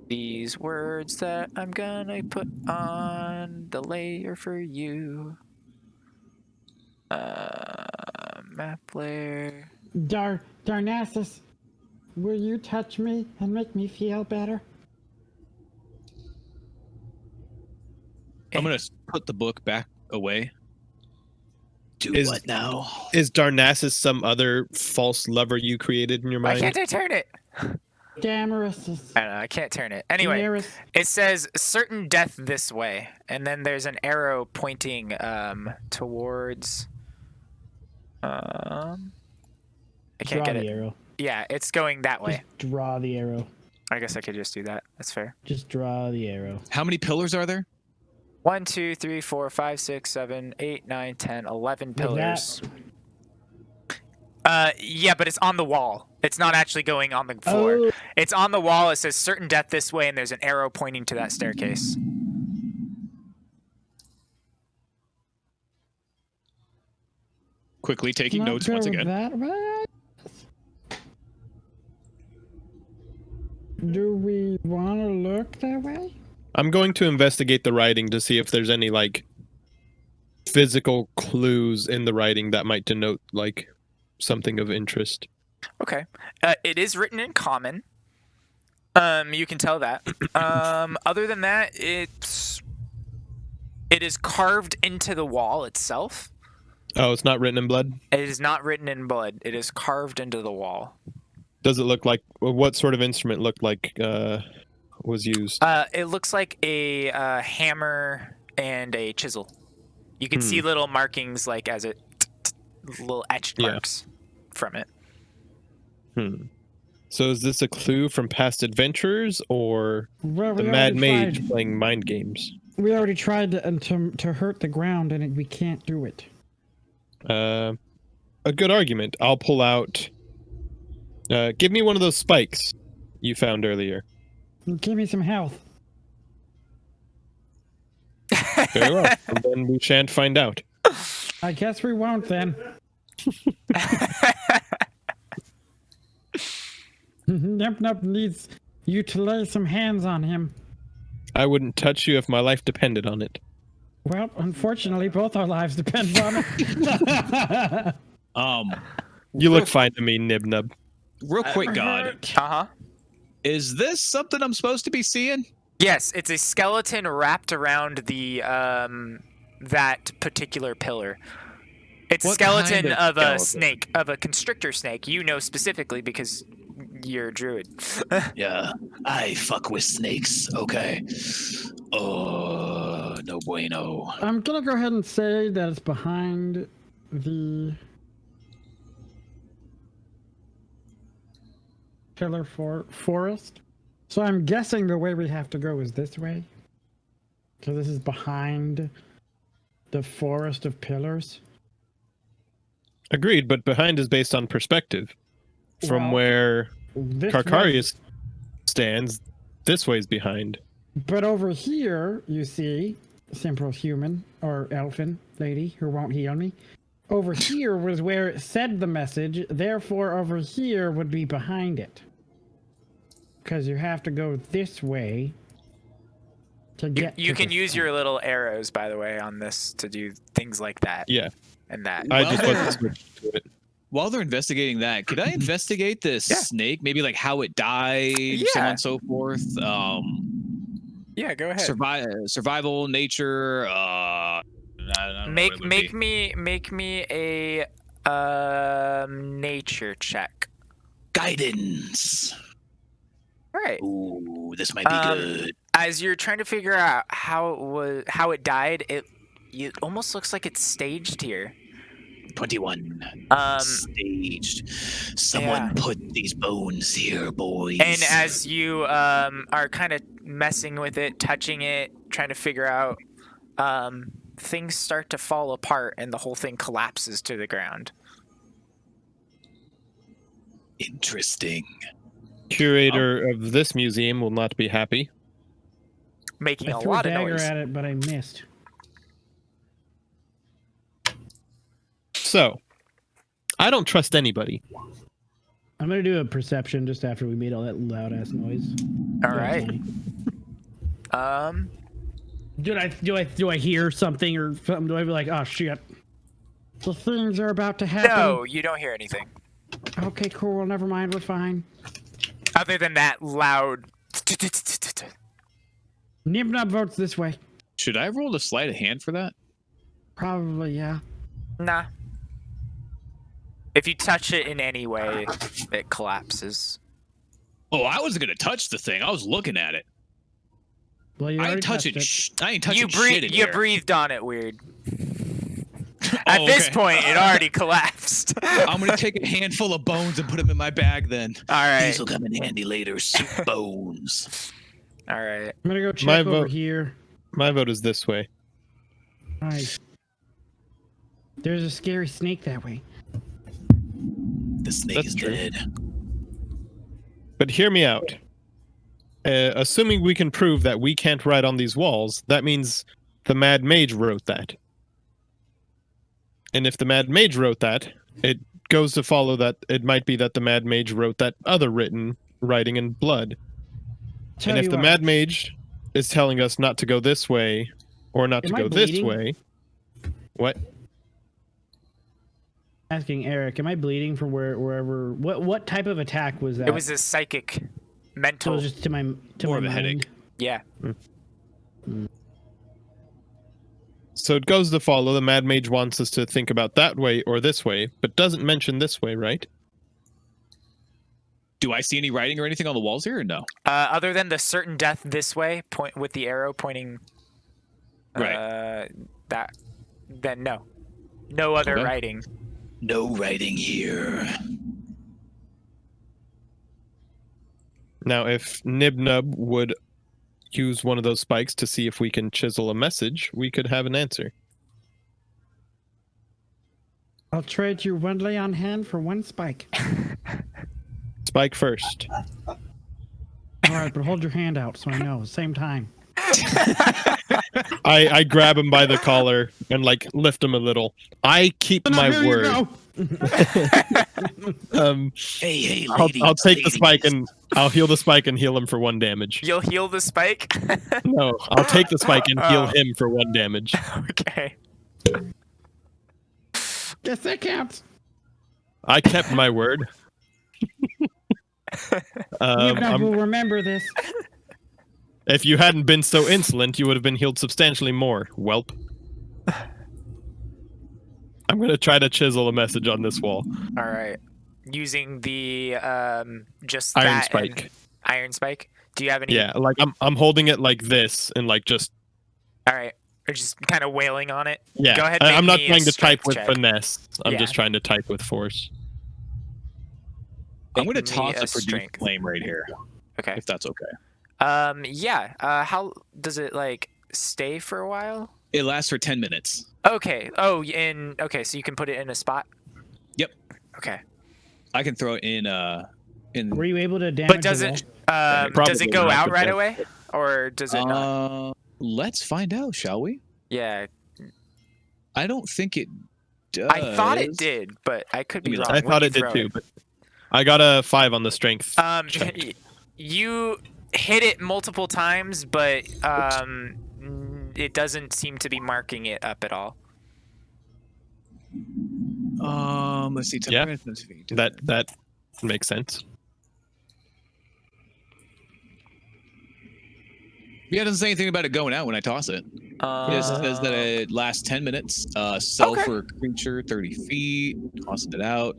these words that I'm gonna put on the layer for you. Map layer. Darnassus, will you touch me and make me feel better? I'm gonna put the book back away. Do Is- what now? Is Darnassus some other false lover you created in your Why mind? can't I turn it? Damarus. I don't know, I can't turn it. Anyway, Daenerys. it says certain death this way, and then there's an arrow pointing towards. I can't Draw get the it. arrow. Yeah, it's going that way. Just draw the arrow. I guess I could just do that. That's fair. Just draw the arrow. How many pillars are there? 1, 2, 3, 4, 5, 6, 7, 8, 9, 10, 11 pillars. Yeah, but it's on the wall. It's not actually going on the floor. Oh. It's on the wall. It says certain death this way, and there's an arrow pointing to that staircase. Quickly taking Not notes go once again. That way? Do we want to look that way? I'm going to investigate the writing to see if there's any like physical clues in the writing that might denote like something of interest. Okay. It is written in common. You can tell that. Other than that, it is carved into the wall itself. Oh, it's not written in blood? It is not written in blood. It is carved into the wall. Does it look like what sort of instrument looked like was used? It looks like a hammer and a chisel. You can see little markings like as it little etched marks from it. So is this a clue from past adventures or Well, the we Mad already Mage tried. playing mind games? We already tried to hurt the ground, and we can't do it. A good argument. I'll pull out. Give me one of those spikes you found earlier. Give me some health. Very well. And then we shan't find out. I guess we won't then. Nip Nip needs you to lay some hands on him. I wouldn't touch you if my life depended on it. Well, unfortunately, both our lives depend on it. You look fine to me, Nib Nub. Real quick, God. Uh-huh. Is this something I'm supposed to be seeing? Yes, it's a skeleton wrapped around the that particular pillar. It's a What skeleton kind of of a skeleton? snake, of a constrictor snake. You know specifically because you're a druid. Yeah, I fuck with snakes. Okay. Oh, no bueno. I'm gonna go ahead and say that it's behind the pillar forest. So I'm guessing the way we have to go is this way. So this is behind the forest of pillars. Agreed, but behind is based on perspective. From Well, where This way- Carcarius stands, this way's behind. But over here, you see, simple human or elfin lady who won't heal me. Over here was where it said the message. Therefore, over here would be behind it. Because you have to go this way to get. You to can the use spot. your little arrows, by the way, on this to do things like that Yeah, and that. I just Well- want to switch to it. While they're investigating that, could I investigate this Yeah. snake? Maybe like how it died, so on Yeah. and so forth. Yeah, go ahead. Survival, nature. I don't know Make what it would make be. me a nature check. Guidance. All right. Ooh, this might be good. As you're trying to figure out how it died, it almost looks like it's staged here. 21. Um, Staged. Someone yeah. put these bones here, boys. And as you are kind of messing with it, touching it, trying to figure out, things start to fall apart and the whole thing collapses to the ground. Interesting. Curator of this museum will not be happy. Making I a threw a lot of dagger noise. at it, but I missed. So, I don't trust anybody. I'm gonna do a perception just after we made all that loud ass noise. All right. Do I hear something or something? Do I be like, oh shit? The things are about to happen. No, you don't hear anything. Okay, cool. Never mind. We're fine. Other than that loud. Nibnub votes this way. Should I roll a sleight of hand for that? Probably, yeah. Nah. If you touch it in any way, it collapses. Oh, I wasn't gonna touch the thing. I was looking at it. Well, you I already ain't touching. touched it. I ain't touching You shit in you here. breathed on it weird. At Oh, this okay. point, it already collapsed. I'm gonna take a handful of bones and put them in my bag. Then. All right. These will come in handy later. Soup bones. All right. I'm gonna go check My over vote. here. My vote is this way. There's a scary snake that way. The snake That's is true. dead. But hear me out. Assuming we can prove that we can't write on these walls, that means the Mad Mage wrote that. And if the Mad Mage wrote that, it goes to follow that it might be that the Mad Mage wrote that other writing in blood. And if the Mad Mage is telling us not to go this way or not to Am I go this bleeding? way, what? Asking Eric, am I bleeding from wherever? What type of attack was that? It was a psychic, So it mental. was just to my More my of a mind. headache. Yeah. So it goes to follow the Mad Mage wants us to think about that way or this way, but doesn't mention this way, right? Do I see any writing or anything on the walls here, or no? Other than the certain death this way, point with the arrow pointing. Right. That. Then no. No other Okay. writing. No writing here. Now, if Nibnub would use one of those spikes to see if we can chisel a message, we could have an answer. I'll trade you one lay on hand for one spike. Spike first. All right, but hold your hand out so I know. Same time. I grab him by the collar and like lift him a little. I keep my Here you word. go. Hey, I'll ladies. take the ladies. spike and I'll heal the spike and heal him for 1 damage. You'll heal the spike. No, I'll take the spike and heal Oh. him for 1 damage. Okay. Guess that counts. I kept my word. Nibnub will I'm- remember this. if you hadn't been so insolent, you would have been healed substantially more, whelp. I'm gonna try to chisel a message on this wall. All right. Using the just Iron that spike. and iron spike. Do you have any? Yeah, like I'm holding it like this and like just All right. Or just kind of wailing on it. yeah. Go ahead. I'm make not me a trying to type strength with check. finesse. I'm Yeah. just trying to type with force. I'm going to Make me toss a a produce strength. flame right here, Okay. if that's okay. Yeah. How does it like stay for a while? It lasts for 10 minutes. Okay. Oh, okay. So you can put it in a spot. Yep. Okay. I can throw it in. Were you able to damage? But does the it wall? does Probably it go not, out but right yeah. away, or does it not? Let's find out, shall we? Yeah. I don't think it does. I thought it did, but I could be Let me wrong. look. I When thought you it did throw too, but I got a 5 on the strength. check. You hit it multiple times, but it doesn't seem to be marking it up at all. Let's see. Yeah. That makes sense. Yeah, it doesn't say anything about it going out when I toss it. It just says that it lasts 10 minutes. Sell Okay. for a creature 30 feet. Tossing it out.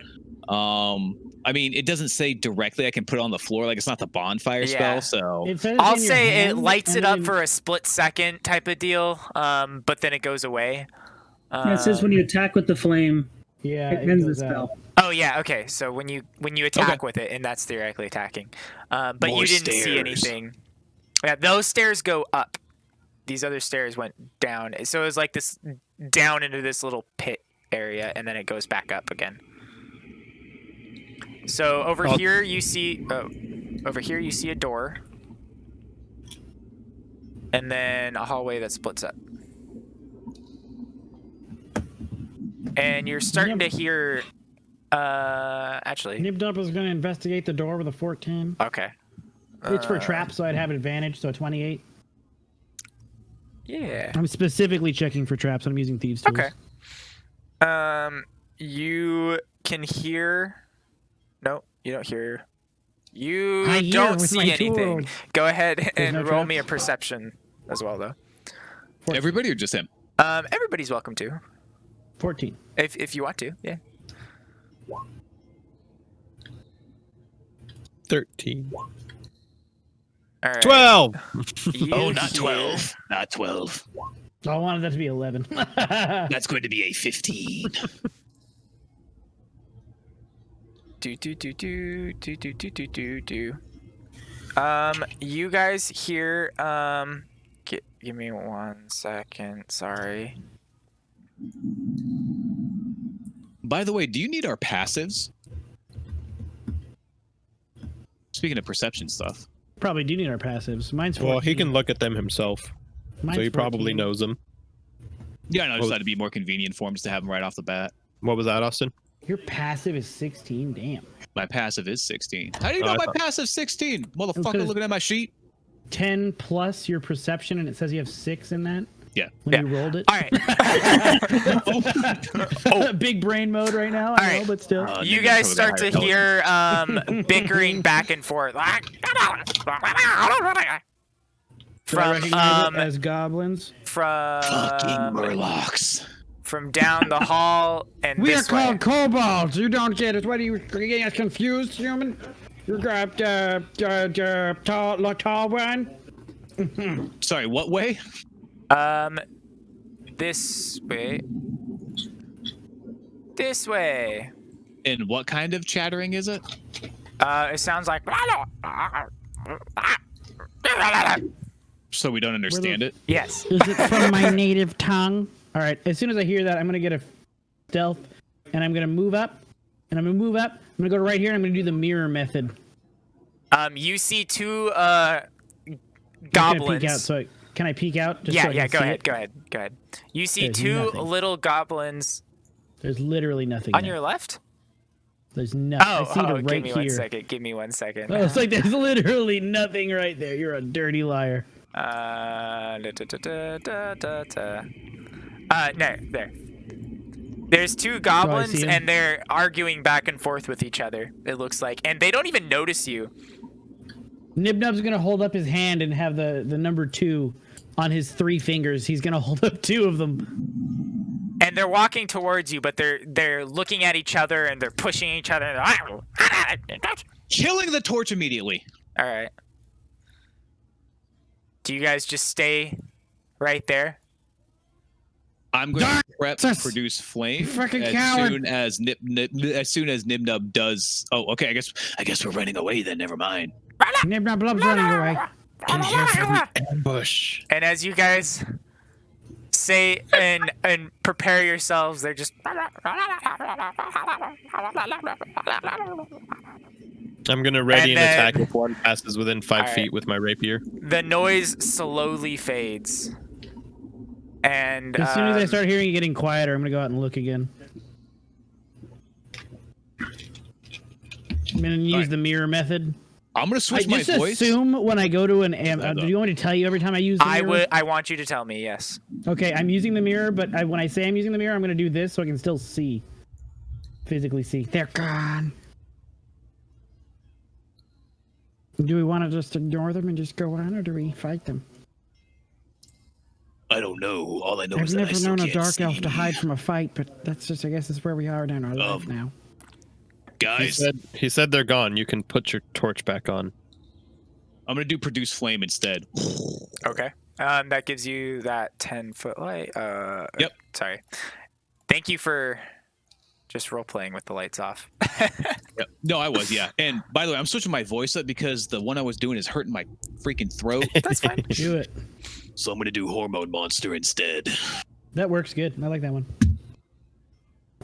I mean, it doesn't say directly I can put it on the floor. Like, it's not the bonfire Yeah. spell, so... It says I'll in your say it hand, lights and it up then- for a split second type of deal, but then it goes away. Yeah, it says when you attack with the flame, Yeah, it ends the goes out. spell. Oh yeah, okay. So when you attack Okay. with it, and that's theoretically attacking, but More you didn't see stairs. anything. Yeah, those stairs go up. These other stairs went down. So it was like this down into this little pit area, and then it goes back up again. So over Oh. here you see, over here you see a door, and then a hallway that splits up. And you're starting to hear, actually, Nibnub is going to investigate the door with a 14. okay. It's for traps, so I'd have advantage, so 28. Yeah. I'm specifically checking for traps. I'm using thieves' tools. Okay. You can hear. No, you don't hear. You I hear don't with see my anything. tools. Go ahead and no roll me a traps? perception as well, though. Everybody or just him? Everybody's welcome to, 14. if you want to. Yeah. 13. All right. 12! You Oh, not hear- 12. Not 12. I wanted that to be 11. That's going to be a 15. Do. You guys hear? Give me 1 second. Sorry. By the way, do you need our passives? Speaking of perception stuff. Probably do need our passives. Mine's 14. Well, he can look at them himself, Mine's so he probably 14. knows them. Yeah, I just thought it'd be more convenient for him just to have them right off the bat. What was that, Austin? Your passive is 16. Damn. My passive is 16. How do you know I my thought- passive's 16? Motherfucker, Because- looking at my sheet. 10 plus your perception, and it says you have 6 in that. Yeah. When you rolled it. All right. Big brain mode right now. All I know, right. but still. You Nibnub's guys probably start got to hear bickering back and forth. Do I From recognize it as goblins. Fucking Murlocs. from down the hall and We are this way. called kobolds. You don't get it. What are you getting us confused, human? You grabbed tall one. Sorry, what way? This way. This way. And what kind of chattering is it? It sounds like. So we don't understand it. Yes. Is it from my native tongue? All right. As soon as I hear that, I'm gonna get a stealth, and I'm gonna move up, and I'm gonna move up. I'm gonna go to right here, and I'm gonna do the mirror method. You see two I'm gonna goblins. peek out, can I peek out? Just Yeah, so I yeah. can Go see ahead. it? Go ahead. Go ahead. You see There's two nothing. little goblins There's literally nothing. on there. your left. There's nothing. Oh, I see it give right me here. 1 second. Give me 1 second. Oh, it's like there's literally nothing right there. You're a dirty liar. No, there. There's two goblins, see 'em? and they're arguing back and forth with each other, it looks like. And they don't even notice you. Nibnub's gonna hold up his hand and have the number 2 on his 3 fingers. He's gonna hold up 2 of them. And they're walking towards you, but they're looking at each other, and they're pushing each other. Killing the torch immediately. All right. Do you guys just stay right there? I'm going to prep to Jesus. produce flame You fucking as coward. soon as Nibnub does. Oh, okay. I guess we're running away then. Never mind. Nibnub Blub's running away. Ambush. And as you guys say and prepare yourselves, they're just. I'm gonna ready And an then- attack if one passes within 5 Alright. feet with my rapier. The noise slowly fades. And As soon as I start hearing it getting quieter, I'm gonna go out and look again. I'm gonna use the mirror method. I'm going to switch my just voice. assume when I go to an do you want me to tell you every time I use the mirror? I want you to tell me, yes. Okay, I'm using the mirror, but when I say I'm using the mirror, I'm gonna do this so I can still see. Physically see. They're gone. Do we want to just ignore them and just go on, or do we fight them? I don't know. All I know I've is that I never still known a can't dark see. elf to hide from a fight, but that's just, I guess, that's where we are in our life now. Guys, He said they're gone. You can put your torch back on. I'm going to do produce flame instead. Okay. That gives you that 10-foot light. Yep. Sorry. Thank you for just role playing with the lights off. Yep. No, I was, yeah. And by the way, I'm switching my voice up because the one I was doing is hurting my freaking throat. That's fine. Do it. so I'm gonna do hormone monster instead. That works good. I like that one.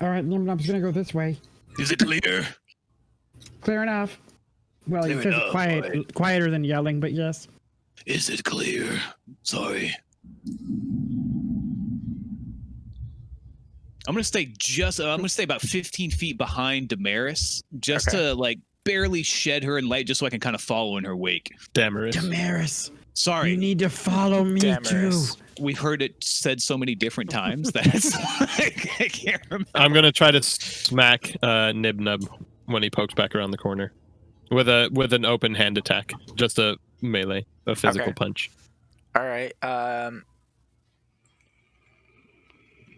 All right, Nibnub's gonna go this way. Is it clear? Clear enough. Well, he Clear says enough, quiet, alright. quieter than yelling, but yes. Is it clear? Sorry. I'm going to stay about 15 feet behind Damaris just to like barely shed her in light just so I can kind of follow in her wake. Damaris. Damaris, Sorry. you need to follow me Damaris. too. We've heard it said so many different times that it's like, I can't remember. I'm gonna try to smack Nibnub when he pokes back around the corner with an open hand attack, just a melee, a physical Okay. punch. All right. All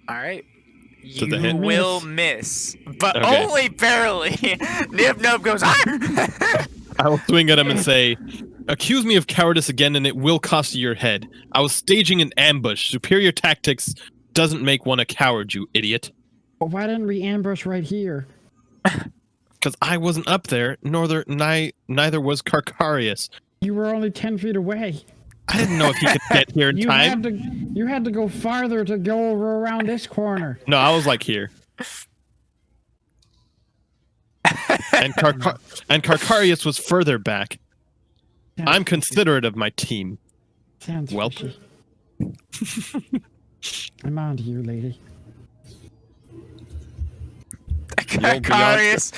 right. Did the You hit will miss, but Okay. only barely. Nib goes. Ah! I will swing at him and say, "Accuse me of cowardice again, and it will cost you your head. I was staging an ambush. Superior tactics doesn't make one a coward, you idiot." Well, why didn't we ambush right here? Because I wasn't up there, neither was Carcarius. You were only 10 feet away. I didn't know if he could get here in time. You had to go farther to go over around this corner. No, I was like here. and Carcarius was further back. I'm considerate of my team. Sounds Welp. fishy. I'm on to you, lady. Carius.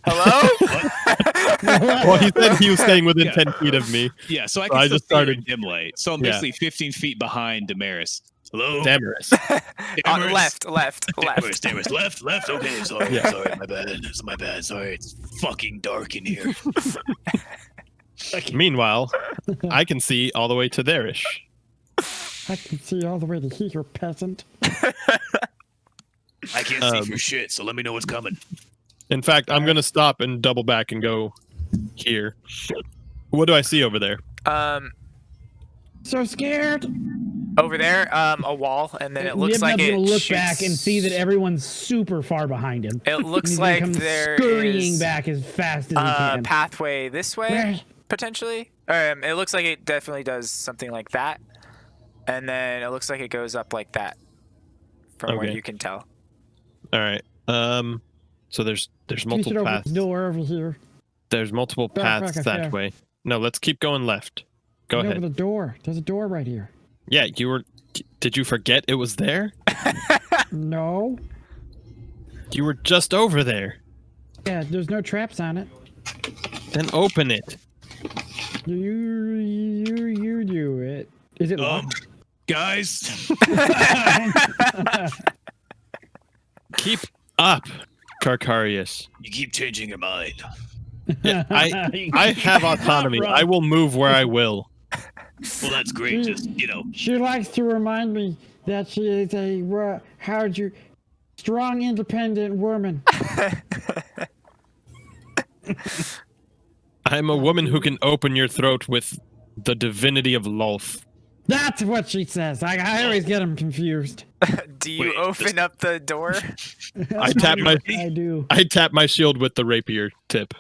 Hello? Well, he said he was staying within 10 feet of me. Yeah, so I So can I still just see you started- in dim light. So I'm Yeah. basically 15 feet behind Damaris. Hello? Damaris. On left. Damaris, left. Okay, sorry, Yeah. sorry, my bad. It's my bad. Sorry, it's fucking dark in here. Meanwhile, I can see all the way to there-ish. I can see all the way to here, peasant. I can't see for shit, so let me know what's coming. In fact, I'm going to stop and double back and go here. What do I see over there? So scared. Over there, a wall, and then it looks like Nibnub's it gonna look shoots. back and see that everyone's super far behind him. It looks He's gonna like come there scurrying is back as fast as he a can. pathway this way, Where? potentially. It looks like it definitely does something like that, and then it looks like it goes up like that, from what Okay. you can tell. All right. So there's You should multiple open paths. the door over here. There's multiple paths back, that yeah. way. No, let's keep going left. Go Open ahead. the door. There's a door right here. Yeah, you were. Did you forget it was there? No. You were just over there. Yeah, there's no traps on it. Then open it. You do it. Is it locked? Guys, Keep up, Carcarius. you keep changing your mind. Yeah, I have autonomy. Right. I will move where I will. Well, that's great. Just, She likes to remind me that she is a strong, independent woman. I'm a woman who can open your throat with the divinity of Lolth. That's what she says. I always get them confused. Do you Wait, open up the door? I tap my I do. I tap my shield with the rapier tip.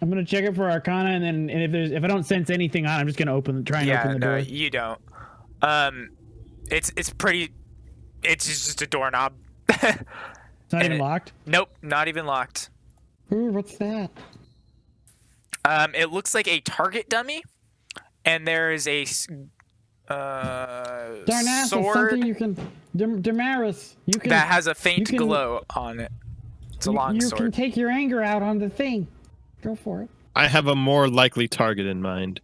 I'm gonna check it for Arcana, and then if I don't sense anything on, I'm just gonna try and Yeah, open the no, door. you don't. It's pretty. It's just a doorknob. It's not and even it- locked. Nope, not even locked. Ooh, what's that? It looks like a target dummy, and there is a Darnassus, sword something you can. Damaris, you can. that has a faint can- glow on it. It's a long you sword. can take your anger out on the thing. Go for it. I have a more likely target in mind.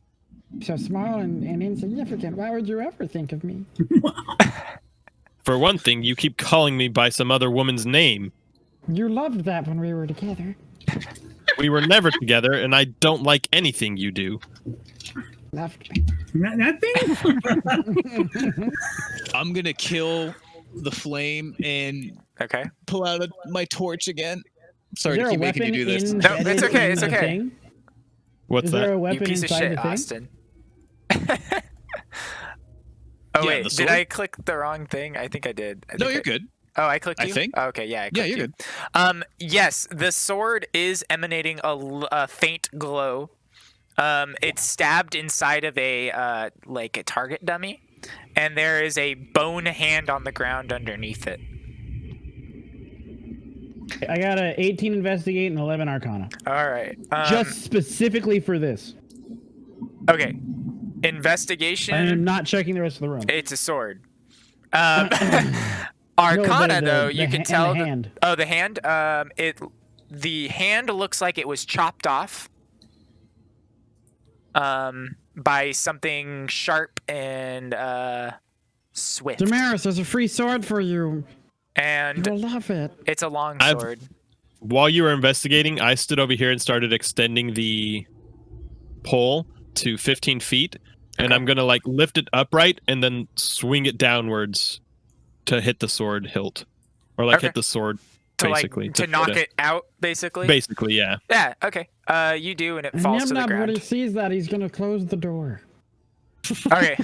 So small and insignificant. Why would you ever think of me? For one thing, you keep calling me by some other woman's name. You loved that when we were together. We were never together, and I don't like anything you do. Left me. Nothing? I'm gonna kill the flame and Okay. pull out my torch again. Sorry Is to there a keep making weapon you do this. No, embedded it's okay, in it's the okay. thing? What's Is there a that? You weapon piece of inside shit, the thing? Austin. Oh Yeah, wait, the did sword? I click the wrong thing? I think I did. No, you're good. Oh, I clicked I you? think. Oh, okay, yeah, I clicked Yeah, you're you. good. Yes, the sword is emanating a faint glow. It's stabbed inside of a like a target dummy, and there is a bone hand on the ground underneath it. I got a 18 investigate and 11 Arcana, All right. just specifically for this. Okay. Investigation. I am not checking the rest of the room. It's a sword. Arcana, though, you can tell. The that- hand. Oh, the hand. The hand looks like it was chopped off. By something sharp and swift. Damaris, there's a free sword for you. And You'll love it. it's a long I've- sword. While you were investigating, I stood over here and started extending the pole to 15 feet, and Okay. I'm gonna like lift it upright and then swing it downwards to hit the sword hilt, or like Okay. hit the sword To basically to knock it out, basically. Basically, yeah. Yeah. Okay. You do, and it And falls to the Nimnab, when he ground. sees that, he's gonna close the door. Okay.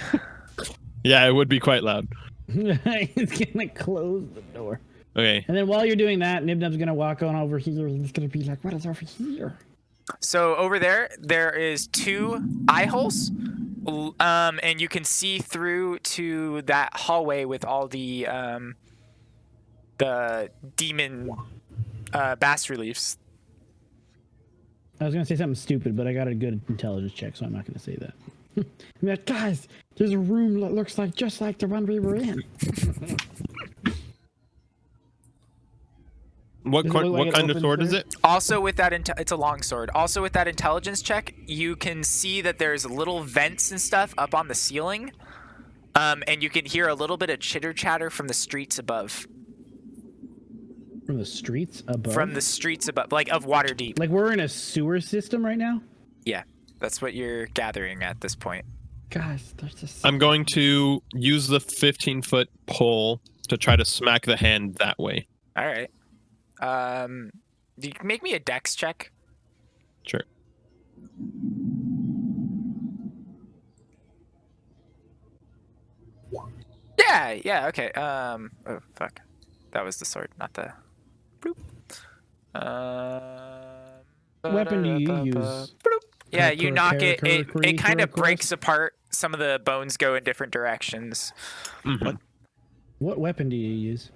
Yeah, it would be quite loud. He's gonna close the door. Okay. And then while you're doing that, Nibnub's gonna walk on over here. And he's gonna be like, what is over here? So over there is 2 eye holes, and you can see through to that hallway with all the demon bas reliefs. I was gonna say something stupid, but I got a good intelligence check, so I'm not gonna say that. I'm like, guys, there's a room that looks like just like the one we were in. What Does it look like an kind of open sword is clear? it? Also with that, it's a long sword. Also with that intelligence check, you can see that there's little vents and stuff up on the ceiling. And you can hear a little bit of chitter chatter from the streets above. From the streets above? From the streets above, like of Waterdeep. Like we're in a sewer system right now? Yeah, that's what you're gathering at this point. Guys, there's just. I'm going to use the 15-foot pole to try to smack the hand that way. All right. You can make me a dex check. Sure. Yeah, okay. Oh, fuck. That was the sword, not the... Bloop. What weapon do you use? Bloop. Yeah, you knock it. It kind of breaks apart. Some of the bones go in different directions. Mm-hmm. What weapon do you use?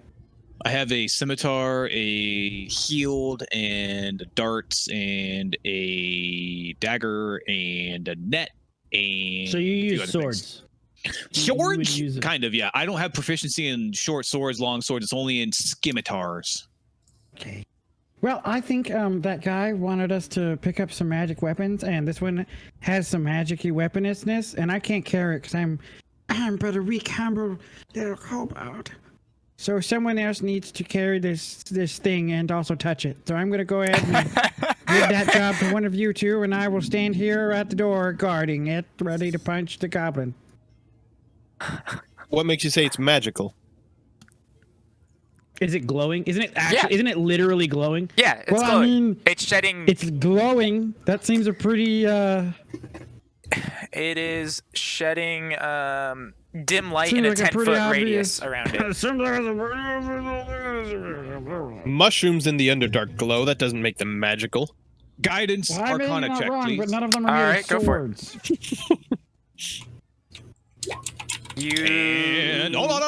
I have a scimitar, a shield, and darts, and a dagger, and a net, and So you a few use other swords. things. You would Swords? use it. Kind of, yeah. I don't have proficiency in short swords, long swords. It's only in scimitars. Okay. Well, I think that guy wanted us to pick up some magic weapons, and this one has some magic-y weaponousness, and I can't carry it because I'm but a weak, humble little kobold. So someone else needs to carry this thing and also touch it. So I'm going to go ahead and give that job to one of you two, and I will stand here at the door guarding it, ready to punch the goblin. What makes you say it's magical? Is it glowing? Isn't it actually? Yeah. Isn't it literally glowing? Yeah, it's Well, I glowing. mean, It's shedding... It's glowing. That seems a pretty, It is shedding dim light Seems in a like a pretty 10-foot obvious- radius around it. Mushrooms in the Underdark glow. That doesn't make them magical. Guidance, well, I may be Arcana not check, wrong, please. but none of them are All made right, of go for it. swords. And hold on,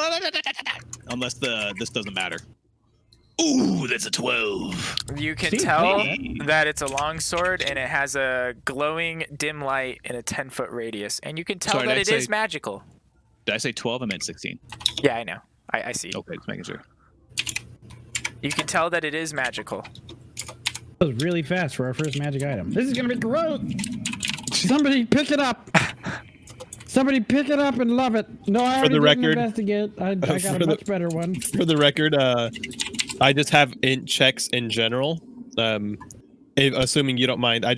unless this doesn't matter. Ooh, that's a 12. You can See, tell hey. that it's a long sword and it has a glowing dim light in a 10-foot radius. And you can tell Sorry, that did it I is say- magical. Did I say 12? I meant 16. Yeah, I know. I see. Okay, just making sure. You can tell that it is magical. That was really fast for our first magic item. This is gonna be great. Somebody pick it up. Somebody pick it up and love it. No, I already the didn't record- investigate. I got for a the- much better one. For the record, I just have int checks in general. Assuming you don't mind, I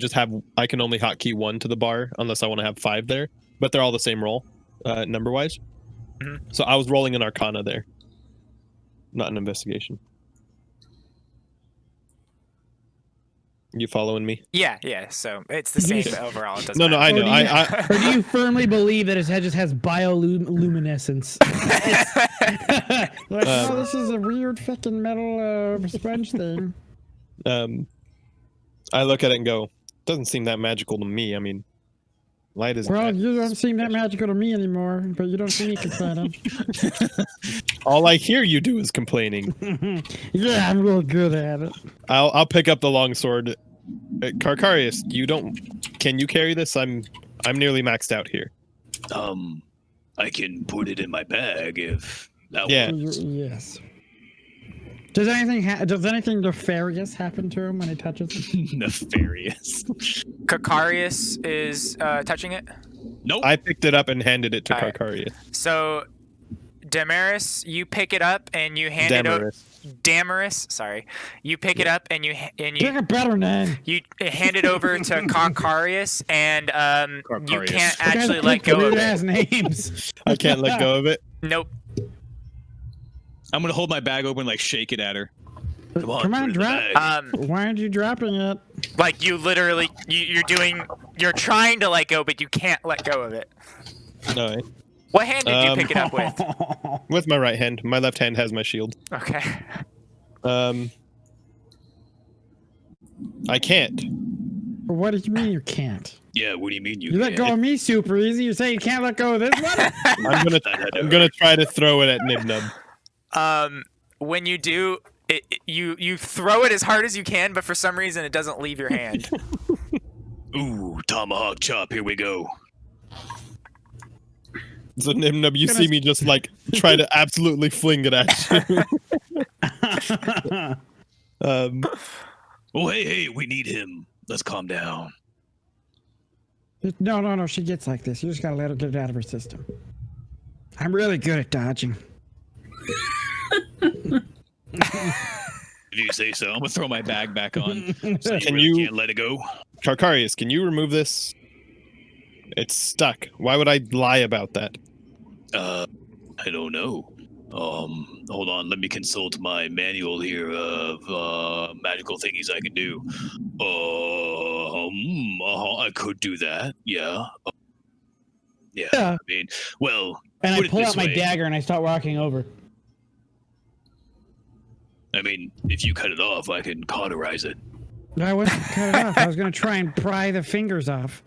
can only hotkey 1 to the bar unless I want to have 5 there. But they're all the same roll, number wise. Mhm. So I was rolling an Arcana there, not an investigation. You following me? Yeah. So it's the same overall. It doesn't No, I matter. know. I Or do you firmly believe that it just has bioluminescence? Like, oh, this is a weird fucking metal sponge thing. I look at it and go, doesn't seem that magical to me. I mean, light is Well, you don't seem that magical to me anymore, but you don't see me complaining. all I hear you do is complaining. Yeah, I'm real good at it. I'll pick up the longsword. Carcarius, can you carry this? I'm nearly maxed out here. I can put it in my bag if that Yeah. Yes. Does anything nefarious happen to him when he touches it? Nefarious. Kakarius is touching it. Nope. I picked it up and handed it to All right. Carcarius. So, Damaris, you pick it up and you hand it over. Damaris, sorry. You pick it up and you Pick a better name. you hand it over to Kakarius, and you Kakarius. can't The guys actually that let pick go of weird it. ass names. I can't let go of it. Nope. I'm gonna hold my bag open, like shake it at her. Come on, Come on, put it in the drop. bag. Why aren't you dropping it? Like you literally, you're trying to let go, but you can't let go of it. No, What hand did you pick it up with? with my right hand. My left hand has my shield. Okay. I can't. What do you mean you can't? Yeah, what do you mean You let go of me super easy. You say you can't let go of this one? I'm gonna try to throw it at Nibnub. When you do, you throw it as hard as you can, but for some reason it doesn't leave your hand. Ooh, tomahawk chop. Here we go. So Nimnub, you see me just like try to absolutely fling it at you. Oh, hey, we need him. Let's calm down. No. She gets like this. You just gotta let her get it out of her system. I'm really good at dodging. If you say so. I'm gonna throw my bag back on. So Can really you- can't let it go? Karkarius, can you remove this? It's stuck. Why would I lie about that? I don't know. Hold on. Let me consult my manual here of magical thingies I can do. I could do that. Yeah. Yeah. Yeah. I mean, well. And put I it pull this out my way. dagger and I start walking over. I mean, if you cut it off, I can cauterize it. I wasn't cut it off. I was gonna try and pry the fingers off.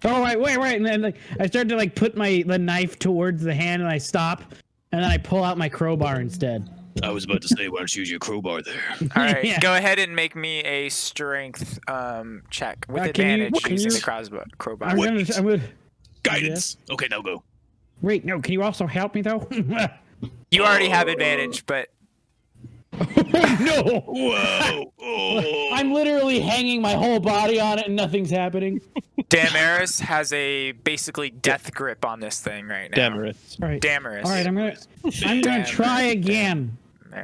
Oh, wait. And then like, I start to like put the knife towards the hand and I stop. And then I pull out my crowbar instead. I was about to say, why don't you use your crowbar there? All right, Yeah. go ahead and make me a strength check with Can you- advantage can using you- the crowbar. I'm gonna. Guidance. Okay, now go. Wait, no. Can you also help me though? You already have advantage, but No! Whoa. Oh. I'm literally hanging my whole body on it and nothing's happening. Damaris has a basically death grip on this thing right now. Damaris. All right. Damaris. All right. I'm gonna try again.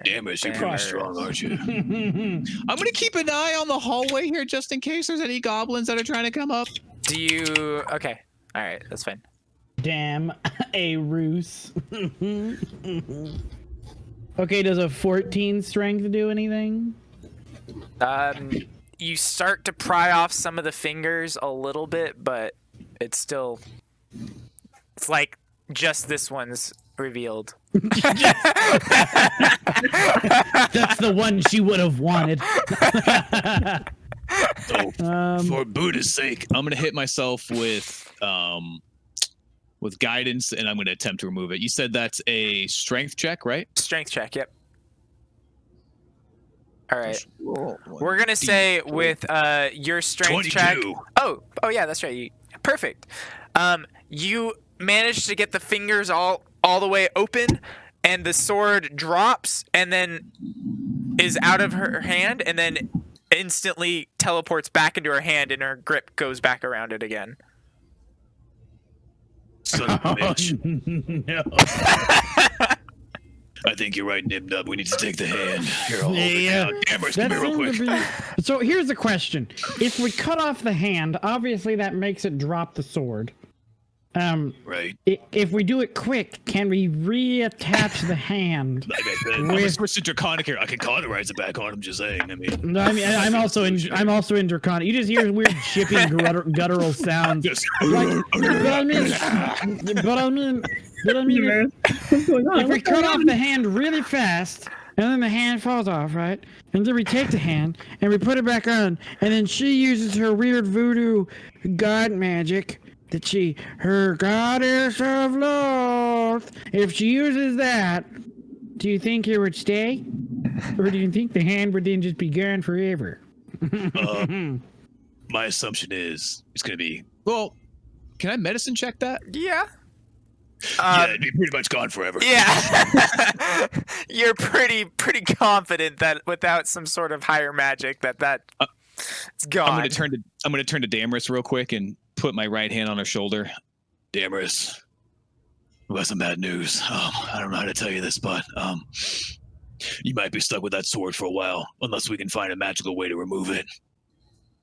Damaris, you're pretty Damaris. strong, aren't you? I'm gonna keep an eye on the hallway here just in case there's any goblins that are trying to come up. Do you? Okay. All right, that's fine. Damn, a ruse. Okay, does a 14 strength do anything? You start to pry off some of the fingers a little bit, but it's still. It's like just this one's revealed. That's the one she would have wanted. So, for Buddha's sake, I'm gonna hit myself with guidance, and I'm gonna attempt to remove it. You said that's a strength check, right? Strength check. Yep. All right. We're gonna say with your strength 22. check. Oh yeah, that's right. Perfect. You managed to get the fingers all the way open, and the sword drops, and then is out of her hand, and then instantly teleports back into her hand, and her grip goes back around it again. son of a bitch. No. I think you're right, Nibnub. We need to take the hand. Here, I'll hold it Yeah. down. Damaris, come That here real seemed quick. to be. So here's the question: if we cut off the hand, obviously that makes it drop the sword. Right. If we do it quick, can we reattach the hand? Like I said, I'm gonna switch to Draconic here. I can cauterize it back on. I'm just saying. I mean, No, I mean I'm also in Draconic. You just hear weird chipping guttural sounds. just Like, but I mean, What's going on? if we cut off the hand really fast, and then the hand falls off, right? And then we take the hand and we put it back on, and then she uses her weird voodoo god magic that her goddess of love. If she uses that, do you think it would stay? Or do you think the hand would then just be gone forever? my assumption is it's gonna be Well, can I medicine check that? Yeah. yeah, it'd be pretty much gone forever. Yeah. You're pretty confident that without some sort of higher magic that it's gone. I'm gonna turn to Damaris real quick and put my right hand on her shoulder. Damaris, we got some bad news. I don't know how to tell you this, but you might be stuck with that sword for a while, unless we can find a magical way to remove it.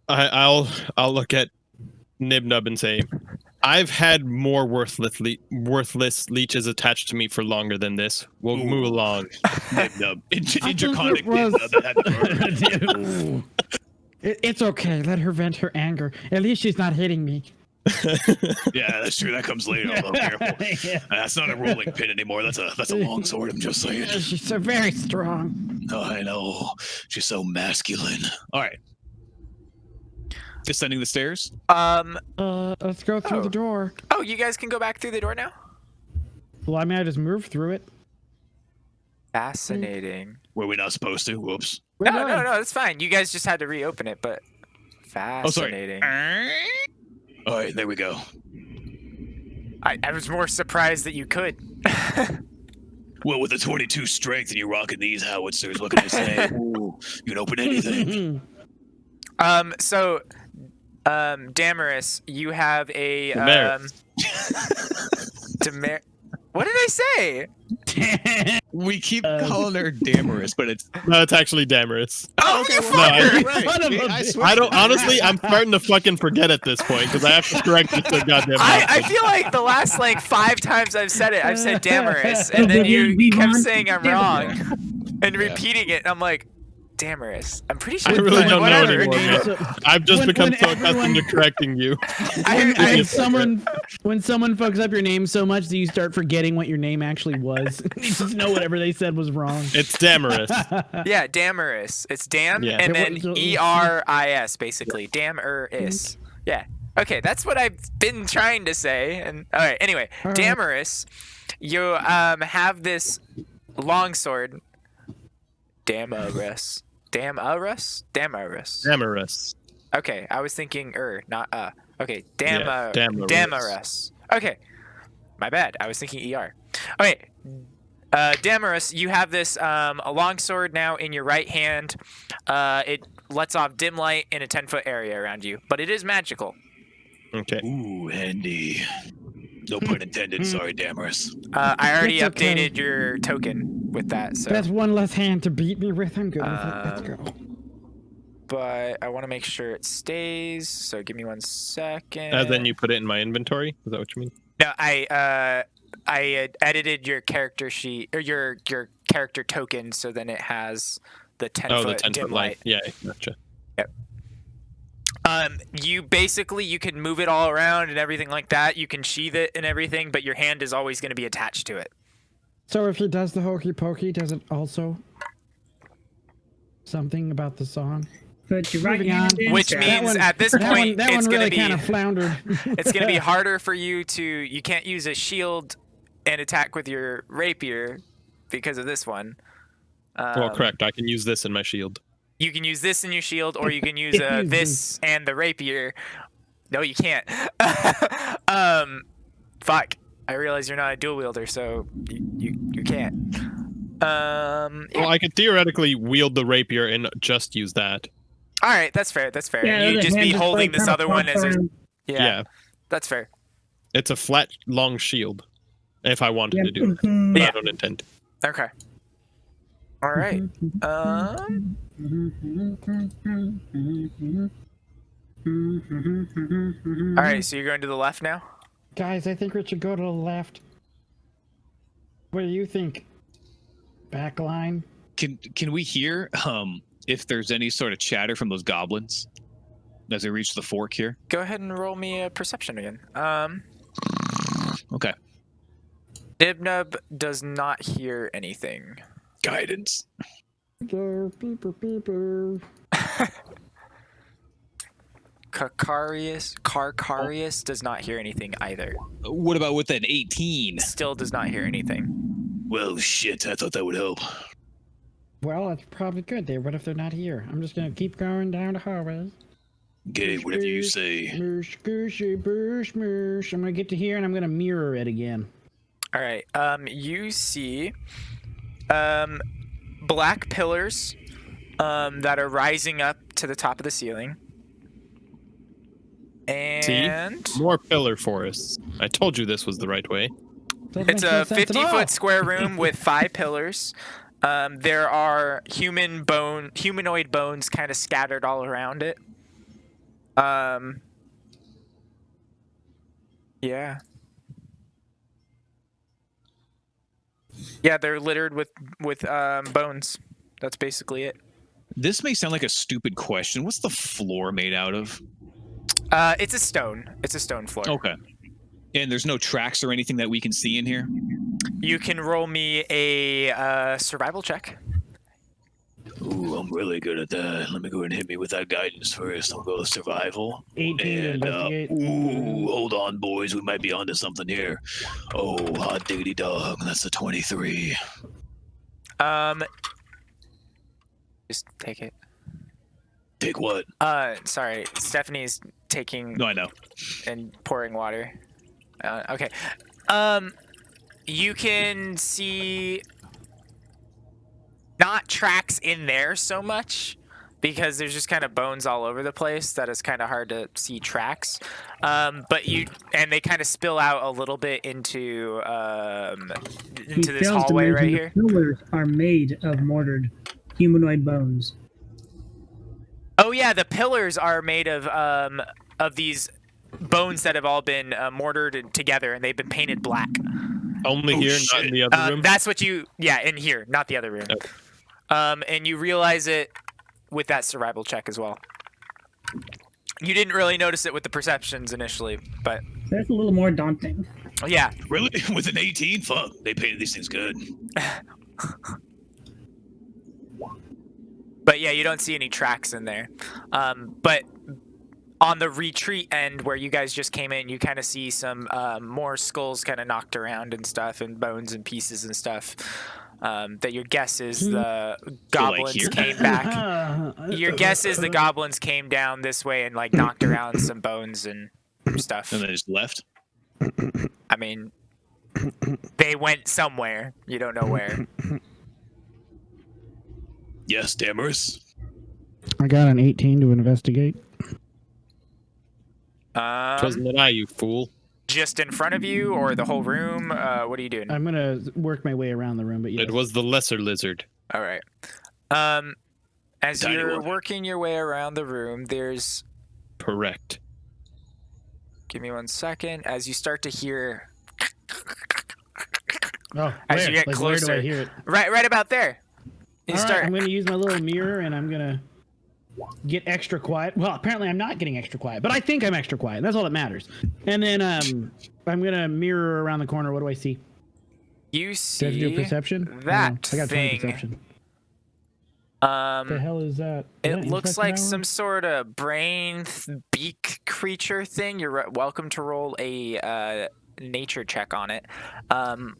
I'll look at Nibnub and say, I've had more worthless leeches attached to me for longer than this. We'll move along. Nibnub. I think Draconic it was- Nibnub that had the murder. It's okay. Let her vent her anger. At least she's not hitting me. Yeah, that's true. That comes later. Although careful. That's not a rolling pin anymore. That's a long sword. I'm just saying. She's so very strong. Oh, I know. She's so masculine. All right. Descending the stairs. Let's go through the door. Oh, you guys can go back through the door now? Well, I mean, I just moved through it. Fascinating. Were we not supposed to? Whoops. No, that's fine. You guys just had to reopen it, but Fascinating. All right, there we go. I was more surprised that you could. Well, with a 22 strength and you're rocking these howitzers, what can I say? Ooh, you can open anything. So, Damaris, you have a What did I say? We keep calling her Damaris, but it's No, it's actually Damaris. Oh, you No, fucker! Son of a I bitch. swear I don't. Honestly, I'm starting to fucking forget at this point because I have to correct you so goddamn. I often. feel like the last like 5 times I've said it, I've said Damaris, and then you kept saying I'm wrong and repeating it. And I'm like, Damaris. I'm pretty sure. I really don't know whatever. anymore, man. I've just When- become when so everyone- accustomed to correcting you. When someone fucks up your name so much that you start forgetting what your name actually was, you just know whatever they said was wrong. It's Damaris. Yeah, Damaris. It's Dam Yeah. and Yeah, then what- Eris basically. Damaris. Yeah. Okay, that's what I've been trying to say. And all right, anyway, All right. Damaris, you have this longsword. Damaris. Damaris. Okay, I was thinking not Okay, Yeah, Damaris. Damaris. Okay, my bad. I was thinking ER. Okay, Damaris, you have this a longsword now in your right hand. It lets off dim light in a 10-foot area around you, but it is magical. Okay. Ooh, handy. No pun intended. Sorry, Damaris. I already It's okay. updated your token with that, so. That's one less hand to beat me with. I'm good with it. Let's go. But I want to make sure it stays. So give me 1 second. Then you put it in my inventory. Is that what you mean? No, I edited your character sheet or your character token, so then it has the 10-foot The 10-foot dim light. light. Yeah, gotcha. You can move it all around and everything like that. You can sheath it and everything, but your hand is always going to be attached to it. So if he does the hokey pokey, does it also something about the song? Put your right Moving hand on. in Which chat. means one- at this That point, one it's going really to kind be of floundered. it's going to be harder for you to. You can't use a shield and attack with your rapier because of this one. Well, correct. I can use this in my shield. You can use this in your shield, or you can use this and the rapier. No, you can't. Fuck. I realize you're not a dual wielder, so you can't. Well, I could theoretically wield the rapier and just use that. All right, that's fair. That's fair. Yeah, You'd the just hand be just, holding like, this kinda other one as a. flops around. Yeah, that's fair. It's a flat, long shield. If I wanted to do it, Mhm. but Yeah. I don't intend to. Okay. All right. All right. So you're going to the left now. Guys, I think we should go to the left. What do you think? Backline? Can we hear if there's any sort of chatter from those goblins as they reach the fork here? Go ahead and roll me a perception again. Okay. Dibnub does not hear anything. Guidance. Carcarius does not hear anything either. What about with an 18? Still does not hear anything. Well, shit. I thought that would help. Well, that's probably good there. What if they're not here? I'm just gonna keep going down the hallway. Okay, whatever you say. Moosh, gooshy, boosh, moosh. I'm gonna get to here and I'm gonna mirror it again. All right. You see, black pillars, that are rising up to the top of the ceiling. And More pillar forests. I told you this was the right way. Doesn't it's make no a sense at all. 50-foot square room with 5 pillars. There are humanoid bones kind of scattered all around it. Yeah. Yeah, they're littered with bones. That's basically it. This may sound like a stupid question. What's the floor made out of? It's a stone. It's a stone floor. Okay. And there's no tracks or anything that we can see in here? You can roll me a survival check. Ooh, I'm really good at that. Let me go ahead and hit me with that guidance first. I'll go with survival. 18 to And, investigate. ooh, hold on, boys. We might be onto something here. Oh, hot diggity dog. That's a 23. Just take it. Take what? Sorry, Stephanie's taking No, I know. and pouring water. Okay. You can see not tracks in there so much because there's just kind of bones all over the place that it's kind of hard to see tracks. But they kind of spill out a little bit into this hallway right here. The pillars are made of mortared humanoid bones. Oh yeah, the pillars are made of these bones that have all been mortared together, and they've been painted black. Only here, not in the other room. That's what in here, not the other room. Okay. And you realize it with that survival check as well. You didn't really notice it with the perceptions initially, but That's a little more daunting. yeah. Really? With an 18? Fuck, they painted these things good. But yeah, you don't see any tracks in there. But on the retreat end where you guys just came in, you kind of see some more skulls kind of knocked around and stuff, and bones and pieces and stuff. That your guess is the goblins here? came back. Your guess is the goblins came down this way and like knocked around some bones and stuff. And they just left. I mean, they went somewhere. You don't know where. Yes, Damaris. I got an 18 to investigate. Wasn't it I, you fool? Just in front of you or the whole room? What are you doing? I'm gonna work my way around the room, but yes. It was the lesser lizard. All right. As Tiny you're one. working your way around the room, there's... Correct. Give me 1 second. As you start to hear... Oh, As where? you get Like, where closer. do I hear it? Right about there. You All right, start... I'm gonna use my little mirror and I'm gonna get extra quiet. Well, apparently I'm not getting extra quiet, but I think I'm extra quiet. That's all that matters. And then I'm gonna mirror around the corner. What do I see? You Do I see have to do a perception? that I got 20 thing. perception. What the hell is that? Is It that looks insect like power? some sort of brain beak creature thing. You're welcome to roll a nature check on it.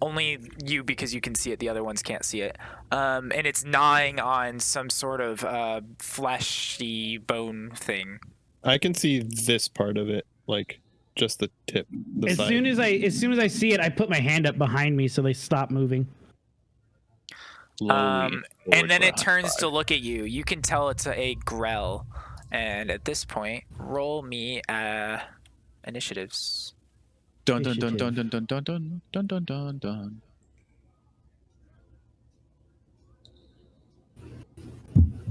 Only you, because you can see it. The other ones can't see it. And it's gnawing on some sort of fleshy bone thing. I can see this part of it, like just the tip. The As side. soon as I see it, I put my hand up behind me so they stop moving. Slowly And then forward it for a turns high to five. look at you. You can tell it's a grell. And at this point, roll me initiatives. Dun dun dun dun dun dun dun dun dun dun dun dun.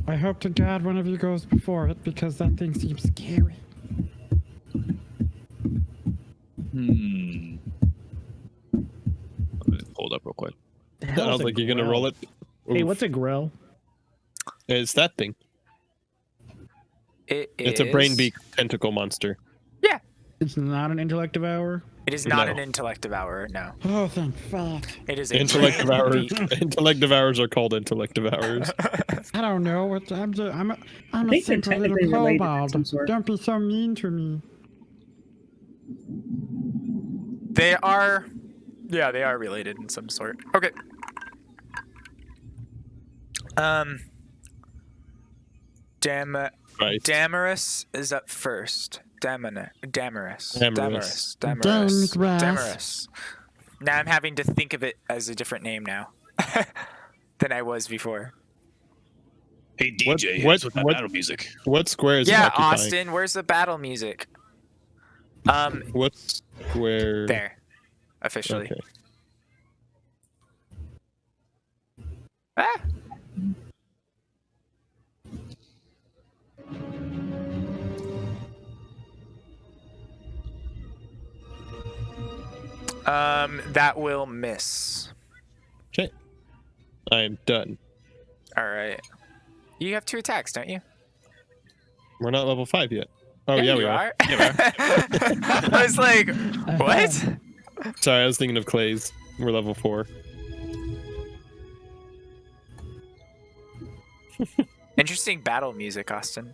I hope to God one of you goes before it because that thing seems scary. I'm gonna pull it up real quick. The I hell is was a like, you're gonna grell? roll it. Hey, Oof. what's a grell? It's that thing. It's a brain beak tentacle monster. Yeah. It's not an intellect devour. It is not No. an intellect devourer, no. Oh, thank fuck. It is a Intellect brain devours. beak. Intellect devours are called intellect devours. I don't know. I'm a think they're simple little technically related of kobold. some sort. Don't be so mean to me. They are related in some sort. Okay. Right. Damaris is up first. Damaris. Damaris. Damaris. Now I'm having to think of it as a different name now than I was before. Hey What- DJ, what- what's with that what- battle music? What square is it Yeah, occupying? Austin, where's the battle music? What square? There. Officially. Okay. Ah! That will miss. Okay. I am done. All right. You have 2 attacks, don't you? We're not level 5 yet. Oh yeah, we you are. I was like, what? Sorry, I was thinking of Clay's. We're level 4. Interesting battle music, Austin.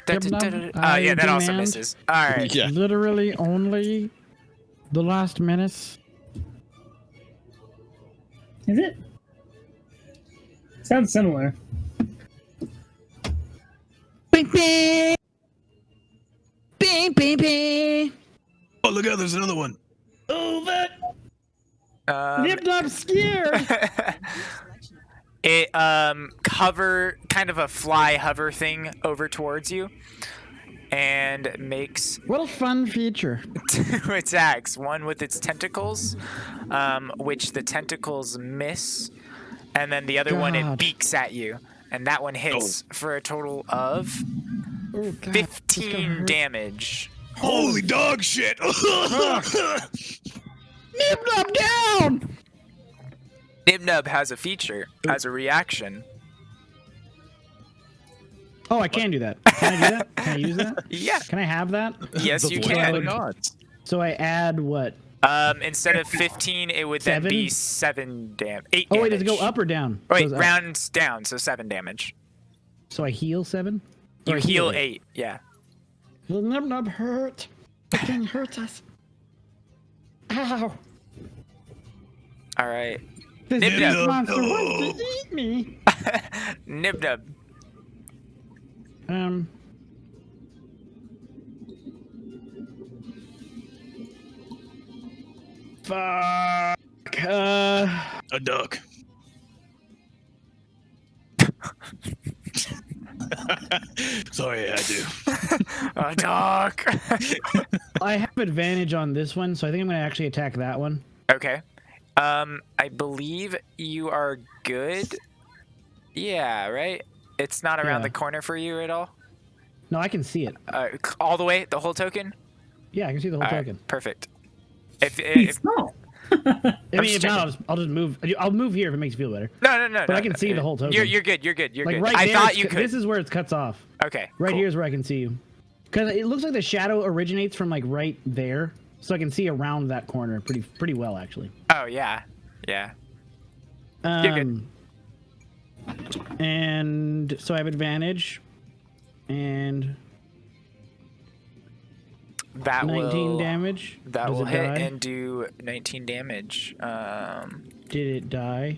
Yep, Yeah, that also demand- misses. All right. Yeah. Literally only the last menace. Is it? Sounds similar. Bing, bing. Bing, bing, bing. Oh, look out! There's another one. Over. Nipped up scared. It kind of a fly hover thing over towards you, and makes What a fun feature. 2 attacks. One with its tentacles, which the tentacles miss, and then the other one it God. beaks at you, and that one hits for a total of Oh, God, this is gonna 15 hurt. damage. Holy dog shit! Nipped up down. Nibnub has a feature as a reaction. Oh, I can do that. Can I do that? Can I use that? Yeah. Can I have that? Yes, you What are the can. odds? So I add what? Instead of 15, it would then be 8 damage. Oh wait, does it go up or down? Oh, wait, Goes up. rounds down, so 7 damage. So I heal 7. You Or I heal it? 8, yeah. The nub nub hurt. The thing hurts us. Ow. All right. This Nip big nub. monster wants to eat me. Nibnub. Fuck. A duck. Sorry, I do. A dog. I have advantage on this one, so I think I'm gonna actually attack that one. Okay. I believe you are good. Yeah, right? It's not around Yeah. the corner for you at all? No, I can see it. All the way? The whole token? Yeah, I can see the whole All right, token. perfect. He's If small. I mean, just if not, I'll just move. I'll move here if it makes you feel better. no. But I can see the whole token. You're good. You're good. You're Like good. right I there, thought it's you cu- could. This is where it cuts off. Okay. Right cool. here is where I can see you. Because it looks like the shadow originates from like right there, so I can see around that corner pretty well actually. Oh yeah. Yeah. You're good. And so I have advantage, and That 19 will damage. That Does will it hit die? and do 19 damage. Did it die?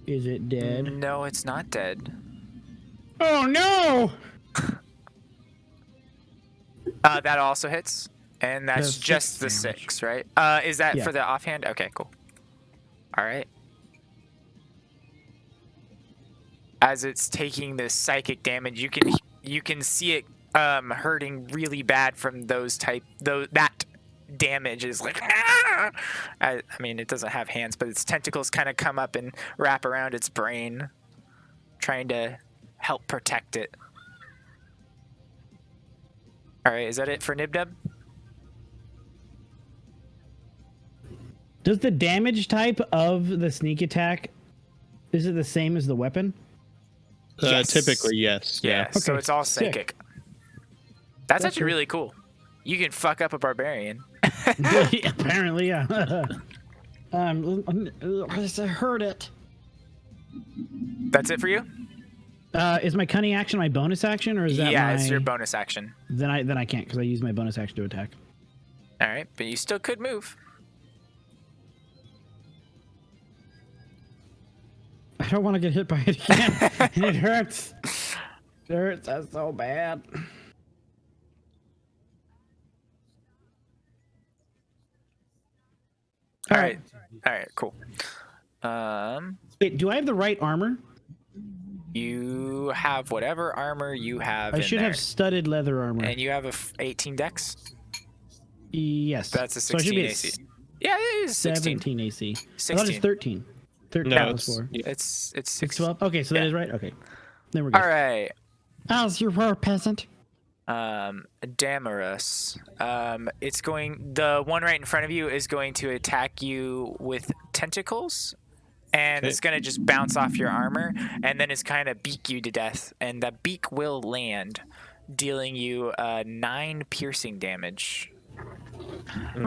Is it dead? No, it's not dead. Oh no! That also hits, and that's Does just the 6 damage. 6, right? Is that Yeah. for the offhand? Okay, cool. All right. As it's taking this psychic damage, you can see it hurting really bad from that damage is like I mean, it doesn't have hands, but its tentacles kind of come up and wrap around its brain, trying to help protect it. All right, is that it for Nibdub? Does the damage type of the sneak attack, is it the same as the weapon? Yes. Typically, yes. Yeah, so Okay, it's all sick. psychic. That's actually cool. really cool. You can fuck up a barbarian. Apparently, yeah. I heard it. That's it for you? Is my cunning action my bonus action, or is that Yeah, my? it's your bonus action. Then I can't because I use my bonus action to attack. All right, but you still could move. I don't want to get hit by it again. And it hurts. It hurts us so bad. All right, cool. Wait, do I have the right armor? You have whatever armor you have I in should there. have studded leather armor. And you have a 18 dex? Yes. That's a So I should 16 be at AC. Yeah, it is 16. 17 AC. I thought 16. it's 13. 13 No, plus it's- 4. It's 6, 6. 12. Okay, so that Yeah. is right. Okay. Then we're good. All right. As you were, peasant. Damarus. The one right in front of you is going to attack you with tentacles, and it's going to just bounce off your armor, and then it's kind of beak you to death, and the beak will land, dealing you 9 piercing damage.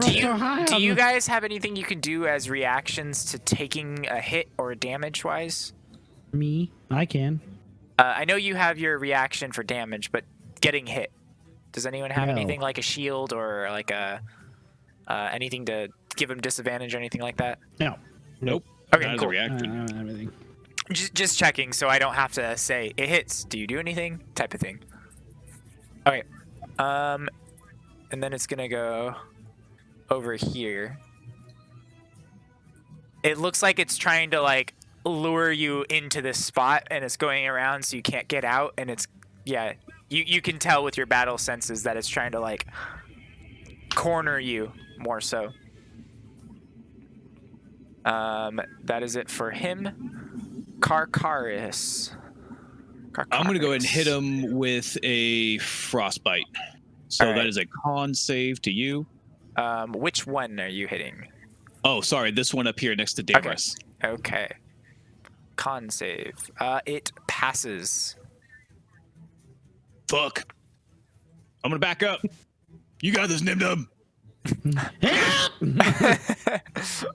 Do you guys have anything you can do as reactions to taking a hit or damage wise? Me? I can. I know you have your reaction for damage, but getting hit. Does anyone have No. anything like a shield or like a anything to give him disadvantage or anything like that? No. Nope. Okay, Not as a cool. I reaction. don't have anything. Just checking, so I don't have to say it hits. Do you do anything? Type of thing. Okay. And then it's gonna go over here. It looks like it's trying to like lure you into this spot, and it's going around so you can't get out. And it's you can tell with your battle senses that it's trying to like corner you more so. That is it for him. Karkaris. I'm gonna go ahead and hit him with a frostbite. So All right. that is a con save to you. Which one are you hitting? Oh, sorry, this one up here next to Damaris. Okay. Con save. It passes. Fuck. I'm gonna back up. You got this, Nim Num.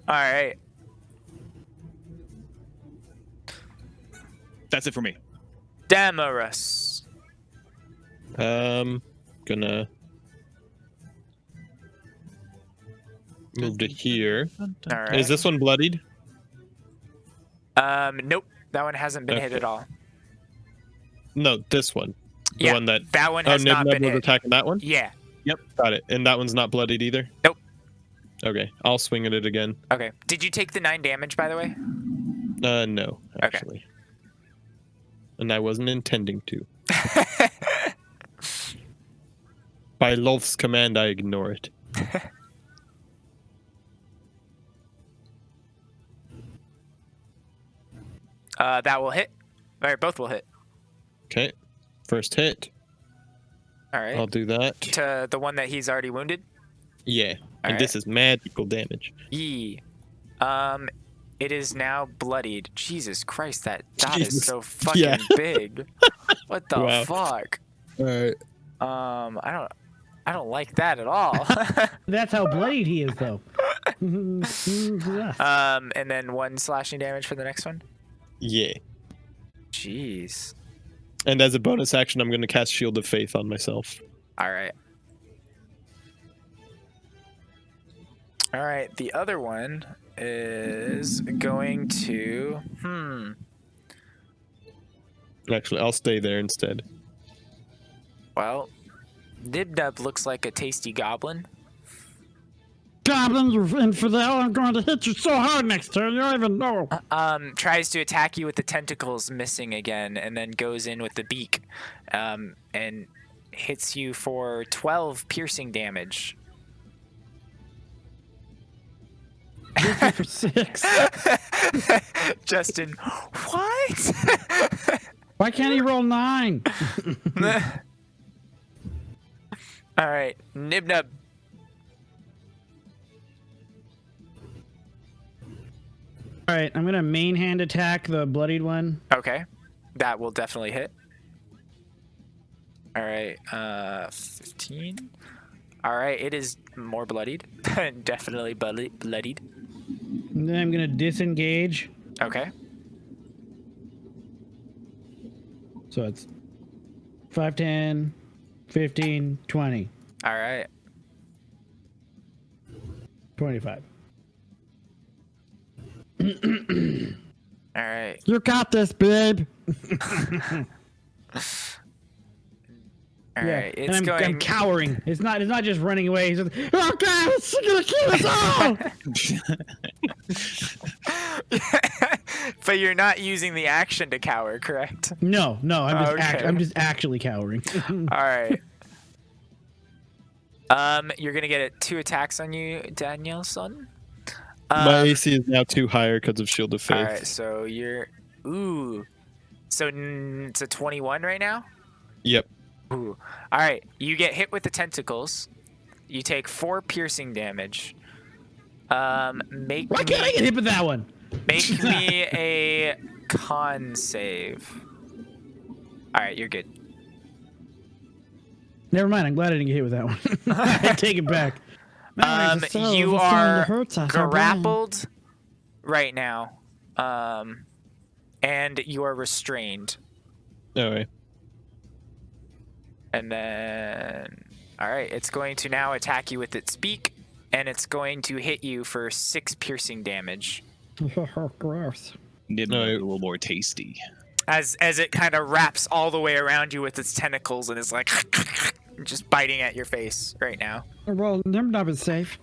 All right. That's it for me. Damaris. Gonna move to here. All right. Is this one bloodied? Nope. That one hasn't been hit Okay. at all. No, this one. The Yeah, one that. that one Oh, has not Nib been was hit. attacking that one. Yeah. Got it. And that one's not bloodied either. Nope. Okay, I'll swing at it again. Okay. Did you take the 9 damage, by the way? No, Okay. actually. And I wasn't intending to. By Lolth's command, I ignore it. That will hit. All right, both will hit. Okay, first hit. All right. I'll do that. To the one that he's already wounded. Yeah, and this is magical damage. Yee. It is now bloodied. Jesus Christ, that dot is Jesus. so fucking Yeah. big. What the Wow. fuck? All right. I don't like that at all. That's how bloodied he is, though. And then 1 slashing damage for the next one. Yeah. Jeez. And as a bonus action, I'm going to cast Shield of Faith on myself. All right. All right. The other one is going to. Actually, I'll stay there instead. Well, Nibnub looks like a tasty goblin. Goblins are in for that. I'm going to hit you so hard next turn. You don't even know. Tries to attack you with the tentacles missing again, and then goes in with the beak, and hits you for 12 piercing damage. For 6. Justin, what? Why can't he roll 9? All right, Nibnub. All right, I'm gonna main hand attack the bloodied one. Okay, that will definitely hit. All right, 15. All right, it is more bloodied. Definitely bloodied. And then I'm gonna disengage. Okay. So it's 5, 10, 15, 20, All right. 25. All right. You got this, babe. All right. It's and I'm going. cowering. It's not just running away. He's just, Oh, God, it's going to kill us all. But you're not using the action to cower, correct? no, I'm just Okay. I'm just actually cowering. All right. You're gonna get 2 attacks on you, Danielson. My AC is now 2 higher because of Shield of Faith. All right. So you're. Ooh. So it's a 21 right now. Yep. Ooh. All right. You get hit with the tentacles. You take 4 piercing damage. Make Why can't I get hit with that one? Make me a con save. All right, you're good. Never mind. I'm glad I didn't get hit with that one. I take it back. You are grappled right now, and you are restrained. All right. And then, all right, it's going to now attack you with its beak, and it's going to hit you for 6 piercing damage. Oh, gross. Nib No, Nub a little more tasty. As it kind of wraps all the way around you with its tentacles and is like just biting at your face right now. Well, Nimnub is safe.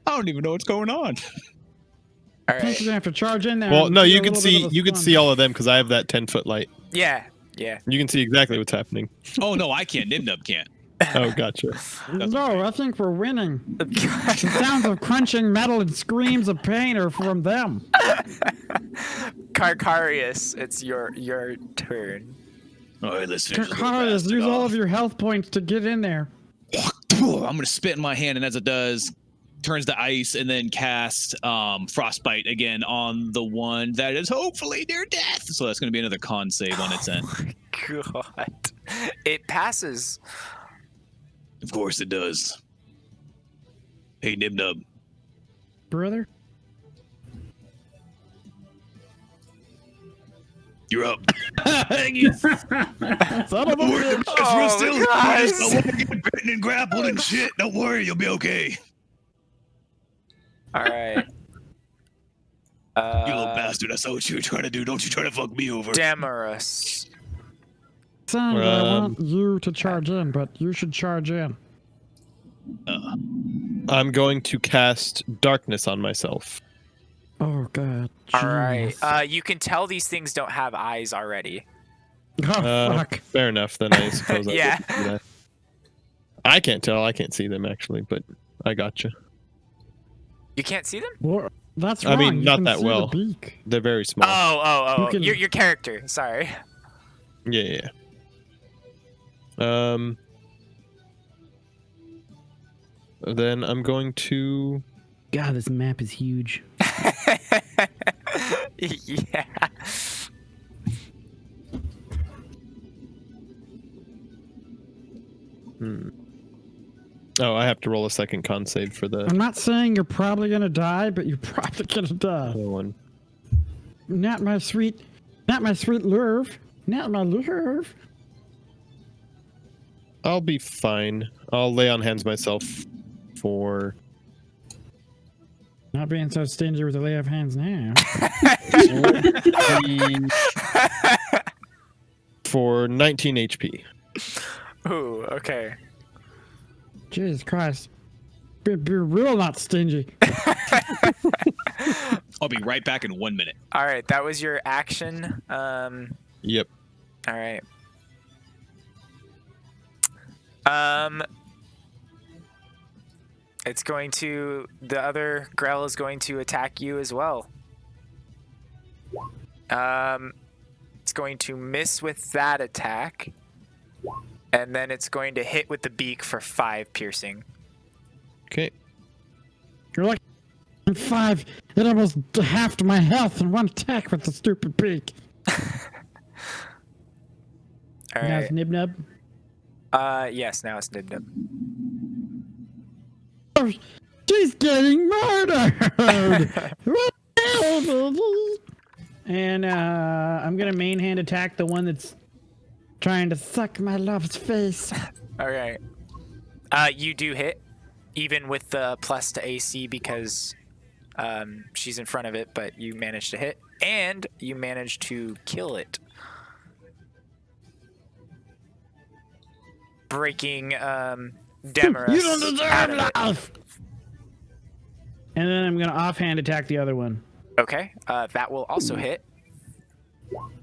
I don't even know what's going on. All I think right. you're gonna have to charge in there. Well, and no, do you a can little bit see of a you can stun. see all of them because I have that 10-foot light. Yeah. You can see exactly what's happening. Oh no, I can't. Nib Nub can't. Oh, gotcha. No, I think we're winning. The sounds of crunching metal and screams of pain are from them. Carcarius, it's your turn. All right, let's finish this little Carlos, bastard use all off. of your health points to get in there. I'm gonna spit in my hand, and as it does, turns to ice, and then cast frostbite again on the one that is hopefully near death. So that's gonna be another con save on its end. God. It passes. Of course it does. Hey, Nib Nub. Brother? You're up. Son of a bitch. Oh, still, you guys. just don't want to get bitten and grappled and shit. Don't worry, you'll be okay. All right. You little bastard. I saw what you were trying to do. Don't you try to fuck me over. Demarus. Saying that I want you to charge in, but you should charge in. I'm going to cast darkness on myself. Oh god. All right. Jeez. You can tell these things don't have eyes already. Oh fuck. Fair enough. Then I suppose Yeah. I could do that. I can't tell. I can't see them actually, but I gotcha. You can't see them? Well, that's I wrong. mean, You not can that see well. The beak. They're very small. Oh. You can- Your character. Sorry. Yeah. Then I'm going to. God, this map is huge. Yeah. Oh, I have to roll a second con save for the I'm not saying you're probably gonna die, but you're probably gonna die. other one. Not my sweet lurve. Not my lurve. I'll be fine. I'll lay on hands myself for. Not being so stingy with the lay of hands now. For 19 HP. Ooh, okay. Jesus Christ. Be real not stingy. I'll be right back in 1 minute. All right, that was your action. Yep. All right. It's going to, the other Grell is going to attack you as well. It's going to miss with that attack. And then it's going to hit with the beak for 5 piercing. Okay. You're like 5. It almost halved my health in one attack with the stupid beak. All Now it's right. Nib Nub. Yes, now it's Nib Nib. Oh, she's getting murdered. And I'm gonna main hand attack the one that's Trying to suck my love's face. All right. You do hit, even with the plus to AC because she's in front of it, but you managed to hit, and you managed to kill it. Breaking Demarus You don't out deserve of it. love. and then I'm gonna offhand attack the other one. Okay, that will also hit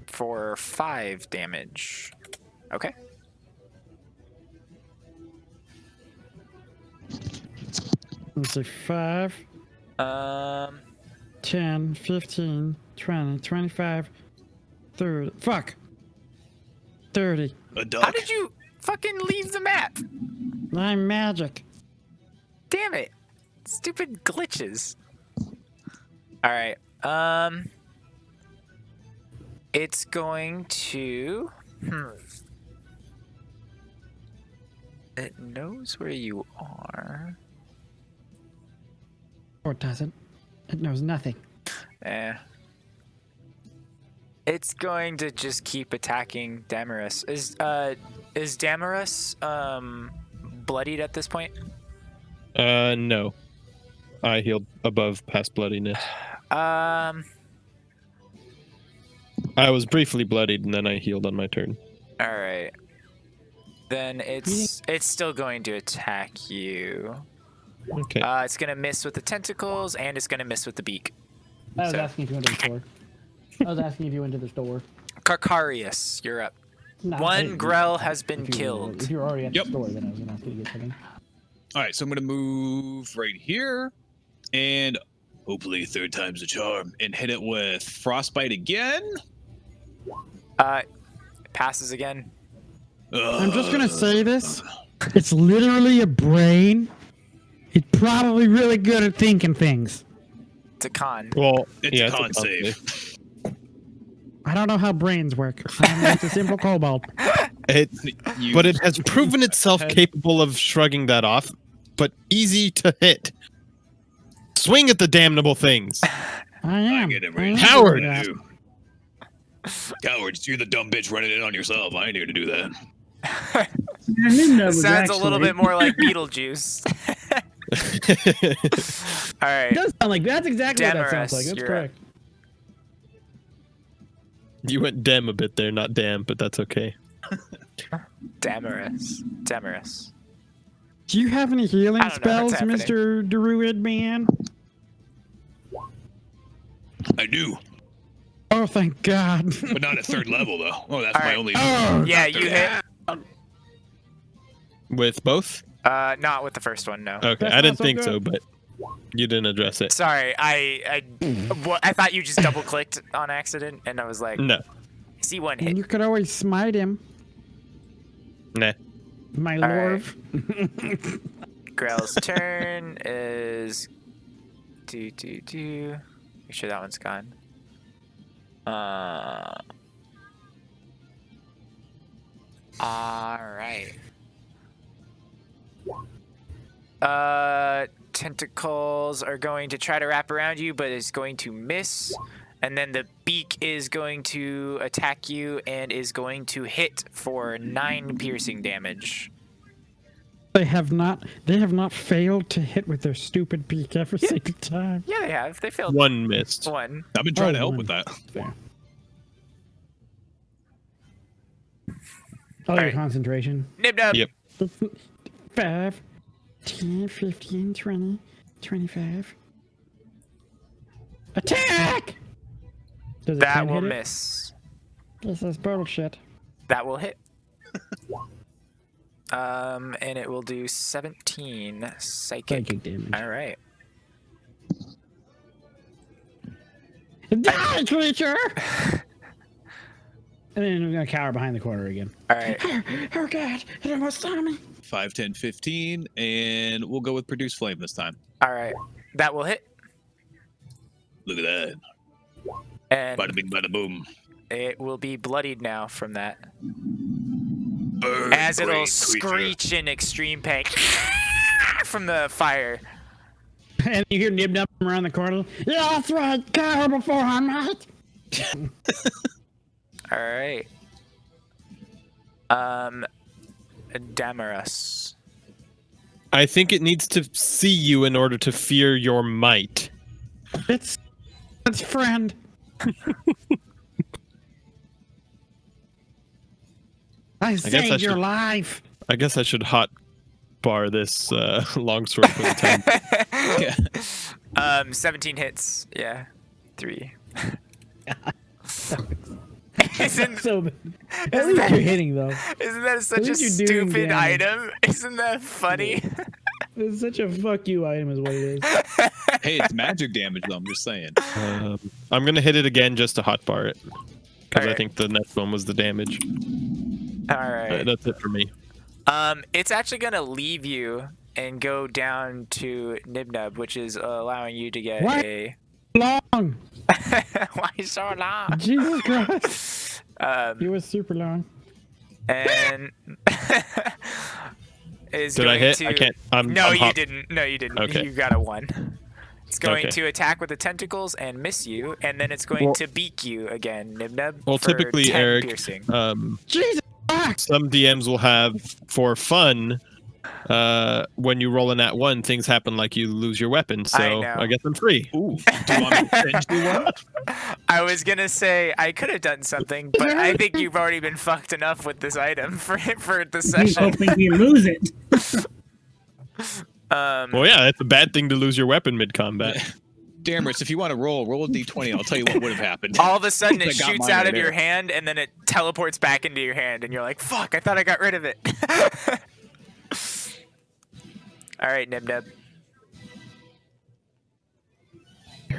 for 5 damage. Okay. Let's see, 5, 10, 15, 20, 25, 30. Fuck. 30. A duck. How did you fucking leave the map? I'm magic. Damn it. Stupid glitches. All right. It's going to It knows where you are. Or it doesn't. It knows nothing. It's going to just keep attacking Damarus. Is Damarus bloodied at this point? No. I healed above past bloodiness. I was briefly bloodied, and then I healed on my turn. All right. Then it's still going to attack you. Okay. It's gonna miss with the tentacles, and it's gonna miss with the beak. I was So- asking if you went to the store. I was asking if you went to the store. Carcarius, you're up. No, One Grell has been if you were- killed. If you're already at Yep. the store, then I was gonna ask you to get something. All right, so I'm gonna move right here, and hopefully third time's a charm, and hit it with frostbite again. Passes again. I'm just gonna say this. It's literally a brain. It's probably really good at thinking things. It's a con. Well, It's yeah, a con con save. I don't know how brains work. It's a simple kobold. But it has proven itself capable of shrugging that off, but easy to hit. Swing at the damnable things. I am. get it I right. am Coward. doing that. Cowards, you're the dumb bitch running in on yourself. I ain't here to do that. Sounds a little bit more like Beetlejuice. All right. It does sound like that's exactly what that sounds Demarest, like. That's you're correct. You went dem a bit there, not damn, but that's okay. Demarest. Do you have any healing I don't know what's spells, happening. Mr. Druid Man? I do, Oh, thank God. but not at third level though. Oh, that's All my right. only. Oh, Yeah, you hit. With both? Not with the first one, no. Okay, That's I not didn't so think good. so, but you didn't address it. Sorry, I thought you just double clicked on accident, and I was like, No. I see one and hit. you could always smite him, Nah. my All lord. Grell's turn is Make sure that one's gone. Alright. Tentacles are going to try to wrap around you, but it's going to miss. And then the beak is going to attack you and is going to hit for 9 piercing damage. They have not failed to hit with their stupid beak every single time. Yeah, they have. They failed One missed. one. I've been trying to help one. with that. Fair. Oh, your Alright. concentration. Nib nub. Yep. 5, 10, 15, 20, 25. Attack! Does it That 10 will hit it? miss. This is bullshit. That will hit. And it will do 17 psychic. Psychic damage. All right. Die, creature! And then we're gonna cower behind the corner again. All right. Oh God! It almost saw me. 5, 10, 15, and we'll go with produce flame this time. All right. That will hit. Look at that. And Bada bing, bada boom. it will be bloodied now from that. Burn, As it'll great creature. screech in extreme pain from the fire. And you hear Nib Nub from around the corner. Yeah, that's right. Cower before I'm right. All right. Damarus. I think it needs to see you in order to fear your might. It's friend. I guess I saved your should- life. I guess I should hot bar this longsword for the time. 17 hits. Yeah. 3. Isn't, So at isn't least that- you're hitting though. Isn't that such a least you're doing stupid damage. item? Isn't that funny? It's such a fuck you item, is what it is. Hey, it's magic damage though. I'm just saying. I'm gonna hit it again just to hot bar it, because I Alright. think the next one was the damage. All right. That's it for me. It's actually gonna leave you and go down to Nibnub, which is allowing you to get What? a. Long. Why so long? Jesus Christ. It was super long. And is Did I going hit? to. I can't. No, I'm you hot. didn't. No, you didn't. Okay. You got a 1. It's going Okay. to attack with the tentacles and miss you, and then it's going Well- to beak you again, Nibnub. Well, for typically, 10 Eric, piercing. Jesus. some DMs will have, for fun, when you roll a nat 1, things happen like you lose your weapon. So know. I guess I'm free. Ooh, do you want me to send you one? I was gonna say I could have done something, but I think you've already been fucked enough with this item for the He's session. hoping you lose it. Well, yeah, it's a bad thing to lose your weapon mid-combat. Dammers, if you want to roll a d20. I'll tell you what would have happened. All of a sudden, I it got shoots mine out right of your there. hand, and then it teleports back into your hand, and you're like, "Fuck! I thought I got rid of it." All right, Nib Nib.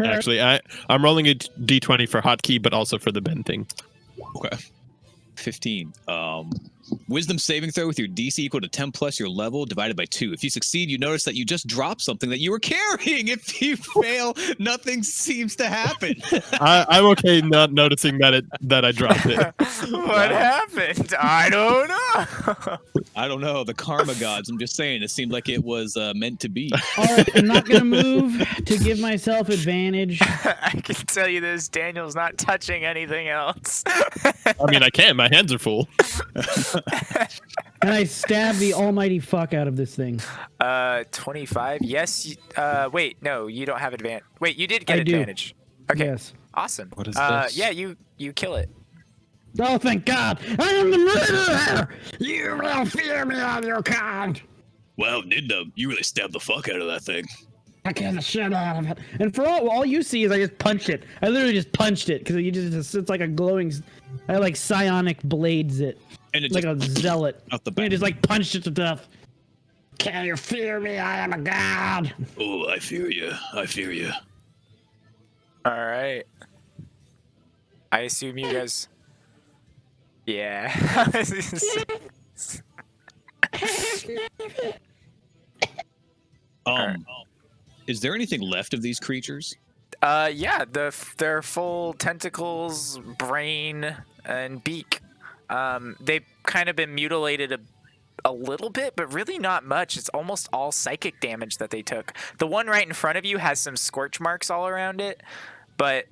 Actually, I'm rolling a d20 for hotkey, but also for the bend thing. Okay. 15. Wisdom saving throw with your DC equal to 10 plus your level divided by 2. If you succeed, you notice that you just dropped something that you were carrying. If you fail, nothing seems to happen. I'm okay not noticing that I dropped it. What happened? I don't know. I don't know. The karma gods. I'm just saying. It seemed like it was meant to be. All right, I'm not gonna move to give myself advantage. I can tell you this: Daniel's not touching anything else. I mean, I can. My hands are full. And I stab the almighty fuck out of this thing. 25. Yes. Wait, no, you don't have advantage. Wait, you did get I do. advantage. Okay. Yes. Awesome. What is this? Yeah, you kill it. Oh, thank God! I am the murderer! You will fear me on your kind! Wow, Nidnub, you really stabbed the fuck out of that thing. I kill the shit out of it. And for all you see is I just punched it. I literally just punched it because it's like a glowing. I like psionic blades it. And it Like just a zealot. out the I back. just like punched it to death. Can you fear me? I am a god. Oh, I fear you. I fear you. All right. I assume you guys. Yeah. Is there anything left of these creatures? Yeah. Their full tentacles, brain, and beak. They've kind of been mutilated a little bit, but really not much. It's almost all psychic damage that they took. The one right in front of you has some scorch marks all around it, but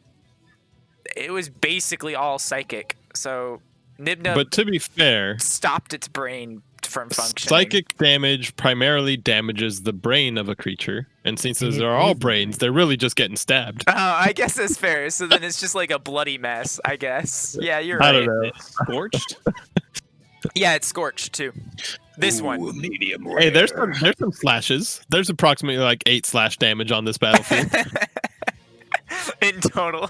it was basically all psychic. So Nibnub But to be fair, stopped its brain from functioning. psychic damage primarily damages the brain of a creature, and since those are all brains, they're really just getting stabbed. Oh, I guess that's fair. So then it's just like a bloody mess, I guess. Yeah, you're I right. don't know. Scorched? Yeah, it's scorched too. This one. Ooh, medium rare. Hey, there's some slashes. There's approximately like 8 slash damage on this battlefield. In total.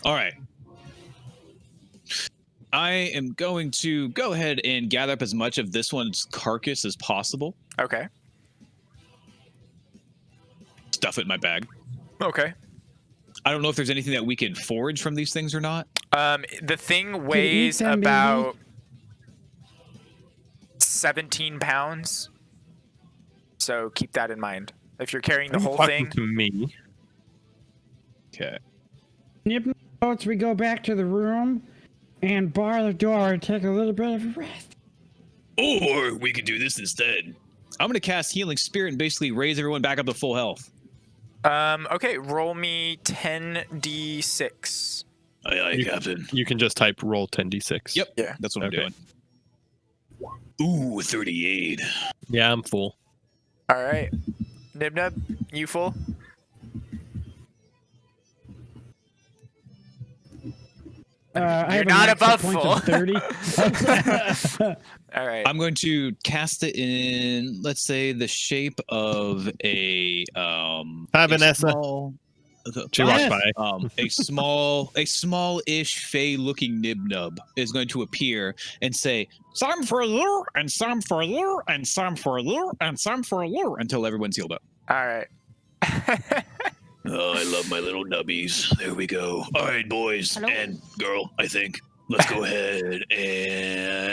All right. I am going to go ahead and gather up as much of this one's carcass as possible. Okay. Stuff it in my bag. Okay. I don't know if there's anything that we can forage from these things or not. The thing weighs them, baby? about 17 pounds. So keep that in mind. If you're carrying the Are you whole talking thing. to me. Okay. Nip notes, we go back to the room and bar the door and take a little bit of a rest. Or we could do this instead. I'm going to cast Healing Spirit and basically raise everyone back up to full health. Okay, roll me 10d6. Aye, aye, You- Captain. You can just type roll 10d6. Yep. Yeah. That's what Okay. I'm doing. Ooh, 38. Yeah, I'm full. All right. Nibnub, you full? I You're have a not max above hit points of full. 30. All right. I'm going to cast it in, let's say, the shape of a Hi, a Vanessa. small- She walked Yes. by. a small-ish fey-looking nibnub is going to appear and say, "Some for lure, and some for lure, and some for lure, and some for lure," until everyone's healed up. All right. Oh, I love my little nubbies. There we go. All right, boys and girl, I think. Let's go ahead and